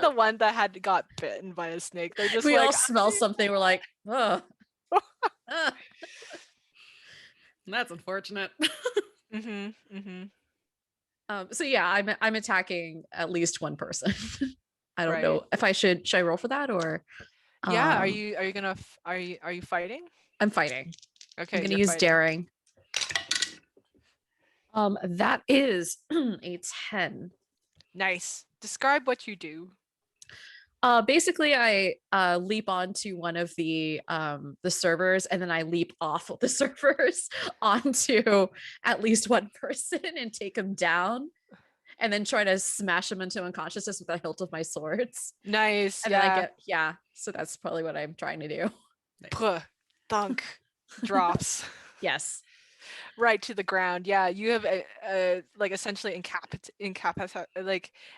the one that had got bitten by a snake. They're just we like, all smell something. We're like, oh. That's unfortunate. So yeah, I'm attacking at least one person. I don't Right. know if should I roll for that, or yeah. Are you fighting? I'm fighting. Okay. I'm gonna use daring. That is a 10. Nice. Describe what you do. Basically I leap onto one of the servers, and then I leap off of the servers onto at least one person and take him down, and then try to smash him into unconsciousness with the hilt of my swords. Nice. And then so that's probably what I'm trying to do. Puh, thunk, drops. Yes. right to the ground. Yeah, you have like essentially made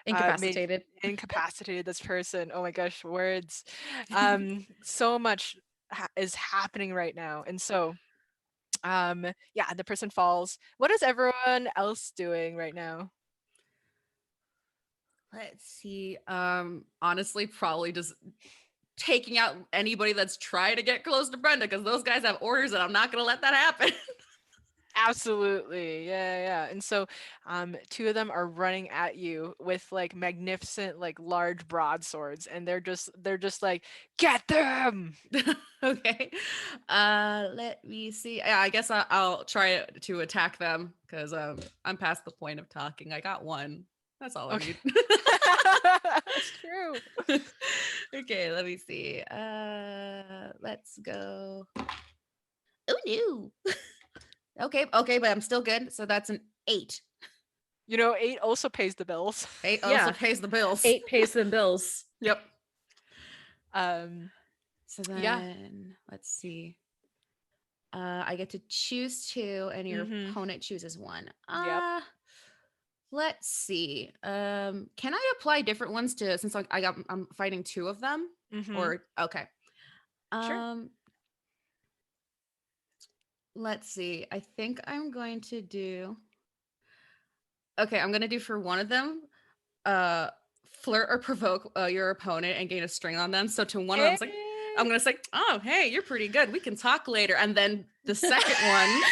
Incapacitated. incapacitated this person. Oh my gosh, words. So much is happening right now, and so yeah, the person falls. What is everyone else doing right now? Let's see. Honestly, probably just taking out anybody that's trying to get close to Brenda because those guys have orders and I'm not gonna let that happen. Absolutely. Yeah. And so two of them are running at you with like magnificent, like large broadswords, and they're just like, get them. Okay. Let me see. Yeah, I guess I'll try to attack them because I'm past the point of talking. I got one. That's all I Okay. need. That's true. Okay, let me see. Let's go. Oh no. Okay, but I'm still good. So that's an 8. 8 also pays the bills. 8 Yeah. also pays the bills. 8 pays them bills. Yep. So then Yeah. let's see. I get to choose 2 and your Mhm. opponent chooses 1. Yep. Let's see. Can I apply different ones to since I'm fighting 2 of them? Mhm. Or okay. Sure. Let's see. I think I'm going to do okay, I'm gonna do for one of them, flirt or provoke your opponent and gain a string on them. So to one of them, it's like, I'm gonna say, "Oh, hey, you're pretty good. We can talk later." And then the second one,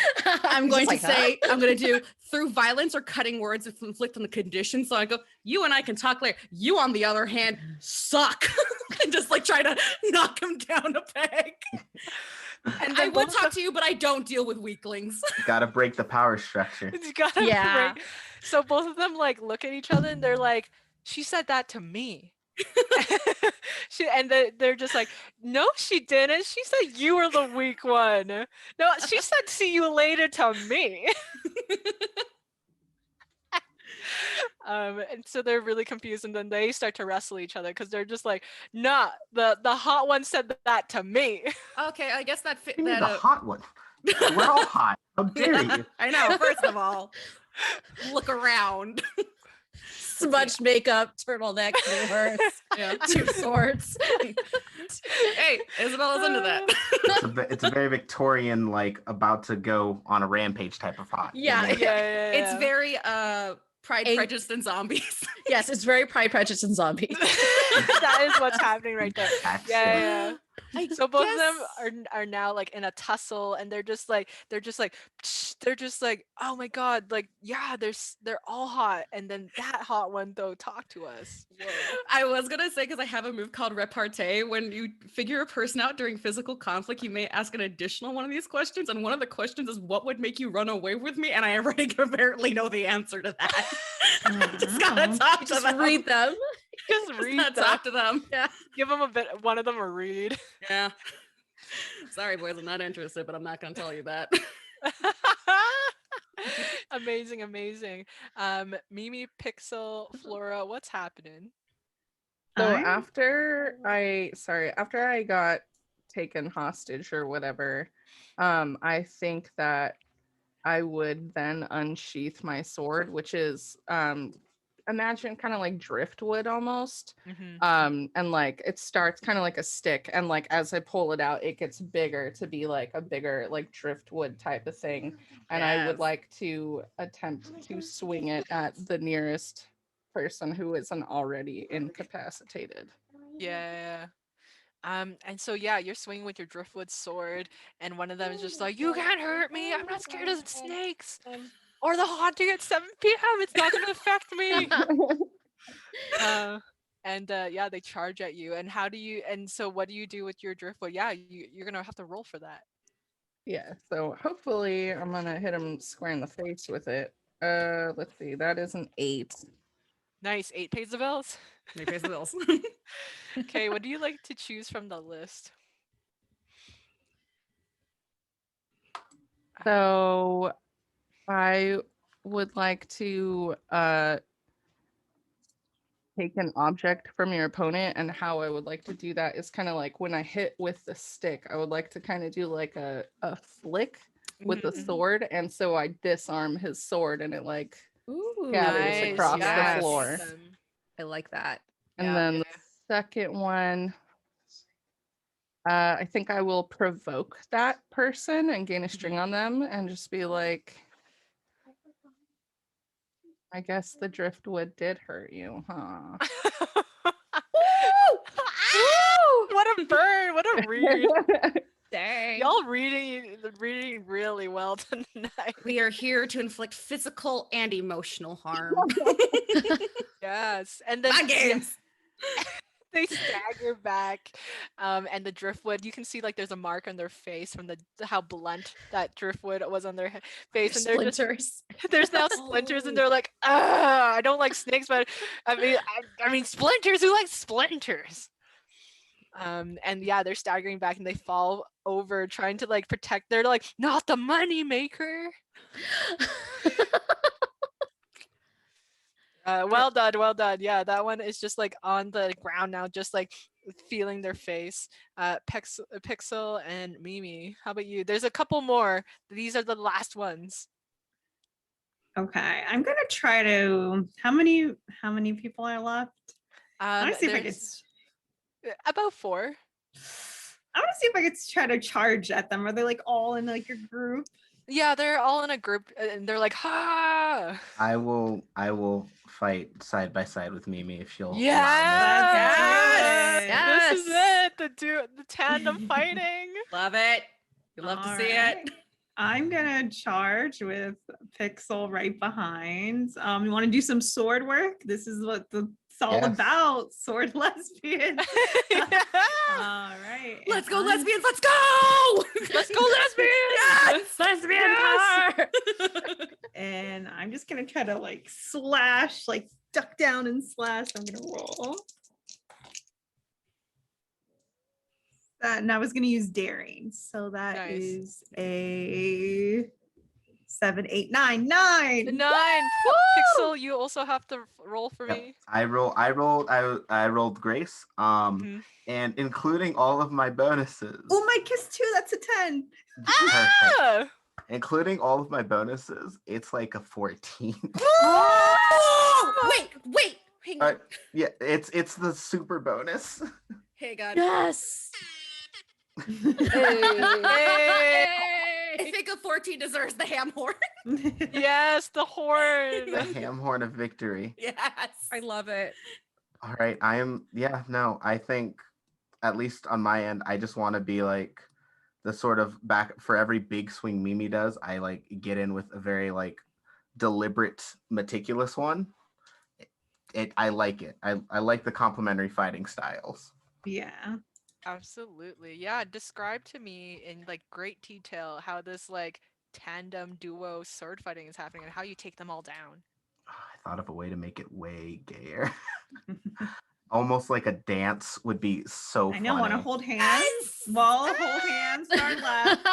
I'm going to say, I'm gonna do through violence or cutting words if inflict on the condition. So I go, "You and I can talk later. You, on the other hand, suck," and just like try to knock him down a peg. And I would talk to you, but I don't deal with weaklings. Gotta break the power structure. It's gotta Yeah. break. So both of them like look at each other and they're like, she said that to me. They're just like, no, she didn't. She said you were the weak one. No, she said see you later to me. And so they're really confused, and then they start to wrestle each other because they're just like, nah, the hot one said that to me. Okay, I guess that fit. You mean That the hot one. We're all hot. How dare you? I know. First of all, look around. Smudged makeup, turtleneck, blue hurts, Yeah. 2 swords. Hey, Isabella's into that. It's a very Victorian, like about to go on a rampage type of hot. Yeah. Yeah. It's very Pride, Ang- Prejudice, and Zombies. Yes, it's very Pride, Prejudice, and Zombies. That is what's happening right there. Excellent. Yeah. I So both of them guess- are now like in a tussle, and they're just like, oh my god, like yeah, they're all hot, and then that hot one though talk to us. Whoa. I was gonna say because I have a move called repartee. When you figure a person out during physical conflict, you may ask an additional one of these questions, and one of the questions is, "What would make you run away with me?" And I already apparently know the answer to that. Just gotta talk to Just them. read them. Just Just read gotta them. talk to them. Yeah. Give them one of them a read. Yeah. Sorry, boys, I'm not interested, but I'm not gonna tell you that. Amazing. Mimi, Pixel, Flora, what's happening? So I'm- after I got taken hostage or whatever, I think that I would then unsheath my sword, which is imagine kind of like driftwood almost. Mhm. And like it starts kind of like a stick, and like as I pull it out, it gets bigger to be like a bigger like driftwood type of thing. And I would Yes. like to attempt to swing it at the nearest person who isn't already incapacitated. Yeah. And so yeah, you're swinging with your driftwood sword, and one of them is just like, "You can't hurt me. I'm not scared of snakes or the haunting at 7 p.m. It's not gonna affect me." Yeah, they charge at you. And so what do you do with your driftwood? Yeah, you're gonna have to roll for that. Yeah, so hopefully I'm gonna hit him square in the face with it. Let's see, that is an 8. Nice. 8 pays the bills. They pays the bills. Okay, what do you like to choose from the list? So I would like to take an object from your opponent, and how I would like to do that is kind of like when I hit with the stick, I would like to kind of do like a flick with a Mhm. sword, and so I disarm his sword, and it like Ooh, gathers Nice. across the Yes. floor. I like that. And Yeah, then yeah, the second one, I think I will provoke that person and gain a string on them and just be like, I guess the driftwood did hurt you, huh? What a burn! What a read! Dang. Y'all reading really well tonight. We are here to inflict physical and emotional harm. Yes, and then My games. they stagger back, and the driftwood. You can see like there's a mark on their face from the how blunt that driftwood was on their face, and they're just Splinters. there's now splinters, and they're like, ah, I don't like snakes, but I mean splinters. Who likes splinters? And yeah, they're staggering back, and they fall over trying to like protect. They're like, not the money maker. Well done, well done. Yeah, that one is just like on the ground now, just like feeling their face. Pixel and Mimi, how about you? There's a couple more. These are the last ones. Okay, I'm gonna try to. How many people are left? I want to see if I could. There's about 4. I want to see if I could try to charge at them. Are they like all in like a group? Yeah, they're all in a group, and they're like, ha! I will fight side by side with Mimi if she'll allow me. Yes! Yes! This is it. The tandem fighting. Love it. You love to see it. I'm gonna charge with Pixel right behind. You want to do some sword work? This is what it's all Yes. about. Sword lesbian. All right. Let's go, and lesbians. Let's go. Let's go, lesbians! Lesbian power. And I'm just gonna try to like slash, like duck down and slash. I'm gonna roll. And I was gonna use daring, so that Nice. is a 7, 8, 9, 9. 9. Pixel, you also have to roll for Yep. me. I rolled Grace. Mhm. And including all of my bonuses. Oh, my kiss 2, that's a 10. Perfect. Ah! Including all of my bonuses, it's like a 14. Wait. Hang on. Yeah, it's the super bonus. Hey, God. Yes. Hey! I think a 14 deserves the ham horn. Yes, the horn. The ham horn of victory. Yes. I love it. All right, I think at least on my end, I just want to be like the sort of back for every big swing Mimi does, I like get in with a very like deliberate, meticulous one. I like it. I like the complementary fighting styles. Yeah. Absolutely. Yeah, describe to me in like great detail how this like tandem duo sword fighting is happening and how you take them all down. I thought of a way to make it way gayer. Almost like a dance would be so I know, want to funny. hold hands? Yes. Well, hold hands, start left.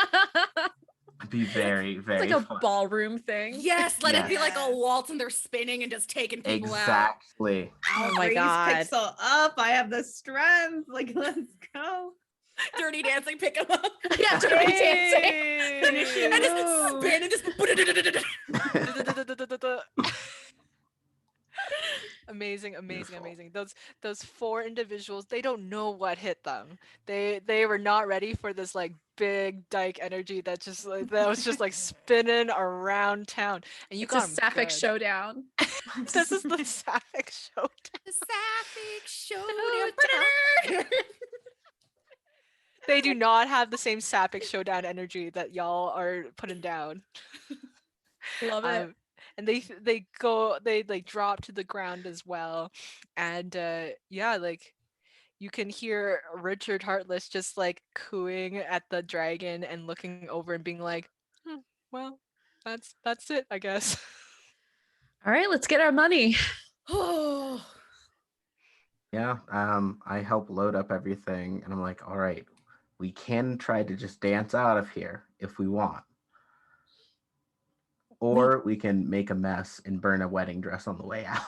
It'd be very, It's very like a fun. ballroom thing. Yes, let it be like a Yes. waltz and they're spinning and just taking people out. Exactly. Oh my Raise God. Pixel up. I have the strength. Like, let's go. Dirty dancing, pick them up. Yeah, dirty dancing. Hey! And just spin and just. Amazing. Beautiful. Those 4 individuals, they don't know what hit them. They were not ready for this like big dyke energy that was just like spinning around town. And you It's got a 'em sapphic good. showdown. This is the sapphic showdown. The sapphic showdown. They do not have the same sapphic showdown energy that y'all are putting down. Love it. And they like drop to the ground as well, and yeah, like you can hear Richard Heartless just like cooing at the dragon and looking over and being like, well, that's it, I guess. All right, let's get our money. Oh. Yeah. I help load up everything and I'm like, all right, we can try to just dance out of here if we want. Or we can make a mess and burn a wedding dress on the way out.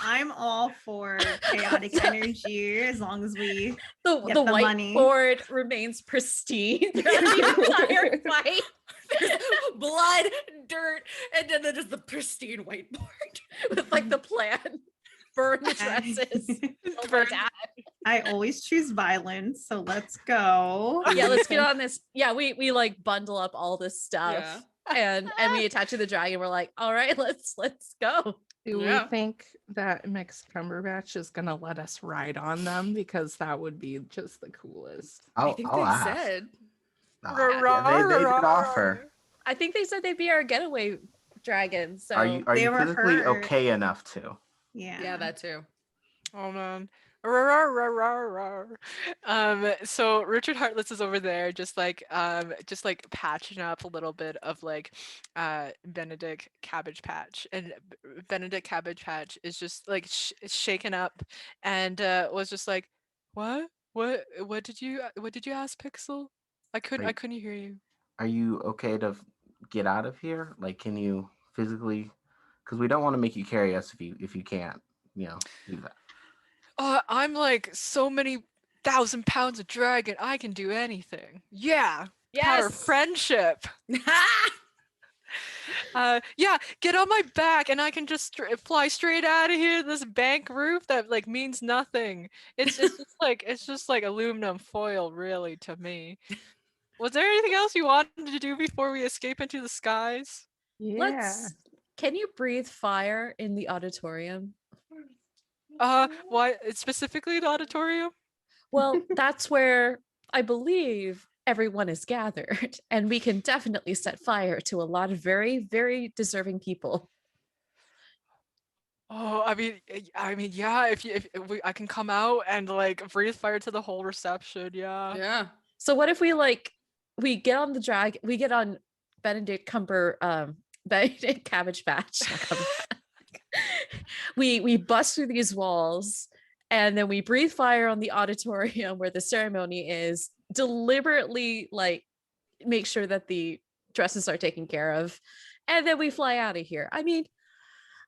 I'm all for chaotic energy as long as we The get the money. whiteboard remains pristine throughout the entire fight. blood, dirt, and then just the pristine whiteboard. With like the plan. Burn the dresses. Oh my dad. I always choose violence, so let's go. Yeah, let's get on this. Yeah, we like bundle up all this stuff. Yeah. And we attach to the dragon. We're like, all right, let's go. Do Yeah. we think that Mixed Cumberbatch is gonna let us ride on them? Because that would be just the coolest. I think they ask. said. Yeah, they did offer. I think they said they'd be our getaway dragon. So Are you They were physically hurt. okay enough to? Yeah, that too. Oh man. So Richard Heartless is over there just like patching up a little bit of like Benedict Cabbage Patch, and Benedict Cabbage Patch is just like shaken up and was just like, what did you ask, Pixel? I couldn't hear you. Are you okay to get out of here? Like, can you physically? Because we don't want to make you carry us if you can't, do that. I'm like so many 1,000 pounds of dragon. I can do anything. Yeah. Power of friendship. Yeah, get on my back and I can just fly straight out of here. This bank roof that like means nothing. It's just like aluminum foil, really, to me. Was there anything else you wanted to do before we escape into the skies? Can you breathe fire in the auditorium? Why specifically the auditorium? Well, that's where I believe everyone is gathered, and we can definitely set fire to a lot of very, very deserving people. Oh, I mean, yeah. If I can come out and like breathe fire to the whole reception, yeah. Yeah. So what if we get on the we get on Benedict Cabbage Patch. we bust through these walls, and then we breathe fire on the auditorium where the ceremony is, deliberately like make sure that the dresses are taken care of, and then we fly out of here. I mean,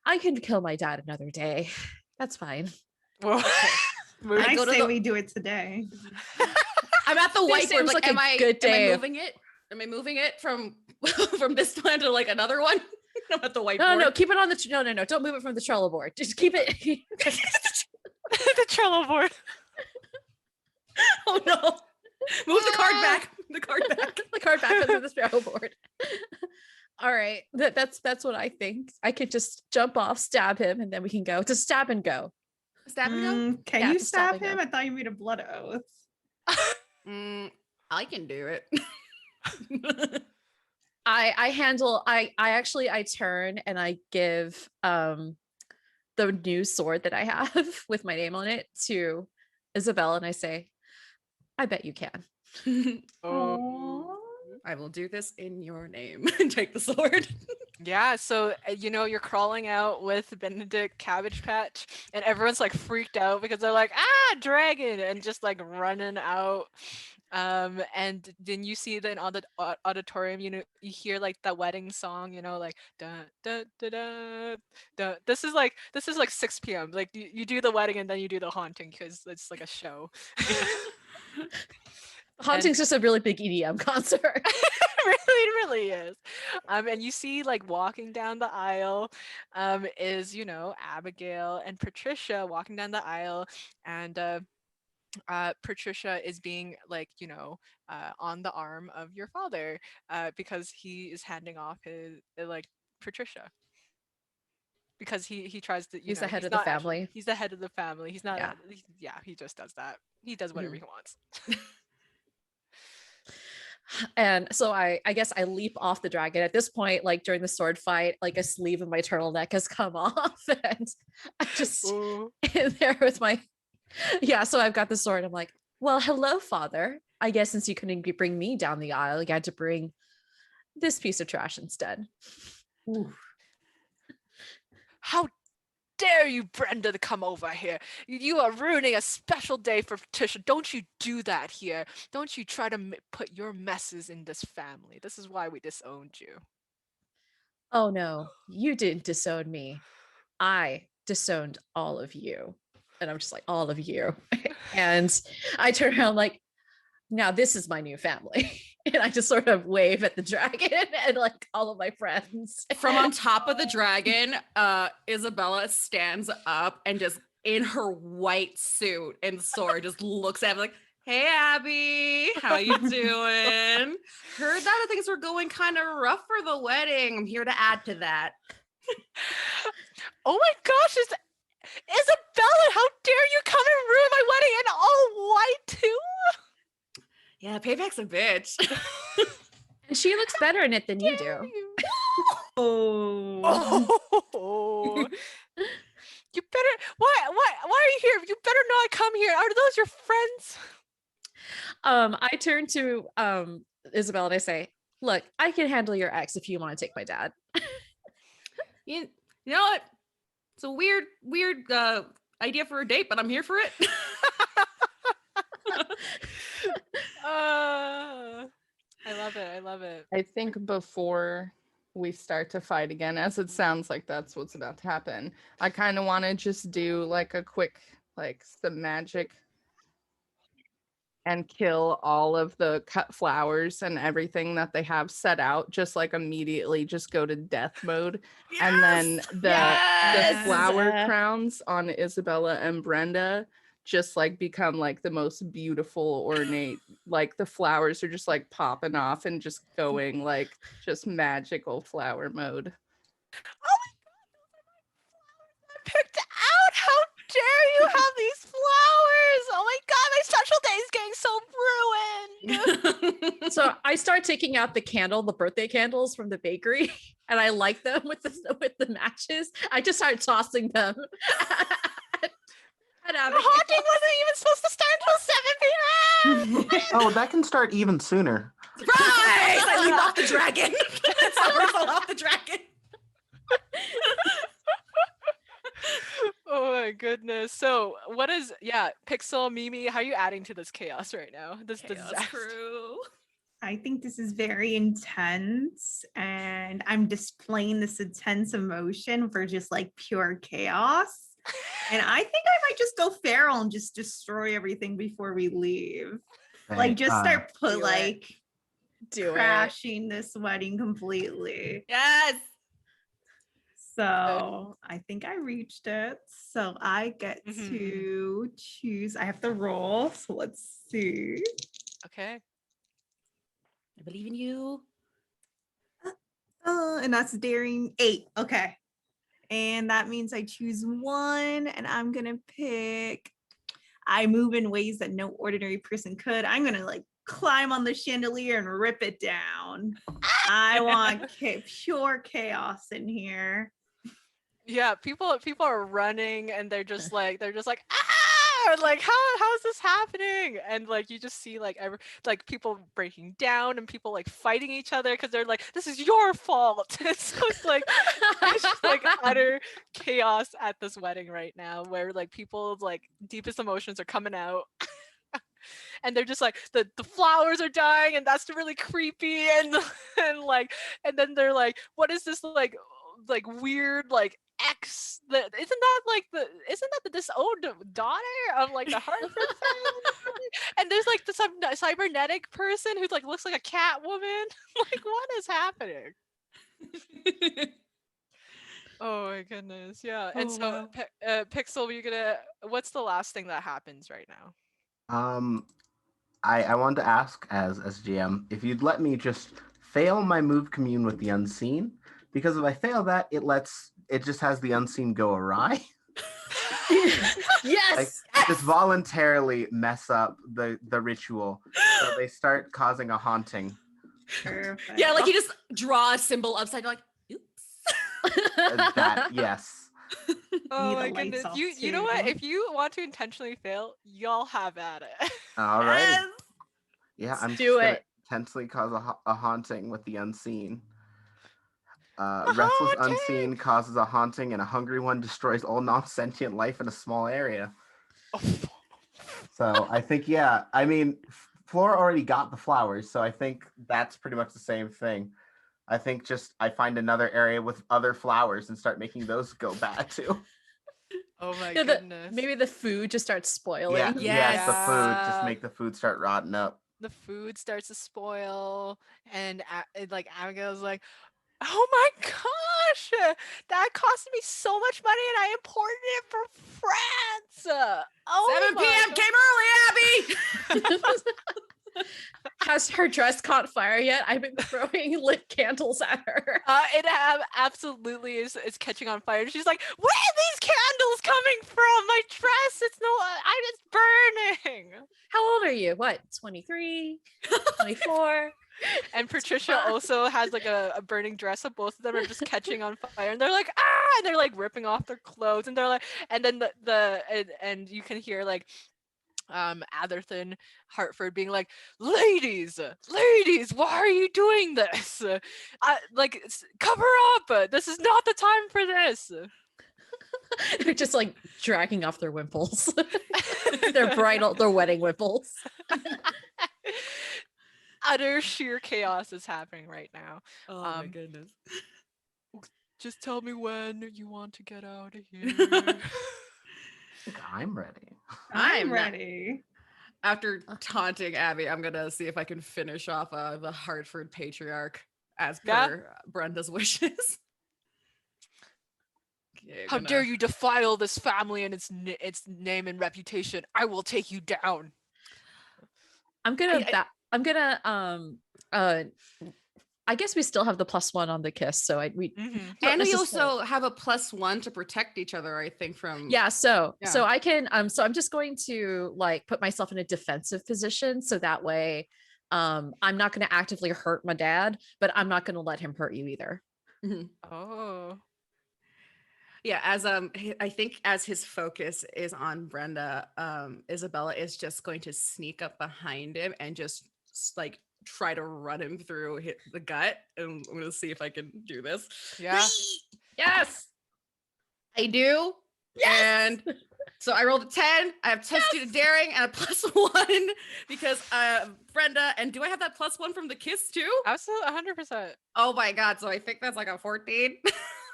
I can kill my dad another day. That's fine. Well, I say we do it today. I'm at the This whiteboard. seems Like, like a good am I day. moving it? Am I moving it from from this plan to like another one? I'm at the whiteboard. No, keep it on the no. Don't move it from the Trello board. Just keep it. the Trello board. Oh no! Move the card back. The card back. The card back under the Trello board. All right, that's what I think. I could just jump off, stab him, and then we can go to stab and go. Stab and go. Can Yeah, you to stab stab and him? go. I thought you made a blood oath. I can do it. I turn and I give the new sword that I have with my name on it to Isabella, and I say, I bet you can. Oh. I will do this in your name and take the sword. Yeah, so you're crawling out with Benedict Cabbage Patch, and everyone's like freaked out because they're like, dragon, and just like running out. And then you see that on the auditorium, you hear like the wedding song, like da da da da da. This is like 6 p.m. Like you do the wedding and then you do the haunting because it's like a show. Haunting's just a really big EDM concert. It really is. And you see like walking down the aisle is Abigail and Patricia walking down the aisle, and Patricia is being like on the arm of your father because he is handing off his like Patricia, because he tries to He's the head of the family. He's the head of the family. He's not. Yeah. He just does that. He does whatever he wants. And so I guess I leap off the dragon. At this point, like during the sword fight, like a sleeve of my turtleneck has come off, and I just in there with my so I've got the sword. I'm like, well, hello, father. I guess since you couldn't bring me down the aisle, you had to bring this piece of trash instead. Ooh. How dare you, Brenda, to come over here? You are ruining a special day for Patricia. Don't you do that here. Don't you try to put your messes in this family. This is why we disowned you. Oh no, you didn't disown me. I disowned all of you. And I'm just like, all of you. And I turn around like, now this is my new family. And I just sort of wave at the dragon and like all of my friends. From on top of the dragon, Isabella stands up and just in her white suit and sword just looks at me like, "Hey Abby, how you doing? Heard that things were going kind of rough for the wedding. I'm here to add to that." Oh my gosh, Isabella, how dare you come and ruin my wedding in all white too? Yeah, payback's a bitch. And she looks better in it than you do. Oh. Oh. You better why are you here? You better know I come here. Are those your friends? I turn to Isabella and I say, look, I can handle your ex if you want to take my dad. You know what? It's a weird idea for a date, but I'm here for it. I love it. I love it. I think before we start to fight again, as it sounds like that's what's about to happen, I kind of want to just do like a quick, like some magic and kill all of the cut flowers and everything that they have set out, just like immediately just go to death mode. And then the flower crowns on Isabella and Brenda just like become like the most beautiful ornate, like the flowers are just like popping off and just going like just magical flower mode. Oh my god, those are my flowers I picked out. How dare you have these flowers? Oh my god, my special day is getting so ruined. So I start taking out the birthday candles from the bakery, and I light them with the matches. I just start tossing them. The haunting wasn't even supposed to start until 7 p.m. Oh, that can start even sooner. Surprise! I leap off the dragon. Somersault off the dragon. Oh my goodness. So what is Pixel, Mimi, how are you adding to this chaos right now? This Chaos disaster. crew. I think this is very intense, and I'm displaying this intense emotion for just like pure chaos. And I think I might just go feral and just destroy everything before we leave. Like just start crashing this wedding completely. Yes. So I think I reached it. So I get to choose. I have to roll. So let's see. Okay. I believe in you. And that's daring 8. Okay. And that means I choose one, and I'm gonna pick. I move in ways that no ordinary person could. I'm gonna like climb on the chandelier and rip it down. I want pure chaos in here. Yeah, people are running and they're just like ah, like how is this happening? And like you just see like people breaking down and people like fighting each other because they're like, this is your fault. So it's like utter chaos at this wedding right now, where like people's like deepest emotions are coming out. And they're just like the flowers are dying, and that's really creepy, and then they're like, what is this like weird like X that isn't that the disowned daughter of like the Hartford family? And there's like some cybernetic person who like looks like a cat woman. Like, what is happening? Oh my goodness. Yeah. And so Pixel, what's the last thing that happens right now? I wanted to ask as GM if you'd let me just fail my move commune with the unseen, because if I fail that, it just has the unseen go awry. Yes. Just voluntarily mess up the ritual, so they start causing a haunting. Perfect. Yeah, like you just draw a symbol upside, you're like, oops. That yes. Oh my goodness. You know what? If you want to intentionally fail, y'all have at it. All right. Yes. Yeah, I'm do just gonna it. intensely cause a haunting with the unseen. Restless unseen causes a haunting, and a hungry one destroys all non-sentient life in a small area. So I think, I mean, Flora already got the flowers, so I think that's pretty much the same thing. I think just I find another area with other flowers and start making those go bad too. Oh my goodness. Maybe the food just starts spoiling. Yes, the food. Just make the food start rotting up. the food starts to spoil, and like Abigail's like, oh my gosh, that cost me so much money, and I imported it from France. Oh 7 my p.m. came early, Abby. Has her dress caught fire yet? I've been throwing lit candles at her. It absolutely is catching on fire. She's like, where are these candles coming from? My dress, it's burning. How old are you? What, 23, 24? And Patricia also has like a burning dress, so both of them are just catching on fire, and they're like, ah, and they're like ripping off their clothes, and they're like, and then and you can hear like Atherton Hartford being like, ladies, why are you doing this? Cover up, this is not the time for this. They're just like dragging off their wimples. their wedding wimples. Utter sheer chaos is happening right now. Oh my goodness. Just tell me when you want to get out of here. I'm ready. I'm not- ready. After taunting Abby, I'm gonna see if I can finish off the Hartford patriarch as Yeah. per Brenda's wishes. Okay, How dare you defile this family and its name and reputation? I will take you down. I'm gonna I guess we still have the +1 on the kiss, so And we necessarily- also have a +1 to protect each other, I think, from so Yeah. I can so I'm just going to like put myself in a defensive position, so that way I'm not going to actively hurt my dad, but I'm not going to let him hurt you either. Oh. Yeah, as I think as his focus is on Brenda, Isabella is just going to sneak up behind him and just like try to run him through the gut. And I'm gonna see if I can do this. Yeah. Yes, I do. Yes! And so I rolled a 10. I have tested daring and a +1 because Brenda. And do I have that +1 from the kiss too? Absolutely, 100%. Oh my god! So I think that's like a 14.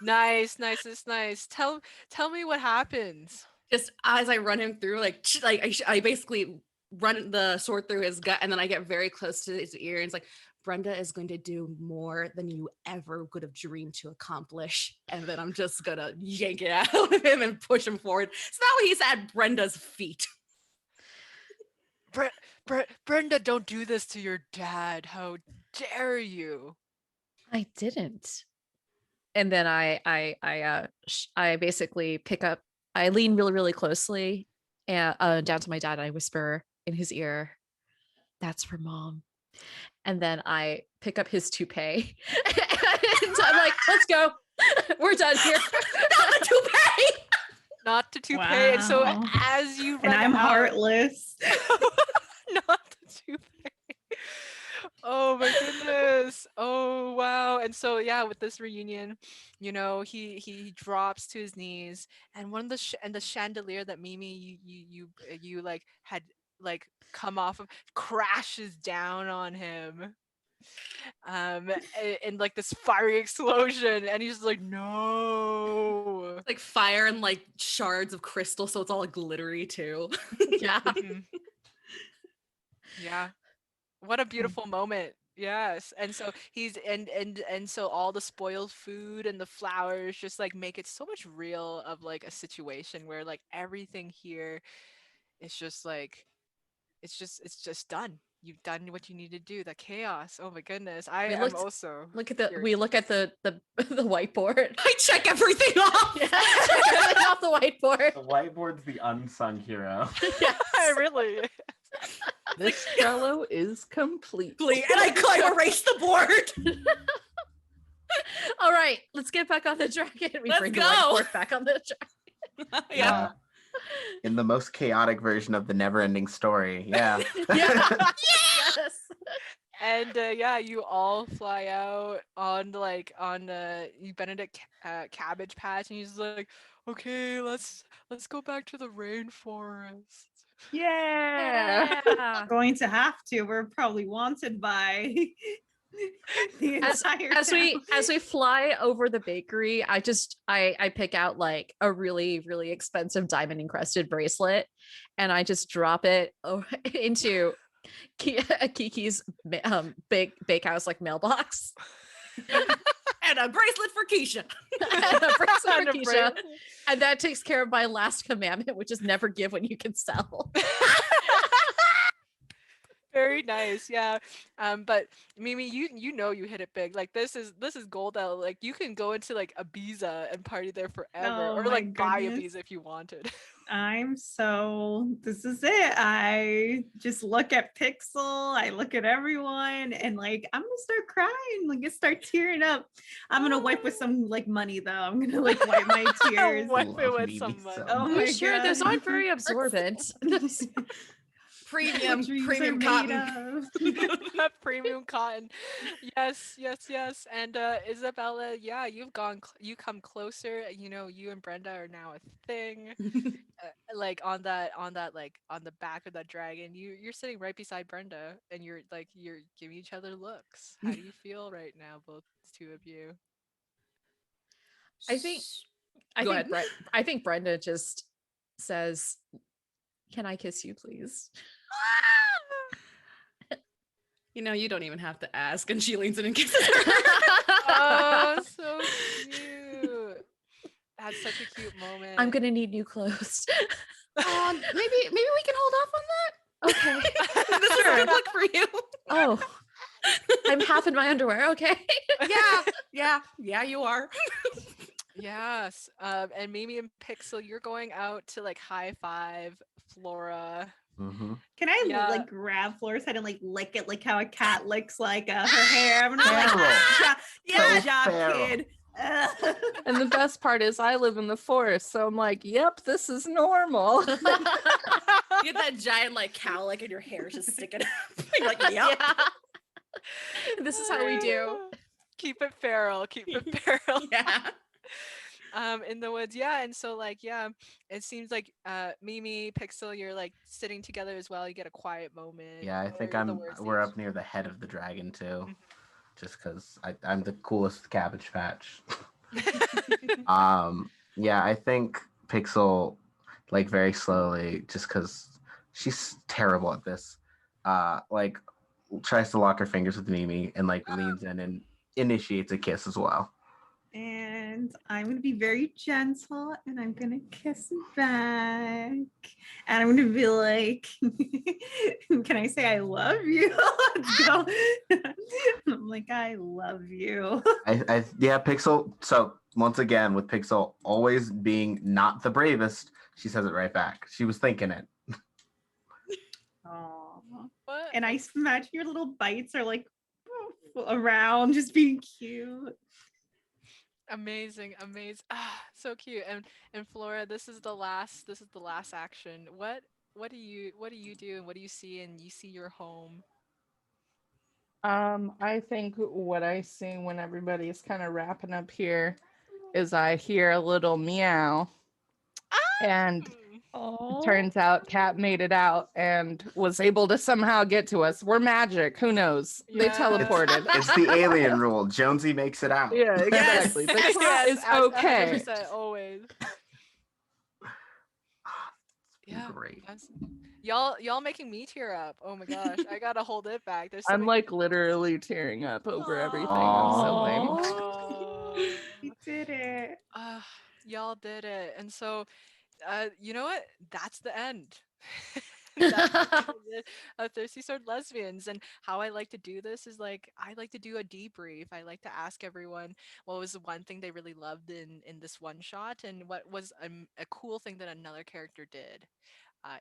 Nice. It's nice. Tell me what happens. Just as I run him through, I basically run the sword through his gut, and then I get very close to his ear, and it's like, Brenda is going to do more than you ever could have dreamed to accomplish, and then I'm just gonna yank it out of him and push him forward. So now he's at Brenda's feet. Brenda, don't do this to your dad. How dare you? I didn't. And then I basically pick up, I lean really, really closely and down to my dad. And I whisper in his ear, "That's for mom." And then I pick up his toupee. And I'm like, "Let's go. We're done here." Not the toupee. Not to toupee. And so Wow. as you run And I'm out- heartless. not the toupee. Oh my goodness. Oh wow. And so yeah, with this reunion, you know, he drops to his knees, and one of the chandelier that Mimi you like had like come off of crashes down on him. And like this fiery explosion, and he's like, no. Like fire and like shards of crystal, so it's all glittery too. Yeah. Mhm. Yeah. What a beautiful moment. Yes. And so he's and so all the spoiled food and the flowers just like make it so much real of like a situation where like everything here is just like it's just done. You've done what you need to do. The chaos. Oh my goodness. I am also Look at the here. we look at the whiteboard. I check everything off. Yeah, check everything off the whiteboard. The whiteboard's the unsung hero. I really This Trello is complete. And I erase the board. All right, let's get back on the dragon. We Let's bring go. the whiteboard back on the dragon. Yeah. In the most chaotic version of the never-ending story. Yeah. Yes. And yeah, you all fly out on Benedict Cabbage Patch, and he's like, "Okay, let's go back to the rainforest." Yeah. Yeah. Going to have to. We're probably wanted by the entire As we fly over the bakery, I pick out like a really, really expensive diamond encrusted bracelet, and I just drop it into Kiki's big bakehouse like mailbox. And a bracelet for Keisha. And a bracelet And for a Keisha. bracelet. And that takes care of my last commandment, which is never give when you can sell. Very nice, yeah. But Mimi, you know you hit it big. Like this is gold that like you can go into like Ibiza and party there forever, Oh or my like buy goodness. Ibiza if you wanted. This is it. I just look at Pixel, I look at everyone, and like I'm gonna start crying, like I start tearing up. I'm gonna wipe with some like money though. I'm gonna like wipe my tears. Wipe it Love with Mimi some money. so Oh Are my you sure those aren't God. very absorbent? Premium, What dreams are premium made cotton. of. Premium cotton. Yes, yes, yes. And Isabella, yeah, you come closer. You know, you and Brenda are now a thing. Like on that like on the back of that dragon, you're sitting right beside Brenda, and you're giving each other looks. How do you feel right now, both two of you? I think Go ahead. I think Brenda just says, "Can I kiss you, please?" You know, you don't even have to ask. And she leans in and kisses her. Oh, so cute. That's such a cute moment. I'm gonna need new clothes. Maybe we can hold off on that. Okay. This is a good look for you. Oh, I'm half in my underwear. Okay. Yeah, you are. Yes. And Mimi and Pixel, you're going out to like high five Flora. Mm-hmm. Can I Yeah. like grab Flora's head and like lick it like how a cat licks like her hair? I'm gonna like, Feral. good So job, feral. kid. And the best part is I live in the forest, so I'm like, yep, this is normal. You get that giant like cowlick and your hair is just sticking up. You're like, yep. This is how we do. Keep it feral. Keep it feral. Yeah. In the woods, yeah. And so like, yeah, it seems like Mimi, Pixel, you're like sitting together as well. You get a quiet moment. Yeah, I think or the worst we're stage. up near the head of the dragon too, Mhm. just because I'm the coolest Cabbage Patch. Yeah, I think Pixel, like very slowly, just because she's terrible at this, like tries to lock her fingers with Mimi and like leans in and initiates a kiss as well. And I'm gonna be very gentle and I'm gonna kiss back. And I'm gonna be like, can I say I love you? Let's go. I'm like, I love you. Yeah, Pixel. So once again, with Pixel always being not the bravest, she says it right back. She was thinking it. Aww. What? And I imagine your little bites are like around, just being cute. Amazing. Ah, so cute. And Flora, this is the last action. What do you do, and what do you see, and you see your home? I think what I see when everybody's kind of wrapping up here is I hear a little meow, and Mm. turns out Cat made it out and was able to somehow get to us. We're magic. Who knows? They Yeah. teleported. It's the alien rule. Jonesy makes it out. Yeah, exactly. The cat is okay. 100%, always. Yeah. Great. Y'all making me tear up. Oh my gosh, I gotta hold it back. There's so I'm many- like literally tearing up over everything. I'm so Aw. thankful. Oh. You did it. Y'all did it. And so you know what? That's the end. That's the end of Thirsty Sword Lesbians. And how I like to do this is like I like to do a debrief. I like to ask everyone what was the one thing they really loved in this one shot, and what was a cool thing that another character did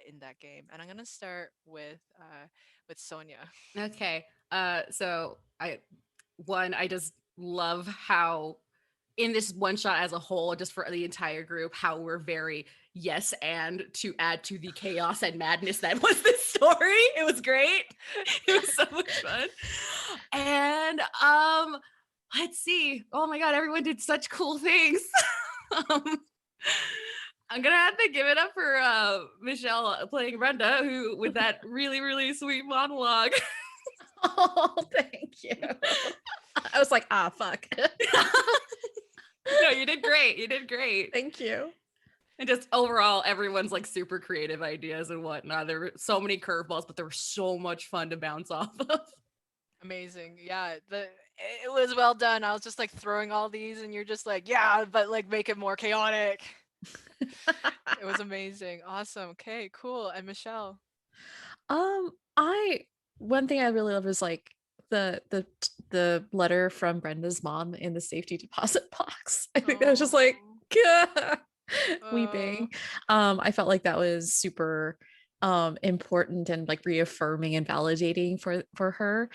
in that game. And I'm gonna start with Sonya. Okay. So I just love how in this one shot as a whole, just for the entire group, how we're very yes and to add to the chaos and madness that was this story. It was great. It was so much fun. And let's see. Oh my god, everyone did such cool things. I'm gonna have to give it up for Michelle playing Brenda, who with that really, really sweet monologue. Oh, thank you. I was like, fuck. No, you did great. You did great. Thank you. And just overall, everyone's like super creative ideas and whatnot. There were so many curveballs, but there was so much fun to bounce off of. Amazing. Yeah, it was well done. I was just like throwing all these and you're just like, yeah, but like make it more chaotic. It was amazing. Awesome. Okay, cool. And Michelle. I one thing I really love is like the letter from Brenda's mom in the safety deposit box. I think that was just like weeping. I felt like that was super important and like reaffirming and validating for her.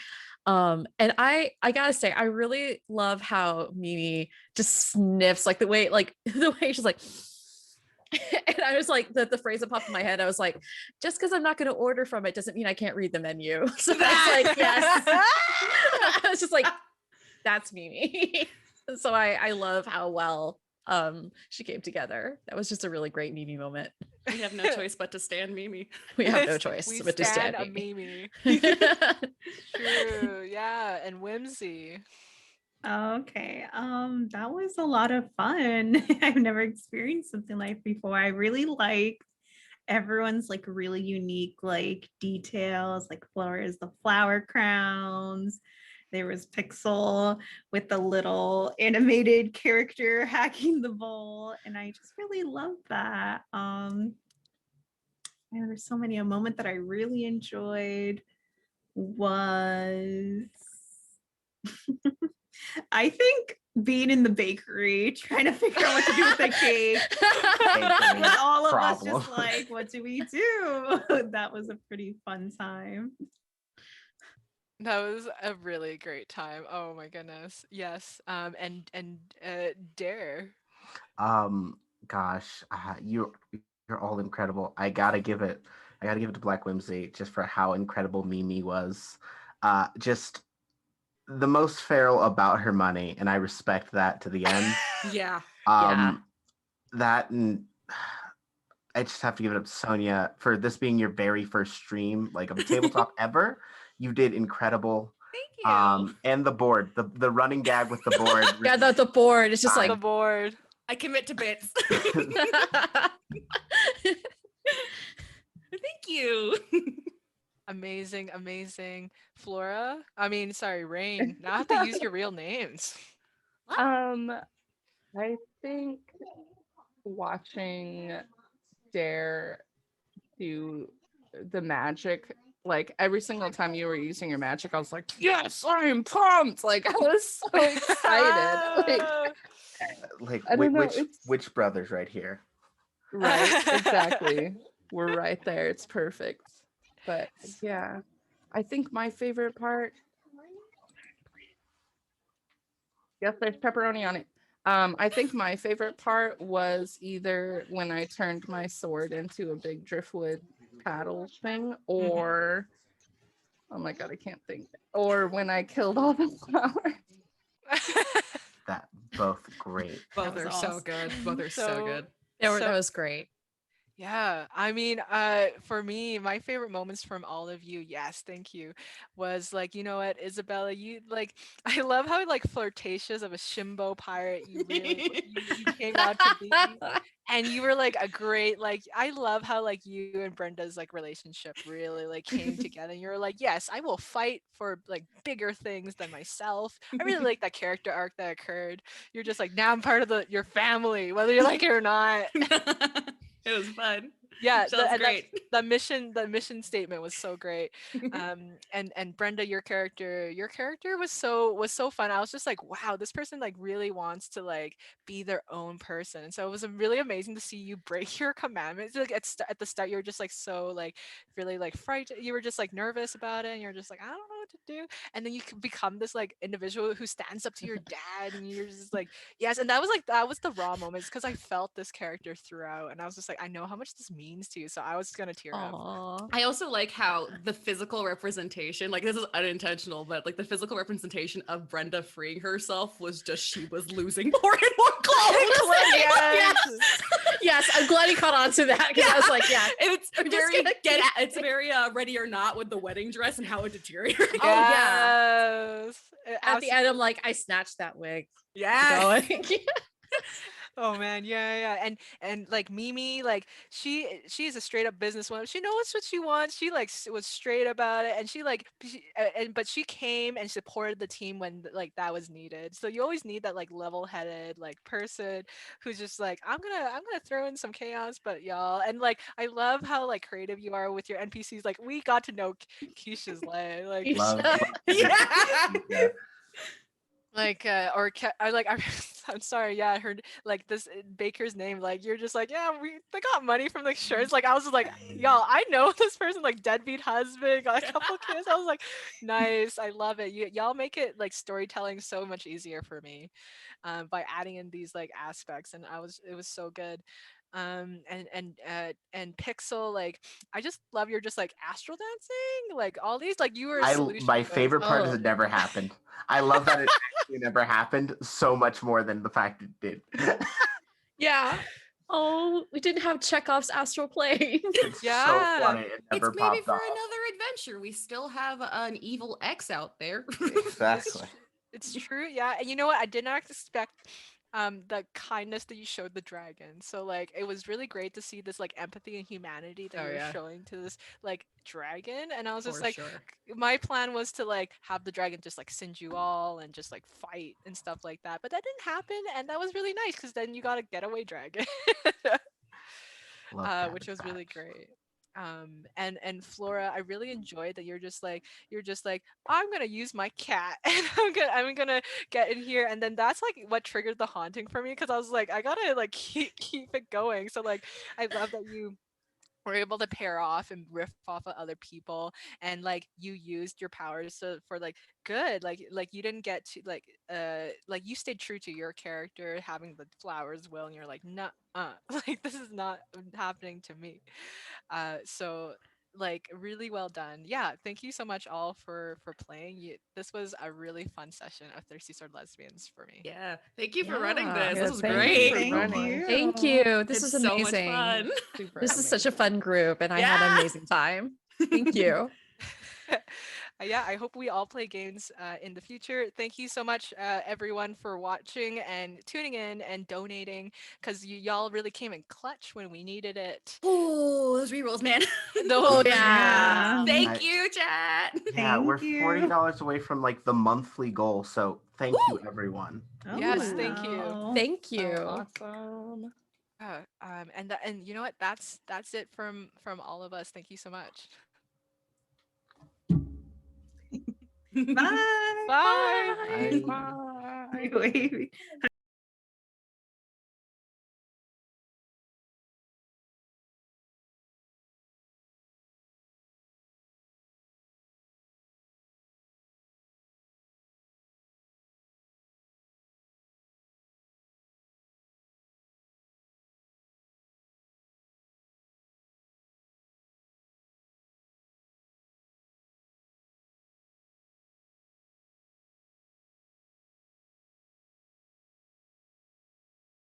And I gotta say, I really love how Mimi just sniffs, like the way she's like and I was like, the phrase that popped in my head, I was like, just because I'm not going to order from it doesn't mean I can't read the menu. So that's like, yes. I was just like, that's Mimi. So I love how well she came together. That was just a really great Mimi moment. We have no choice but to stand Mimi. We have no choice We but to stand a Mimi. True. Yeah. And Whimsy. Okay. That was a lot of fun. I've never experienced something like before. I really like everyone's like really unique like details. Like Flora's the flower crowns. There was Pixel with the little animated character hacking the bowl, and I just really love that. And there's so many. A moment that I really enjoyed was I think being in the bakery trying to figure out what to do with the cake. And all of us just like, what do we do? That was a pretty fun time. That was a really great time. Oh my goodness. Yes. And Dare. Gosh, you're all incredible. I gotta give it to Black Whimsy just for how incredible Mimi was. Just the most feral about her money, and I respect that to the end. Yeah. That, and I just have to give it up to Sonya for this being your very first stream, like of a tabletop ever. You did incredible. Thank you. And the board, the running gag with the board. Yeah, the board. It's just like the board. I commit to bits. Thank you. Amazing, amazing. Flora? Rain. Now I have to use your real names. I think watching Dare do the magic, like every single time you were using your magic, I was like, yes, I'm pumped. Like I was so excited. Like I don't know, which brothers right here? Right, exactly. We're right there. It's perfect. But yeah, I think my favorite part. Yes, there's pepperoni on it. I think my favorite part was either when I turned my sword into a big driftwood paddle thing, or oh my god, I can't think. Or when I killed all the flowers. That both great. Both are so good. Both are so good. that was great. Yeah, for me, my favorite moments from all of you, yes, thank you, was like, you know what, Isabella, you like, I love how like flirtatious of a shimbo pirate you really you came out to be, and you were like a great, like, I love how like you and Brenda's like relationship really like came together. And you were like, yes, I will fight for like bigger things than myself. I really like that character arc that occurred. You're just like, now I'm part of your family, whether you like it or not. It was fun. Yeah, Great. The mission statement was so great. And Brenda, your character was so fun. I was just like, wow, this person like really wants to like be their own person. And so it was really amazing to see you break your commandments. Like at the start, you were just like so like really like frightened. You were just like nervous about it, and you're just like, I don't know what to do. And then you can become this like individual who stands up to your dad, and you're just like, yes. And that was the raw moments, because I felt this character throughout, and I was just like, I know how much this means to you, so I was gonna tear up. I also like how the physical representation, like this is unintentional, but like the physical representation of Brenda freeing herself was just she was losing more and more clothes. Yes, I'm glad he caught on to that, because I was like, yeah, it's very Ready or Not with the wedding dress and how it deteriorated. Oh yeah. At the end, I'm like, I snatched that wig. Yeah. Oh man, yeah, and like Mimi, like she is a straight up businesswoman. She knows what she wants. She like was straight about it, and and but she came and supported the team when like that was needed. So you always need that like level headed like person who's just like I'm gonna throw in some chaos, but y'all, and like I love how like creative you are with your NPCs. Like we got to know Keisha's like Love, love Yeah. yeah. like I like I'm sorry, yeah, I heard like this baker's name, like you're just like, yeah, they got money from the shirts. Like I was just like, y'all, I know this person, like deadbeat husband, got a couple kids. I was like, nice, I love it. Y'all make it like storytelling so much easier for me, by adding in these like aspects, and it was so good. And Pixel, like I just love your just like astral dancing, like all these, like you were a solution My to this. favorite part is Oh. it never happened. I love that it actually never happened so much more than the fact it did. Yeah. Oh, we didn't have Chekhov's astral plane. It's so Yeah. funny. It It's never maybe popped for off. another adventure. We still have an evil X out there. Exactly. It's true, yeah. And you know what? I did not expect the kindness that you showed the dragon. So like it was really great to see this like empathy and humanity that Oh, you were yeah. showing to this like dragon. And I was just For like, sure. my plan was to like have the dragon just like singe you all and just like fight and stuff like that. But that didn't happen, and that was really nice because then you got a getaway dragon. Love Which was really cabbage patch. great. And Flora, I really enjoyed that you're just like I'm gonna use my cat and I'm gonna get in here, and then that's like what triggered the haunting for me because I was like I gotta like keep it going. So like I love that you were able to pair off and riff off of other people, and like you used your powers for like good, like you didn't get to like you stayed true to your character having the flowers will, and you're like nah, like this is not happening to me. So like really well done. Yeah, thank you so much all for playing. This was a really fun session of Thirsty Sword Lesbians for me. Yeah. Thank you for running Yeah. this. Yeah, This was thank you great. for Thank running. you. Thank you. This It's was so much amazing. fun. Super This is such a amazing. fun group, and I had an Yeah. amazing time. Thank you. Yeah, I hope we all play games in the future. Thank you so much, everyone, for watching and tuning in and donating, because y'all really came in clutch when we needed it. Oh, those rerolls, man. Oh Those yeah. Thank I- you, chat. Yeah, we're Thank you. $40 away from like the monthly goal, so thank you everyone. Oh, Yes, thank you. wow. Thank So you. awesome. And you know what? That's it from all of us. Thank you so much. Bye. Bye. Bye. Bye. Wait.